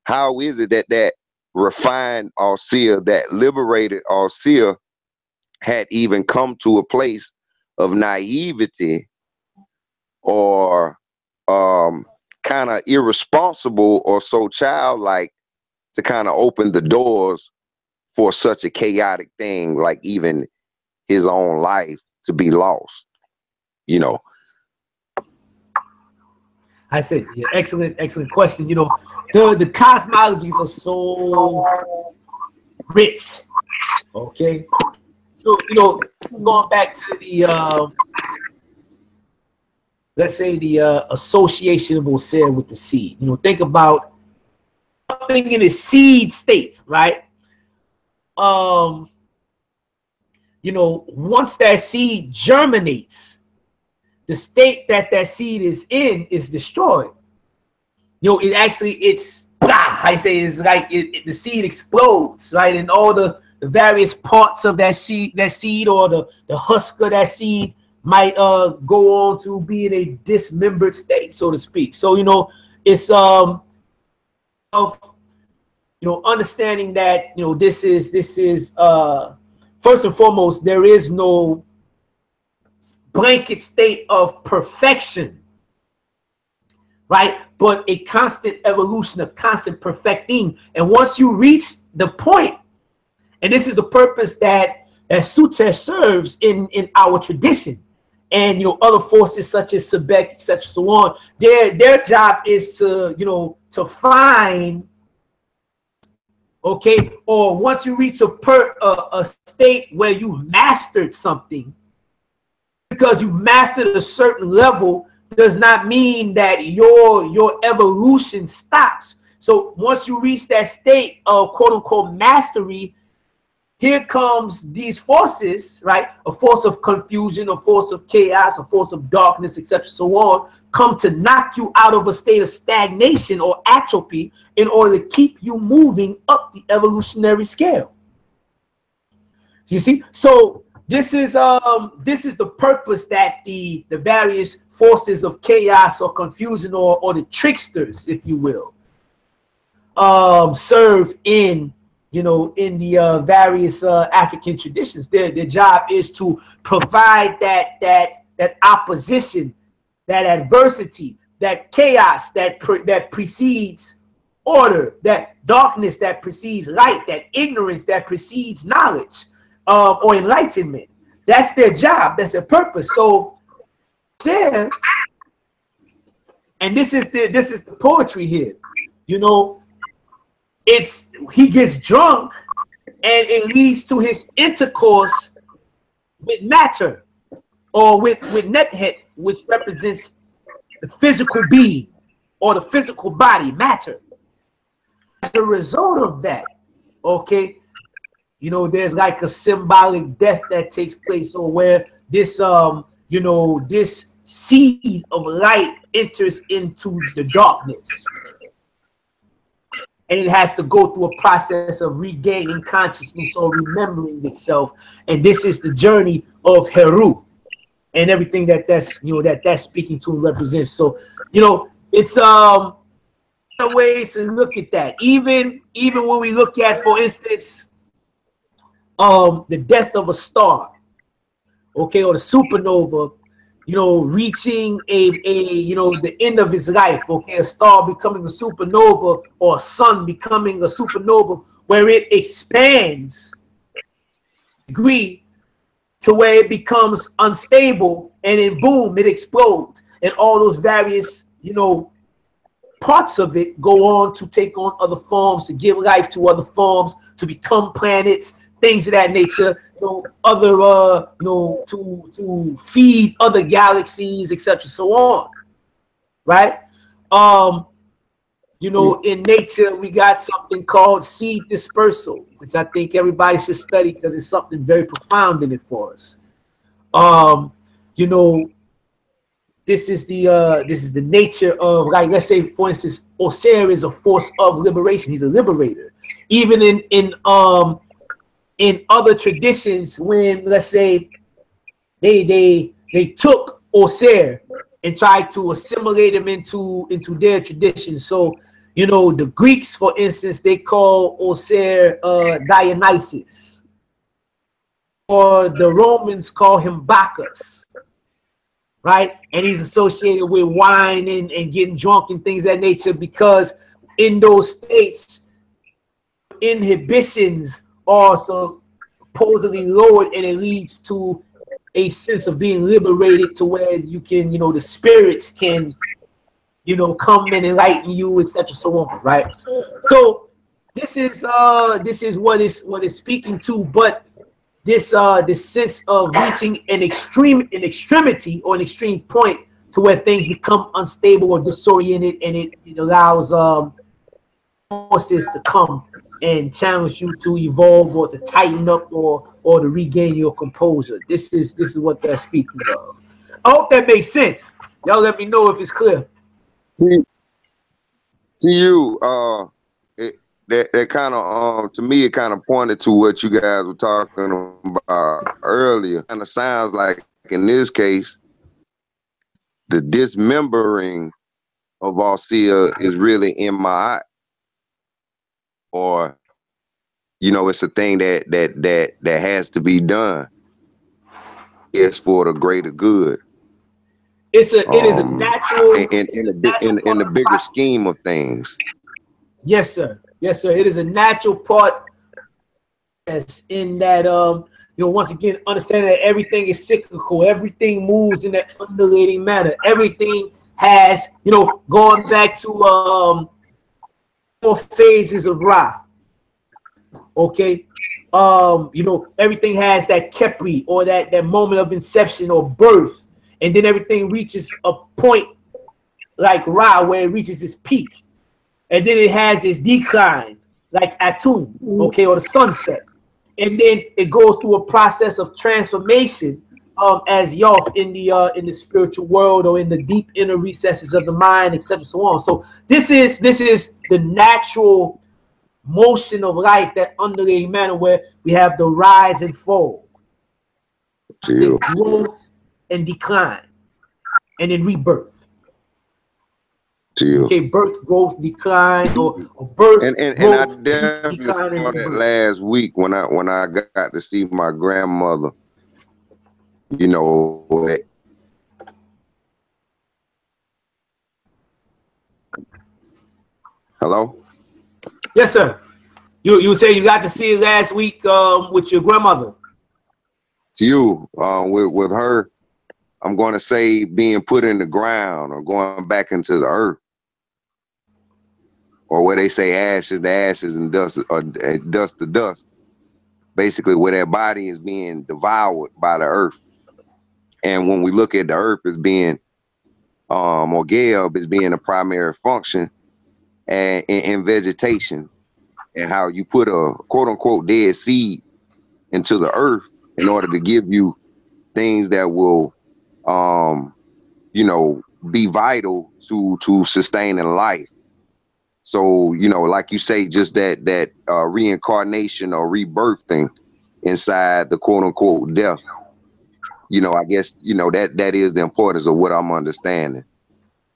how is it that that refined Ausea, that liberated Ausea, had even come to a place of naivety or kind of irresponsible or so childlike to kind of open the doors for such a chaotic thing, like even his own life to be lost, you know? I said, yeah, excellent question. You know, the cosmologies are so rich. Okay, so you know, going back to the let's say the association of Osir with the seed. You know, think about something in the seed state, right? You know, once that seed germinates, the state that seed is in is destroyed. You know, it's I say it's like the seed explodes, right? And all the the various parts of that seed or the husk of that seed might go on to be in a dismembered state, so to speak. So, you know, it's of, you know, understanding that, you know, this is first and foremost, there is no blanket state of perfection, right? But a constant evolution, a constant perfecting. And once you reach the point, and this is the purpose that Suter serves in our tradition, and, you know, other forces such as Sebek, etc., so on, their job is to, you know, to find, okay, or once you reach a state where you've mastered something, because you've mastered a certain level does not mean that your evolution stops. So once you reach that state of quote unquote mastery, here comes these forces, right? A force of confusion, a force of chaos, a force of darkness, etc., so on, come to knock you out of a state of stagnation or atrophy in order to keep you moving up the evolutionary scale. You see? So this is the purpose that the various forces of chaos or confusion or the tricksters, if you will, serve in, you know, in the various African traditions. Their job is to provide that opposition, that adversity, that chaos that precedes order, that darkness that precedes light, that ignorance that precedes knowledge, or enlightenment. That's their job. That's their purpose. So, yeah, and this is the poetry here. You know, he gets drunk, and it leads to his intercourse with matter, or with nethet, which represents the physical being or the physical body, matter. As a result of that, okay, you know, there's like a symbolic death that takes place, or where this you know, this seed of light enters into the darkness, and it has to go through a process of regaining consciousness or remembering itself. And this is the journey of Heru and everything that's you know, that's speaking to and represents. So, you know, it's ways to look at that. Even when we look at, for instance, the death of a star, okay, or the supernova, you know, reaching a you know, the end of its life, okay, a star becoming a supernova, or a sun becoming a supernova, where it expands degree to where it becomes unstable, and then boom, it explodes, and all those various, you know, parts of it go on to take on other forms, to give life to other forms, to become planets, things of that nature, you know, other you know, to feed other galaxies, etc., so on, right? You know, in nature we got something called seed dispersal, which I think everybody should study because it's something very profound in it for us. You know, this is the nature of, like, let's say, for instance, Osir is a force of liberation. He's a liberator. Even in other traditions, when, let's say, they took Osir and tried to assimilate him into their tradition. So, you know, the Greeks, for instance, they call Osir Dionysus, or the Romans call him Bacchus, right? And he's associated with wine and getting drunk and things of that nature, because in those states, inhibitions are supposedly lowered, and it leads to a sense of being liberated, to where you can, you know, the spirits can, you know, come and enlighten you, etc., so on, right? So this is what is speaking to, but this sense of reaching an extremity or an extreme point to where things become unstable or disoriented, and it allows forces to come and challenge you to evolve, or to tighten up, or to regain your composure. This is what they're speaking of. I hope that makes sense. Y'all let me know if it's clear. To you, that kind of to me it kind of pointed to what you guys were talking about earlier. Kind of sounds like in this case, the dismembering of Osea is really in my eye, or it's a thing that has to be done. It's for the greater good. It is a natural in the bigger scheme of things. Yes, sir. Yes, sir. It is a natural part. Yes, in that once again, understanding that everything is cyclical, everything moves in that undulating manner. Everything has, going back to 4 phases of Ra. Okay. Everything has that Kepri, or that moment of inception or birth, and then everything reaches a point like Ra where it reaches its peak, and then it has its decline like Atum, okay, or the sunset, and then it goes through a process of transformation as Yoth in the spiritual world, or in the deep inner recesses of the mind, etc. so on. So this is the natural motion of life, that undulating manner where we have the rise and fall, the growth and decline, and then rebirth. Okay, birth, growth, decline, or birth. And growth, I definitely saw that last week when I got to see my grandmother. Hello? Yes, sir. You say you got to see it last week with your grandmother. To you, with her, I'm going to say being put in the ground, or going back into the earth, or where they say ashes to ashes and dust, or dust to dust. Basically, where their body is being devoured by the earth. And when we look at the earth as being, or Gelb as being a primary function, and in vegetation, and how you put a quote unquote dead seed into the earth in order to give you things that will, be vital to sustaining life. So, like you say, just that reincarnation or rebirth thing inside the quote unquote death. I guess, that is the importance of what I'm understanding.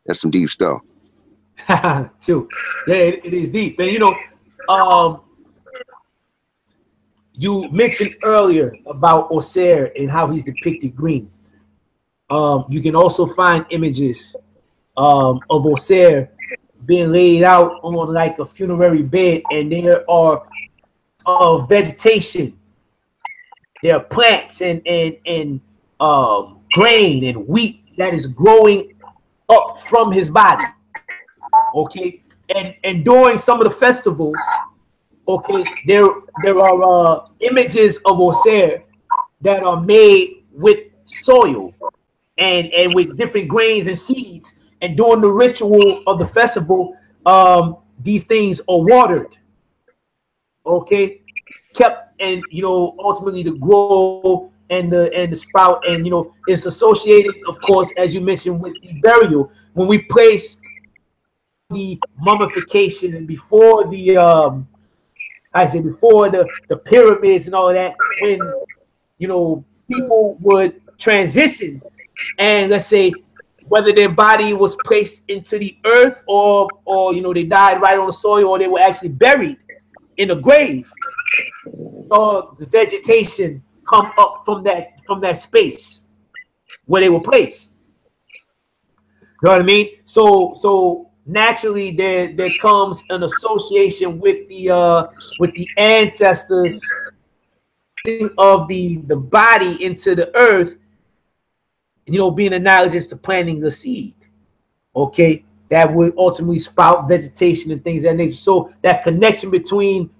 That's some deep stuff. Too. Yeah, it is deep. And you mentioned earlier about Osir and how he's depicted green. You can also find images of Osir being laid out on like a funerary bed, and there are vegetation. There are plants and grain and wheat that is growing up from his body. Okay, and during some of the festivals, okay, there are images of Osir that are made with soil and with different grains and seeds. And during the ritual of the festival, these things are watered, okay, kept, and ultimately to grow and the sprout, and it's associated, of course, as you mentioned, with the burial. When we place the mummification and before the before the pyramids and all of that, when people would transition, and let's say whether their body was placed into the earth or they died right on the soil, or they were actually buried in a grave, or the vegetation come up from that space where they were placed. You know what I mean? So naturally there comes an association with the ancestors of the body into the earth, being analogous to planting the seed, okay, that would ultimately sprout vegetation and things of that nature. So that connection between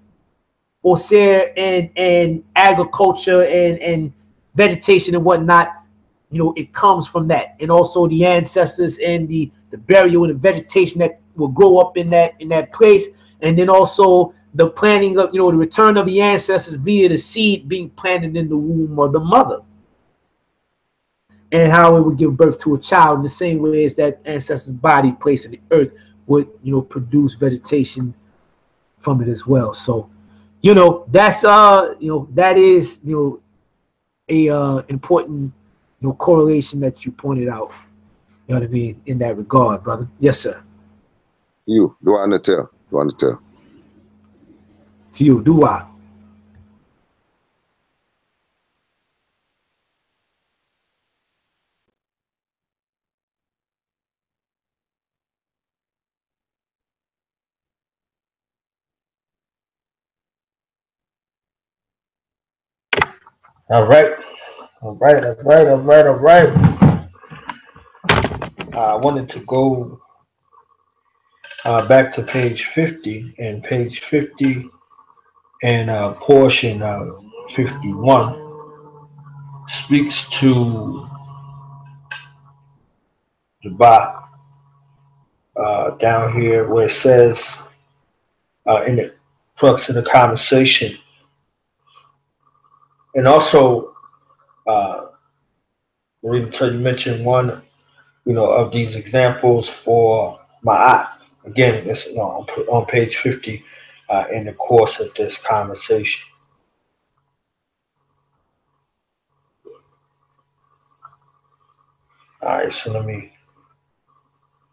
Osir and agriculture and vegetation and whatnot, it comes from that. And also the ancestors and the burial and the vegetation that will grow up in that place. And then also the planting of, the return of the ancestors via the seed being planted in the womb of the mother. And how it would give birth to a child in the same way as that ancestor's body placed in the earth would, produce vegetation from it as well. So, that's that is a important correlation that you pointed out. You know what I mean in that regard, brother. Yes, sir. You do I not tell? Do I not tell? To you, do I? All right. I wanted to go back to page 50, and page 50 and portion 51 speaks to the Ba down here where it says in the crux of the conversation, and also until you mentioned one, of these examples for Ma'at. Again, it's on page 50 in the course of this conversation. All right, so let me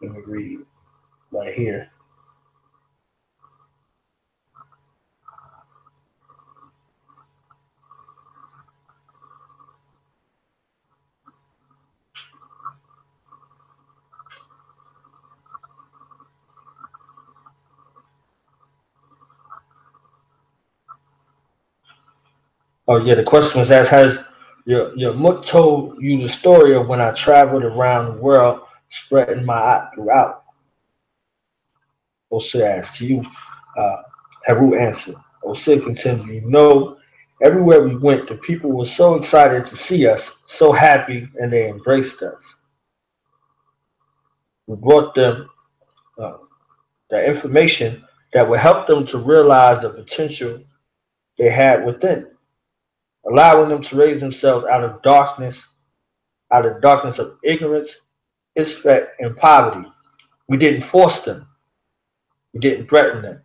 read right here. Oh yeah, the question was asked: has your Mut told you the story of when I traveled around the world, spreading my art throughout? Osir asked. To you, Haru answered. Osir continued. Everywhere we went, the people were so excited to see us, so happy, and they embraced us. We brought them uh, the information that would help them to realize the potential they had within, allowing them to raise themselves out of darkness of ignorance, isfet, and poverty. We didn't force them. We didn't threaten them.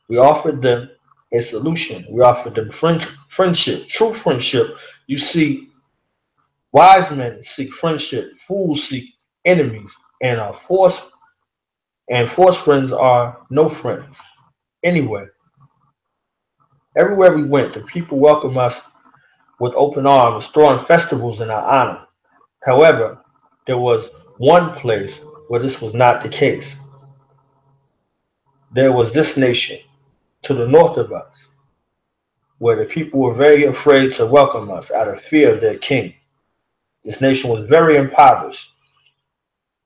We offered them a solution. We offered them friendship, true friendship. You see, wise men seek friendship, fools seek enemies, and forced friends are no friends. Anyway, everywhere we went, the people welcomed us with open arms, throwing festivals in our honor. However, there was one place where this was not the case. There was this nation to the north of us, where the people were very afraid to welcome us out of fear of their king. This nation was very impoverished,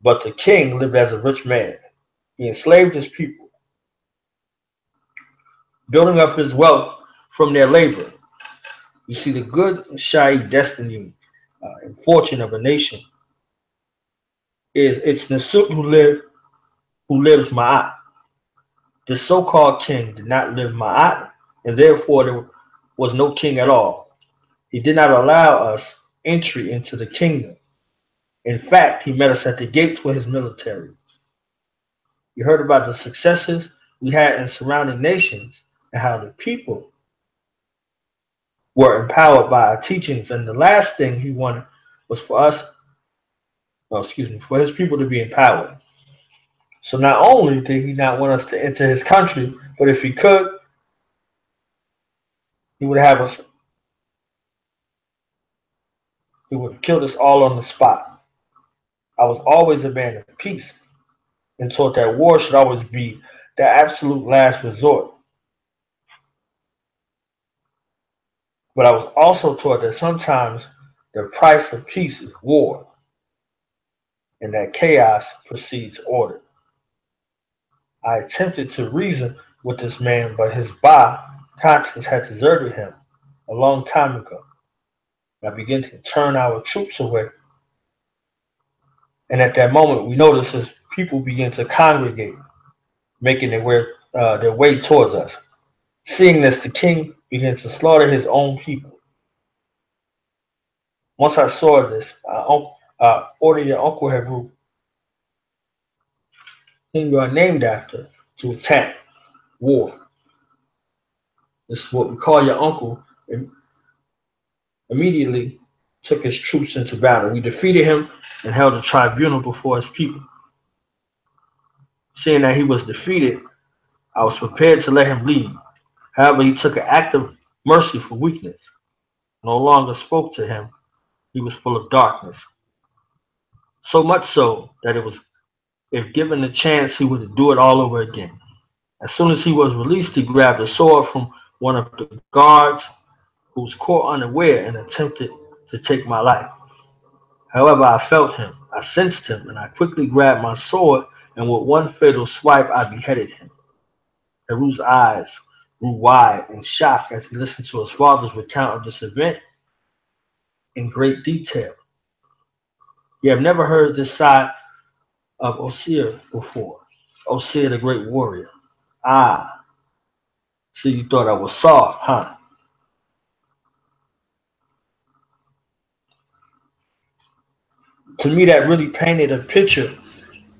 but the king lived as a rich man. He enslaved his people, building up his wealth from their labor. You see, the good Shai destiny and fortune of a nation is its Nasut who lives Ma'at. The so-called king did not live Ma'at, and therefore there was no king at all. He did not allow us entry into the kingdom. In fact, he met us at the gates with his military. You heard about the successes we had in surrounding nations and how the people were empowered by our teachings. And the last thing he wanted was for his people to be empowered. So not only did he not want us to enter his country, but if he could, he would have killed us all on the spot. I was always a man of peace and taught that war should always be the absolute last resort. But I was also taught that sometimes the price of peace is war, and that chaos precedes order. I attempted to reason with this man, but his conscience had deserted him a long time ago. I began to turn our troops away, and at that moment we noticed as people began to congregate, making their way towards us. Seeing this, the king began to slaughter his own people. Once I saw this, I ordered your uncle Heru, whom you are named after, to attack war. this is what we call your uncle, immediately took his troops into battle. We defeated him and held a tribunal before his people. Seeing that he was defeated, I was prepared to let him lead. However, he took an act of mercy for weakness. No longer spoke to him. He was full of darkness. So much so that it was, if given the chance, he would do it all over again. As soon as he was released, he grabbed a sword from one of the guards who was caught unaware and attempted to take my life. However, I felt him, I sensed him, and I quickly grabbed my sword, and with one fatal swipe, I beheaded him. Heru's eyes grew wide in shock as he listened to his father's recount of this event in great detail. You have never heard this side of Osir before. Osir, the great warrior. Ah, so you thought I was soft, huh? To me, that really painted a picture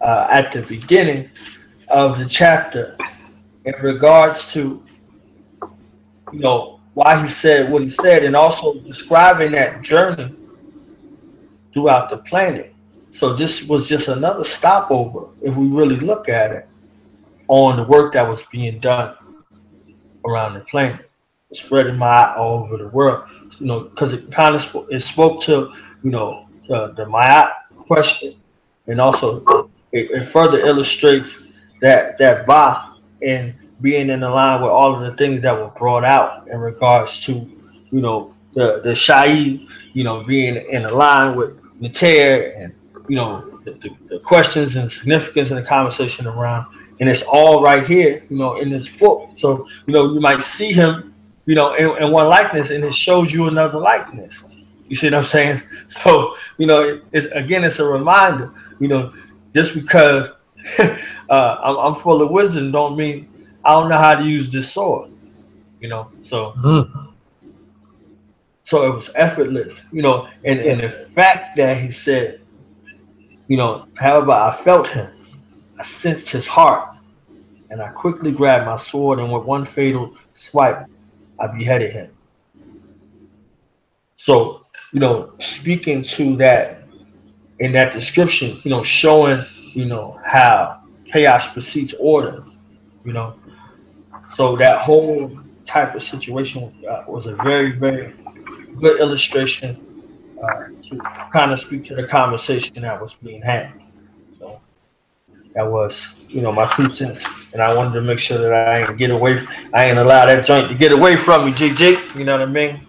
at the beginning of the chapter in regards to, why he said what he said, and also describing that journey throughout the planet. So this was just another stopover, if we really look at it, on the work that was being done around the planet, spreading Ma'at all over the world. Because it kind of spoke to, the Ma'at question, and also it further illustrates that Ba and being in line with all of the things that were brought out in regards to, the Shai, being in line with Mater, and the questions and significance in the conversation around, and it's all right here, in this book. So you might see him, in one likeness, and it shows you another likeness. You see what I'm saying? So it's a reminder. Just because I'm full of wisdom don't mean I don't know how to use this sword. So so it was effortless. And the fact that he said, however, I felt him, I sensed his heart, and I quickly grabbed my sword, and with one fatal swipe, I beheaded him. So, speaking to that in that description, showing, how chaos precedes order, so that whole type of situation was a very, very good illustration to kind of speak to the conversation that was being had. So that was, my 2 cents, and I wanted to make sure that I ain't allow that joint to get away from me, GG. You know what I mean?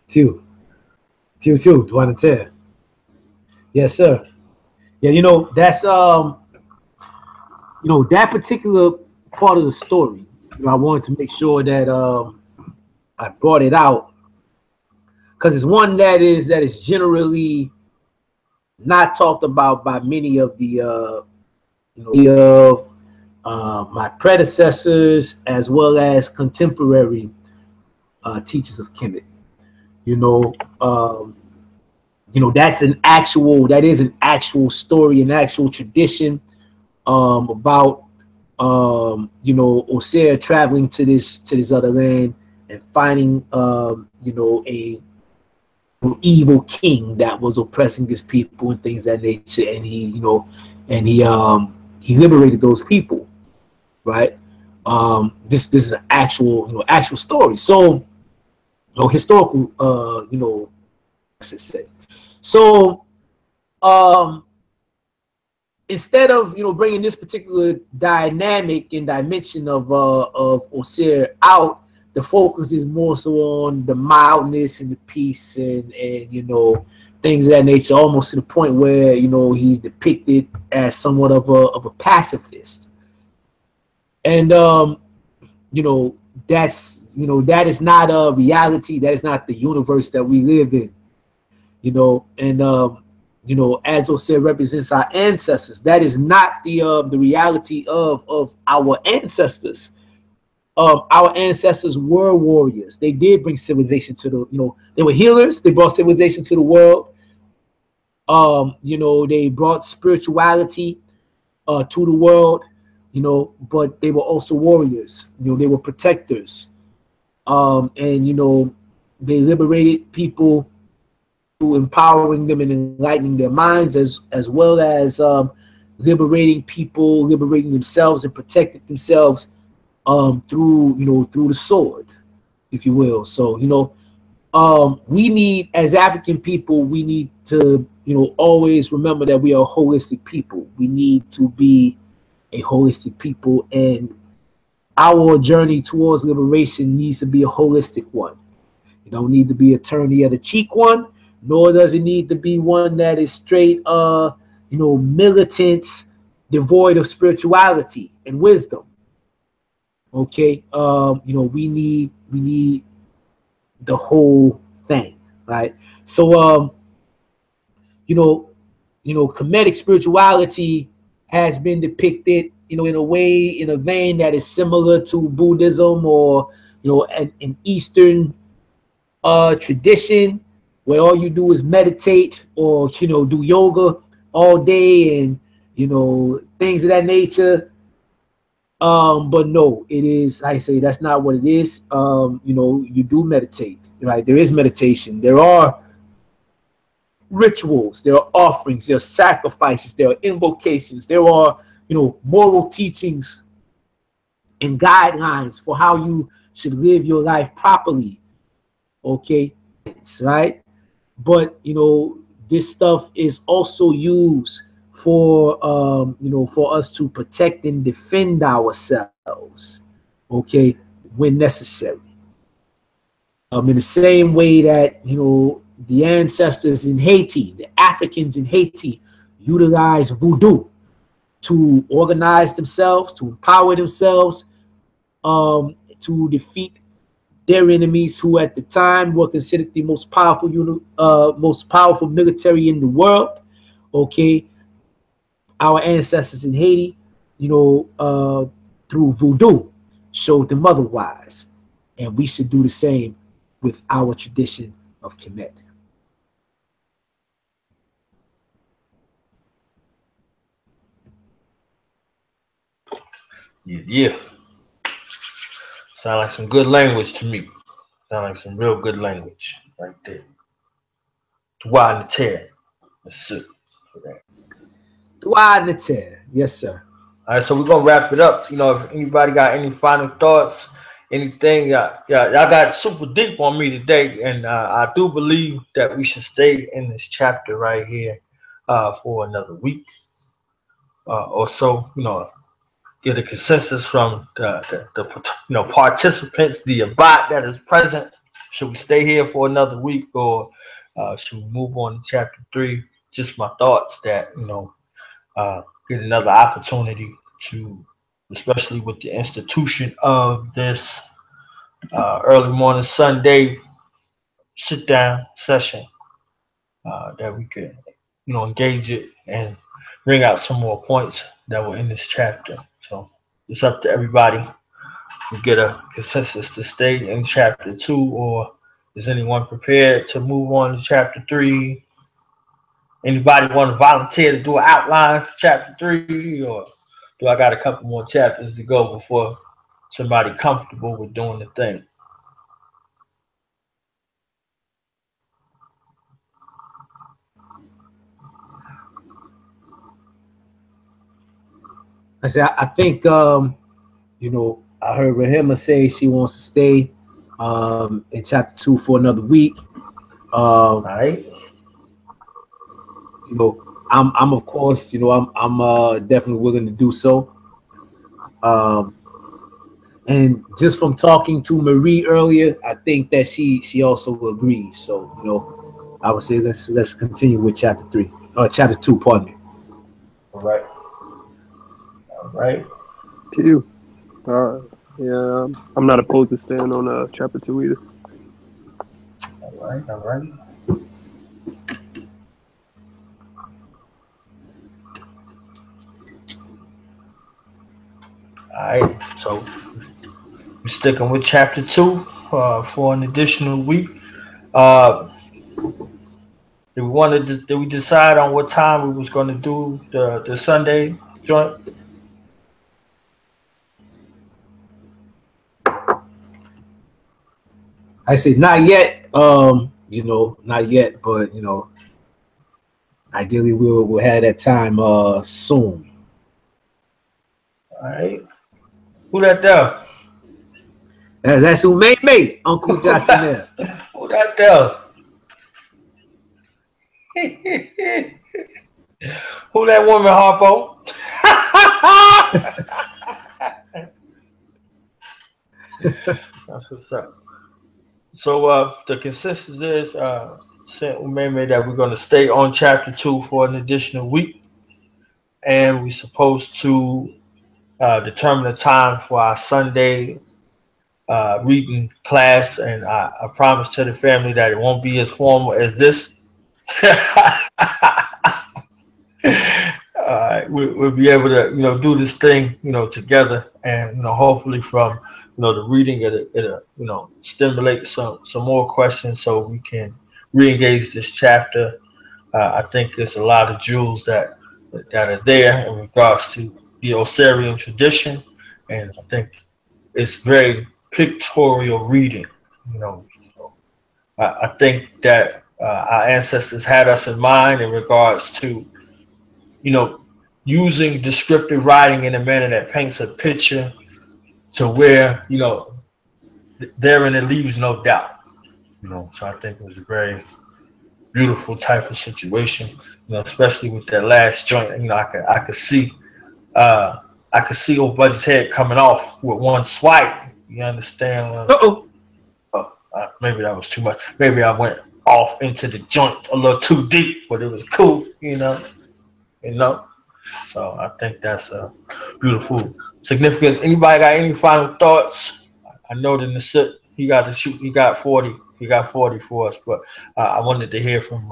Two, 1 to 10. Yes, sir. Yeah, that's that particular part of the story. I wanted to make sure that I brought it out because it's one that is generally not talked about by many of the my predecessors as well as contemporary teachers of Kemet. That is an actual story, an actual tradition about Osir traveling to this other land and finding a evil king that was oppressing his people and things of that nature, and he liberated those people, right? This is an actual story. So historical, I should say. So instead of bringing this particular dynamic and dimension of Osir out, the focus is more so on the mildness and the peace and things of that nature, almost to the point where he's depicted as somewhat of a pacifist. And that is not a reality. That is not the universe that we live in. As Osir represents our ancestors, that is not the reality of our ancestors. Our ancestors were warriors. They did bring civilization to the, they were healers. They brought civilization to the world. They brought spirituality to the world. you know, but they were also warriors. You know, they were protectors, and you know, they liberated people through empowering them and enlightening their minds, as well as liberating people, liberating themselves, and protecting themselves through, you know, through the sword, if you will. So, you know, we need, as African people, we need to, you know, always remember that we are a holistic people. We need to be a holistic people, and our journey towards liberation needs to be a holistic one. It don't need to be a turn the other cheek one, nor does it need to be one that is straight, you know, militant, devoid of spirituality and wisdom. Okay, you know, we need the whole thing, right? So, you know, Kemetic spirituality has been depicted, you know, in a way, in a vein that is similar to Buddhism, or, you know, an Eastern tradition, where all you do is meditate, or, you know, do yoga all day, and, you know, things of that nature. But no, it is, I say, that's not what it is. You know, you do meditate, right? There is meditation. There are rituals, there are offerings, there are sacrifices, there are invocations, there are, you know, moral teachings and guidelines for how you should live your life properly. Okay, right? But, you know, this stuff is also used for, you know, for us to protect and defend ourselves, okay, when necessary. In the same way that, you know, the ancestors in Haiti, the Africans in Haiti, utilize voodoo to organize themselves, to empower themselves, to defeat their enemies, who at the time were considered the most powerful military in the world. Okay, our ancestors in Haiti, you know, through voodoo, showed them otherwise, and we should do the same with our tradition of Kemet. Yeah. Sound like some good language to me. Sound like some real good language right there. Dua Nater. That's it for that. Dua Nater. Yes, sir. All right, so we're gonna wrap it up. You know, if anybody got any final thoughts, anything, y'all got super deep on me today, and I do believe that we should stay in this chapter right here for another week or so. You know, get a consensus from the you know, participants, the Abat that is present. Should we stay here for another week, or should we move on to chapter 3? Just my thoughts that, you know, get another opportunity to, especially with the institution of this early morning Sunday sit down session, that we could, you know, engage it and bring out some more points that were in this chapter. So it's up to everybody to get a consensus to stay in chapter 2, or is anyone prepared to move on to chapter 3? Anybody want to volunteer to do an outline for chapter 3, or do I got a couple more chapters to go before somebody comfortable with doing the thing? I said, I think, you know, I heard Rahima say she wants to stay in chapter 2 for another week. All right. You know, I'm of course, you know, I'm definitely willing to do so. And just from talking to Marie earlier, I think that she also agrees. So, you know, I would say let's continue with chapter 3 or chapter 2. Pardon me. All right. All right. To you. Yeah, I'm not opposed to staying on chapter 2 either. All right. All right. All right. So we're sticking with chapter 2 for an additional week. Did we decide on what time we was going to do the Sunday joint? I say not yet. You know, not yet, but you know, ideally we'll have that time soon. All right. Who that there? That's who made me, Uncle Johnson there. Who that there? Who that woman, Harpo? That's what's up. So the consensus is Umeme that we're going to stay on chapter 2 for an additional week, and we're supposed to determine a time for our Sunday reading class, and I promise to the family that it won't be as formal as this. We'll be able to, you know, do this thing, you know, together, and you know, hopefully from, you know, the reading it'll you know, stimulate some more questions so we can re-engage this chapter. I think there's a lot of jewels that are there in regards to the Osirian tradition, and I think it's very pictorial reading. You know, so I think that our ancestors had us in mind in regards to, you know, using descriptive writing in a manner that paints a picture to where, you know, therein it leaves no doubt. You know, so I think it was a very beautiful type of situation. You know, especially with that last joint. You know, I could see old buddy's head coming off with one swipe. You understand? Maybe that was too much. Maybe I went off into the joint a little too deep, but it was cool. You know. So I think that's a beautiful significance. Anybody got any final thoughts? I know that Nasip, he got to shoot. He got 40. He got 40 for us, but I wanted to hear from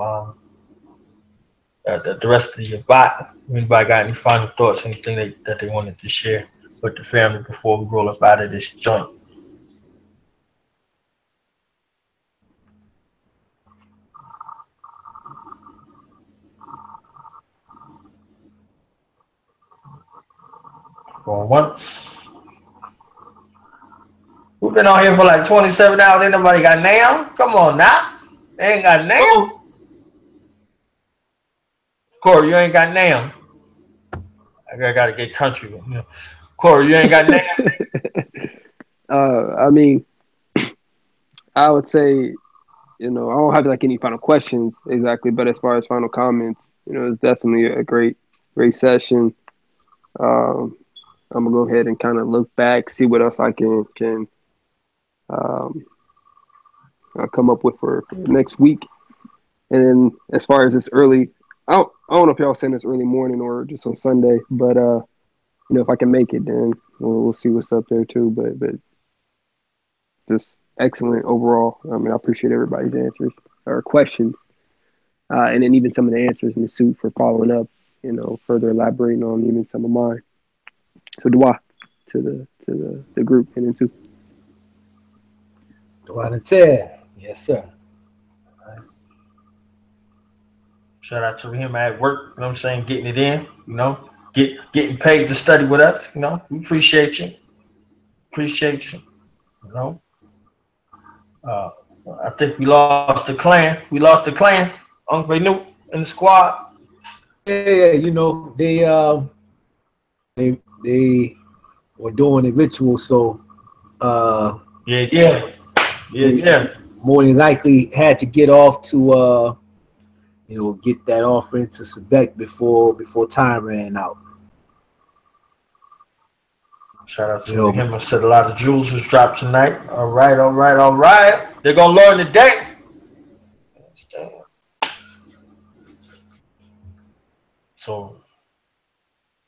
the rest of the bot. Anybody got any final thoughts? Anything that they wanted to share with the family before we roll up out of this joint? Going once. We've been on here for like 27 hours. Ain't nobody got NAM. Come on now. They ain't got NAM. Corey, you ain't got NAM. I gotta get country. You know. Corey, you ain't got NAM. I mean, I would say, you know, I don't have like any final questions exactly, but as far as final comments, you know, it's definitely a great session. I'm gonna go ahead and kind of look back, see what else I can come up with for next week. And then as far as this early, I don't know if y'all saying this early morning or just on Sunday, but you know, if I can make it, then we'll see what's up there too. But just excellent overall. I mean, I appreciate everybody's answers or questions, and then even some of the answers in the suit for following up. You know, further elaborating on even some of mine. So dua to the group and into. Dua and Ted. Yes, sir. Shout out to him at work, you know what I'm saying, getting it in, you know, getting paid to study with us, you know. We appreciate you. You know. I think we lost the clan. Uncle Newt in the squad. Yeah, you know, they were doing a ritual, so yeah. More than likely had to get off to you know, get that offering to Sebek before time ran out. Shout out to him. I said a lot of jewels was dropped tonight. All right. They're gonna learn today. So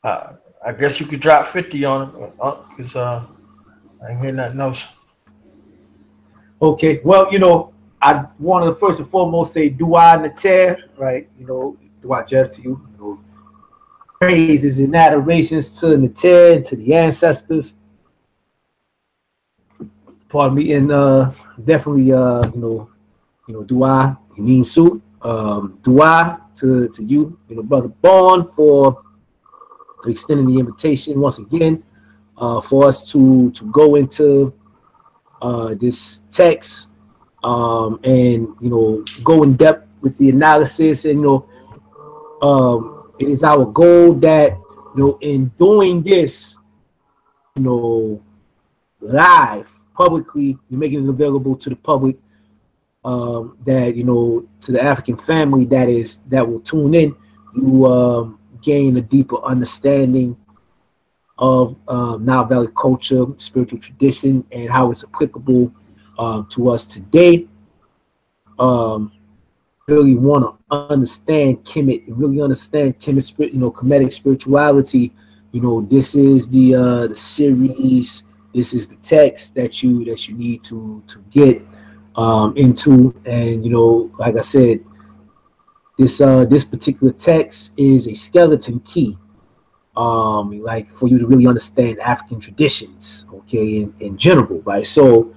I guess you could drop 50 on him, because I ain't hear nothing else. Okay, well, you know, I want to first and foremost say Dua Nater, right? You know, Dua Jeff to you. You know, praises and adorations to Nater and to the ancestors. Pardon me, and definitely you know, Dua Yanin Su. Dua to you, you know, Brother Bond, for extending the invitation once again for us to go into this text and go in depth with the analysis. And it is our goal that in doing this, live publicly, you're making it available to the public, that to the African family that will tune in, you gain a deeper understanding of Nile Valley culture, spiritual tradition, and how it's applicable to us today. Really want to understand Kemet, really understand Kemet, Kemetic spirituality. This is the series. This is the text that you need to get into. And like I said, this particular text is a skeleton key, like for you to really understand African traditions, okay, in general, right? So,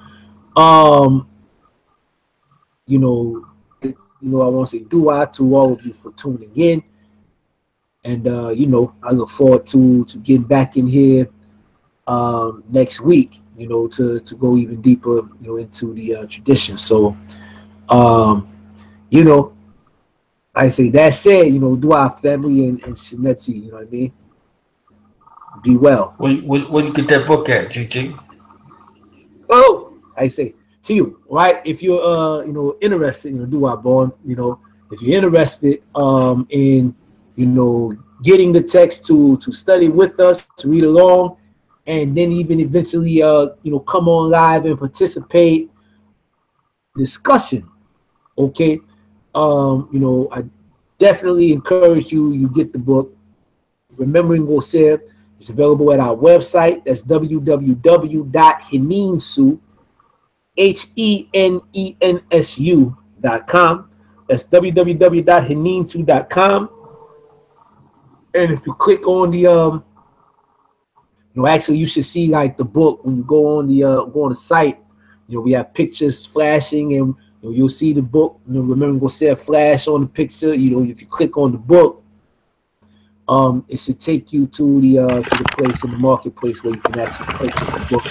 I want to say dua to all of you for tuning in, and I look forward to getting back in here next week, to go even deeper, into the tradition. So, I say that said, dua family and Sinepsi, you know what I mean? Be well. Where you get that book at, GG? Oh, I say to you, right? If you're interested, dua born, if you're interested in getting the text to study with us, to read along, and then even eventually come on live and participate discussion, okay? I definitely encourage you get the book, Remembering Osir. It's available at our website. That's www.henensu, HENENSU.com. That's www.henensu.com. And if you click on the actually you should see like the book when you go on the site. We have pictures flashing, and you'll see the book. Remembering Osir flash on the picture. If you click on the book, it should take you to the place in the marketplace where you can actually purchase the book.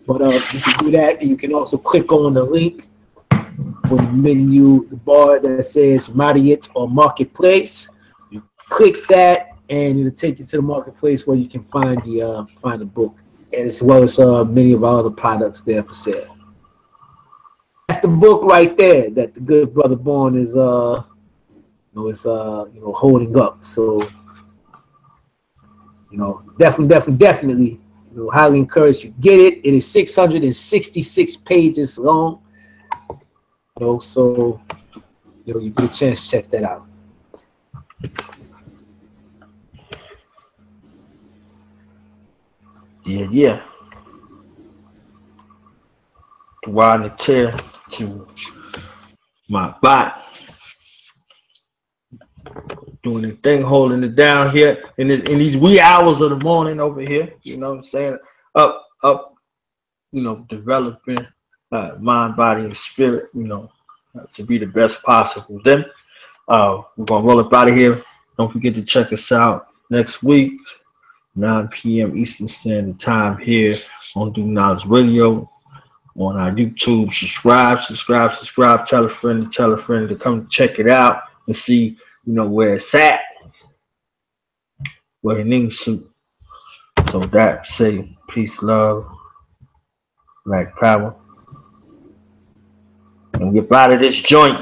But you can do that, and you can also click on the link on the menu, the bar that says Marriott or Marketplace. You click that, and it'll take you to the marketplace where you can find the book, as well as many of our other products there for sale. That's the book right there that the good brother Born is holding up. So definitely, highly encourage you get it. It is 666 pages long. So you get a chance to check that out. Yeah. Dua in the chair to my bot. Doing the thing, holding it down here in these wee hours of the morning over here. You know what I'm saying? Up, developing mind, body, and spirit, to be the best possible. Then we're gonna roll up out of here. Don't forget to check us out next week, 9 p.m. Eastern Standard Time here on Do Knowledge Radio, on our YouTube. Subscribe. Tell a friend to come check it out and see, where it's at, where it needs to. So that say peace, love, black power, and get out of this joint.